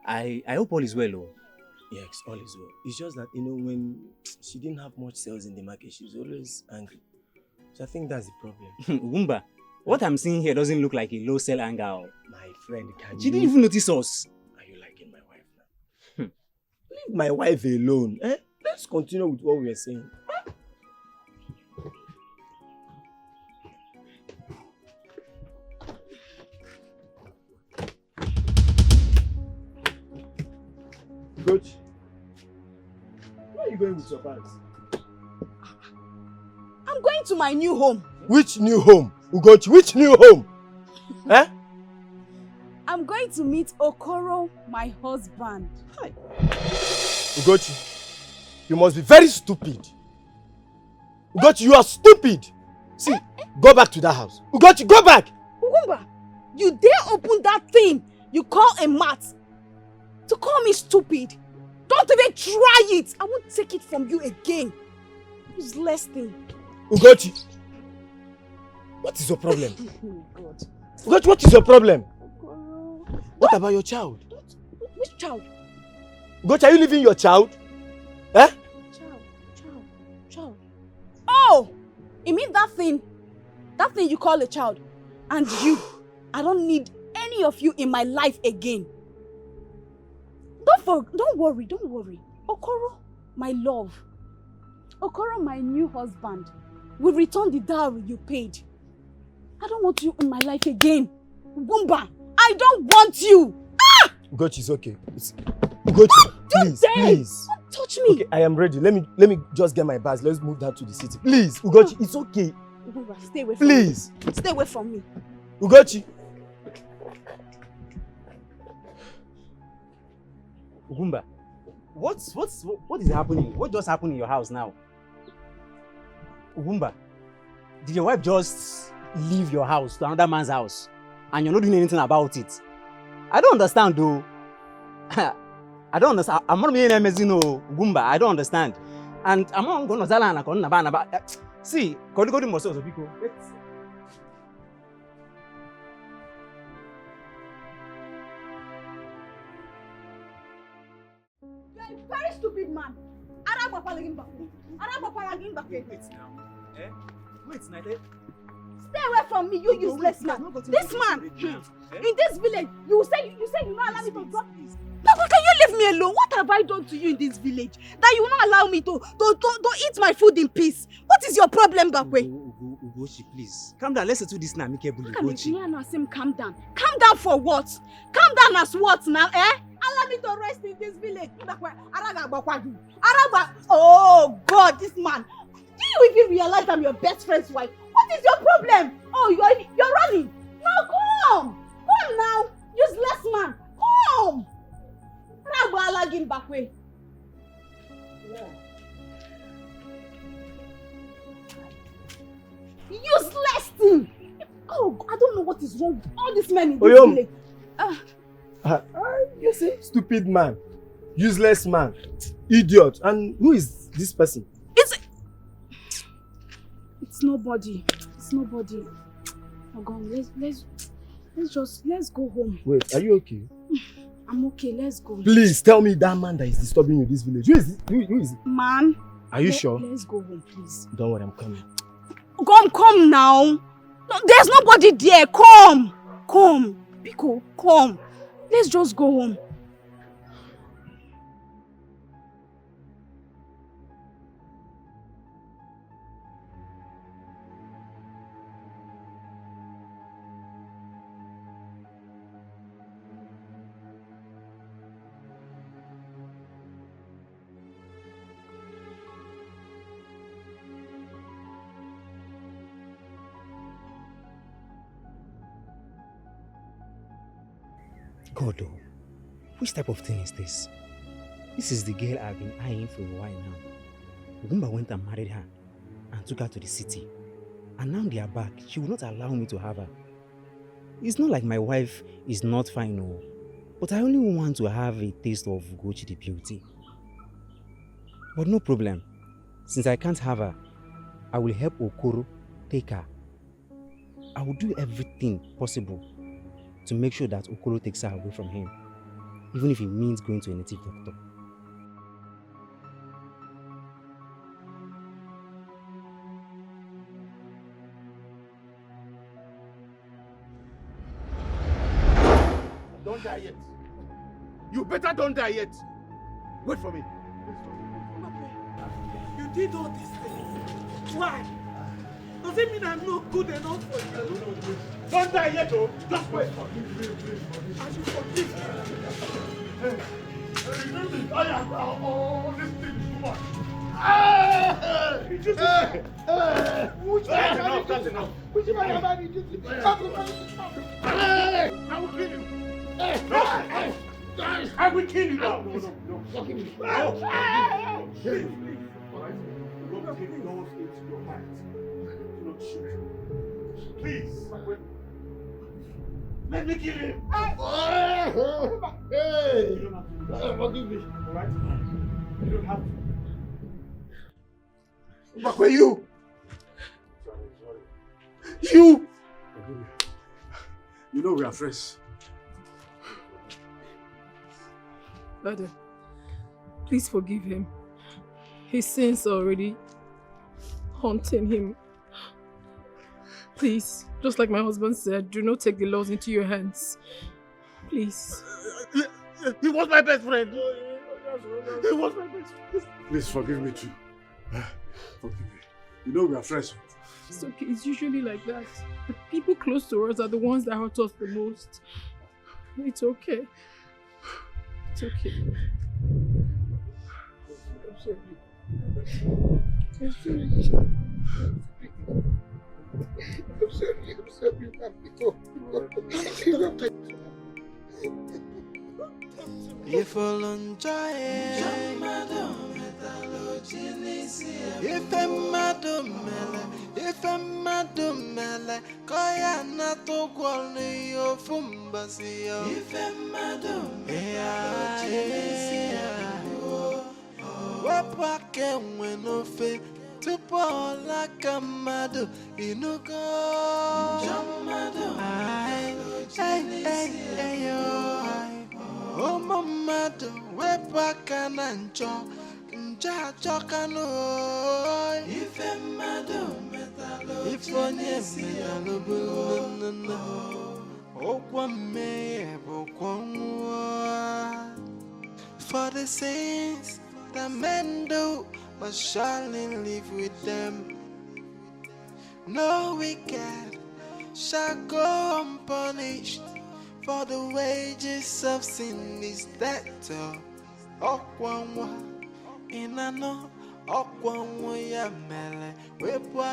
I hope all is well, oh. Yes, all is well. It's just that, when she didn't have much sales in the market, she was always angry. So I think that's the problem. Wumba, what I'm seeing here doesn't look like a low sell anger. Oh. My friend, She didn't even notice us. Are you liking my wife now? Leave my wife alone. Let's continue with what we are saying. Coach, where are you going with your bags? I'm going to my new home. Which new home? Ugochi, which new home? I'm going to meet Okoro, my husband. Hi. Ugochi, you must be very stupid. Ugochi, you are stupid. See, go back to that house. Ugochi, go back. Ugumba, you dare open that thing you call a mat to call me stupid? Don't even try it. I won't take it from you again. Useless thing. Ugochi, what is your problem? Oh God. Ugochi, what is your problem? What about your child? Which child? Ugochi, are you leaving your child? Child. Oh, you mean that thing? That thing you call a child? And you, I don't need any of you in my life again. Don't worry. Okoro, my love. Okoro, my new husband, will return the dowry you paid. I don't want you in my life again. Wumba, I don't want you. Ugochi, it's okay. Ugochi, please. Don't touch me. Okay, I am ready. Let me just get my bags. Let's move down to the city. Please, Ugochi, it's okay. Wumba, stay away from me. Please. Stay away from me. Ugochi. Ugumba, what is happening? What just happened in your house now? Ugumba, did your wife just leave your house to another man's house and you're not doing anything about it? I don't understand though. I don't understand. I'm not being amazing, Ugumba. I don't understand. And I'm not going to Zala. See, go to Moso Biko. Very stupid man. Wait, Nade. Stay away from me, you useless man. This man, in this village, you say you not allow me to drop this. Papa, can you leave me alone? What have I done to you in this village that you will not allow me to eat my food in peace? What is your problem, Bakwe? Ugochi, please. Calm down. Let's settle this now, amicably. Ugochi. Calm down. Calm down for what? Calm down as what now, Allow me to rest in this village. Oh God, this man. Do you even realize I'm your best friend's wife? What is your problem? Oh, you're running. Now come. Come now. Useless man. Come. Useless thing. Oh, I don't know what is wrong with all these men in this village. You see, stupid man, useless man, idiot. And who is this person? It's nobody. It's nobody. Oh God, let's go home. Wait, are you okay? I'm okay. Let's go. Please tell me that man that is disturbing you in this village. Who is it? Who is it? Man. Are you sure? Let's go home, please. Don't worry, I'm coming. Come now. No, there's nobody there. Come. Biko, come. Let's just go home. God, which type of thing is this? This is the girl I've been eyeing for a while now. Ugumba went and married her and took her to the city. And now they are back. She will not allow me to have her. It's not like my wife is not fine, no. But I only want to have a taste of Ugochi the beauty. But no problem. Since I can't have her, I will help Okoro take her. I will do everything possible to make sure that Okoro takes her away from him, even if it means going to a native doctor. Don't die yet. You better don't die yet. Wait for me. You did all these things. Why? Does it mean I'm not good enough for you? Don't die yet, oh. Just wait. I should forgive you. Oh, this thing is too much. That's enough. I will kill you. I will kill you now. No. Please. Please. Let me kill him. Hey! You don't have to. Forgive me. All right? You don't have to. But where you? Sorry. You! Forgive me. You know we are friends. Father, please forgive him. His sins are already haunting him. Please, just like my husband said, do not take the laws into your hands. Please. He was my best friend. He was my best friend. Please forgive me too. Forgive me. You know we are friends. It's okay, it's usually like that. The people close to us are the ones that hurt us the most. It's okay. It's okay. I'm sorry. I'm sorry. If all enjoy if a madumele, Koya nato gwalni yo fumbasi yo. If a wapake mwenofe, tupo la kamado, inugo. Ay, oh mamado, wepaka nancho, nja chokano. Ife mado metalo, ifonye metalo bulunana. Okwa me, okwa mwa. For the saints that men do, but surely live with them. No wicked shall go unpunished, for the wages of sin is death. Okwanwa inano, okwanwa ya mele, wepwa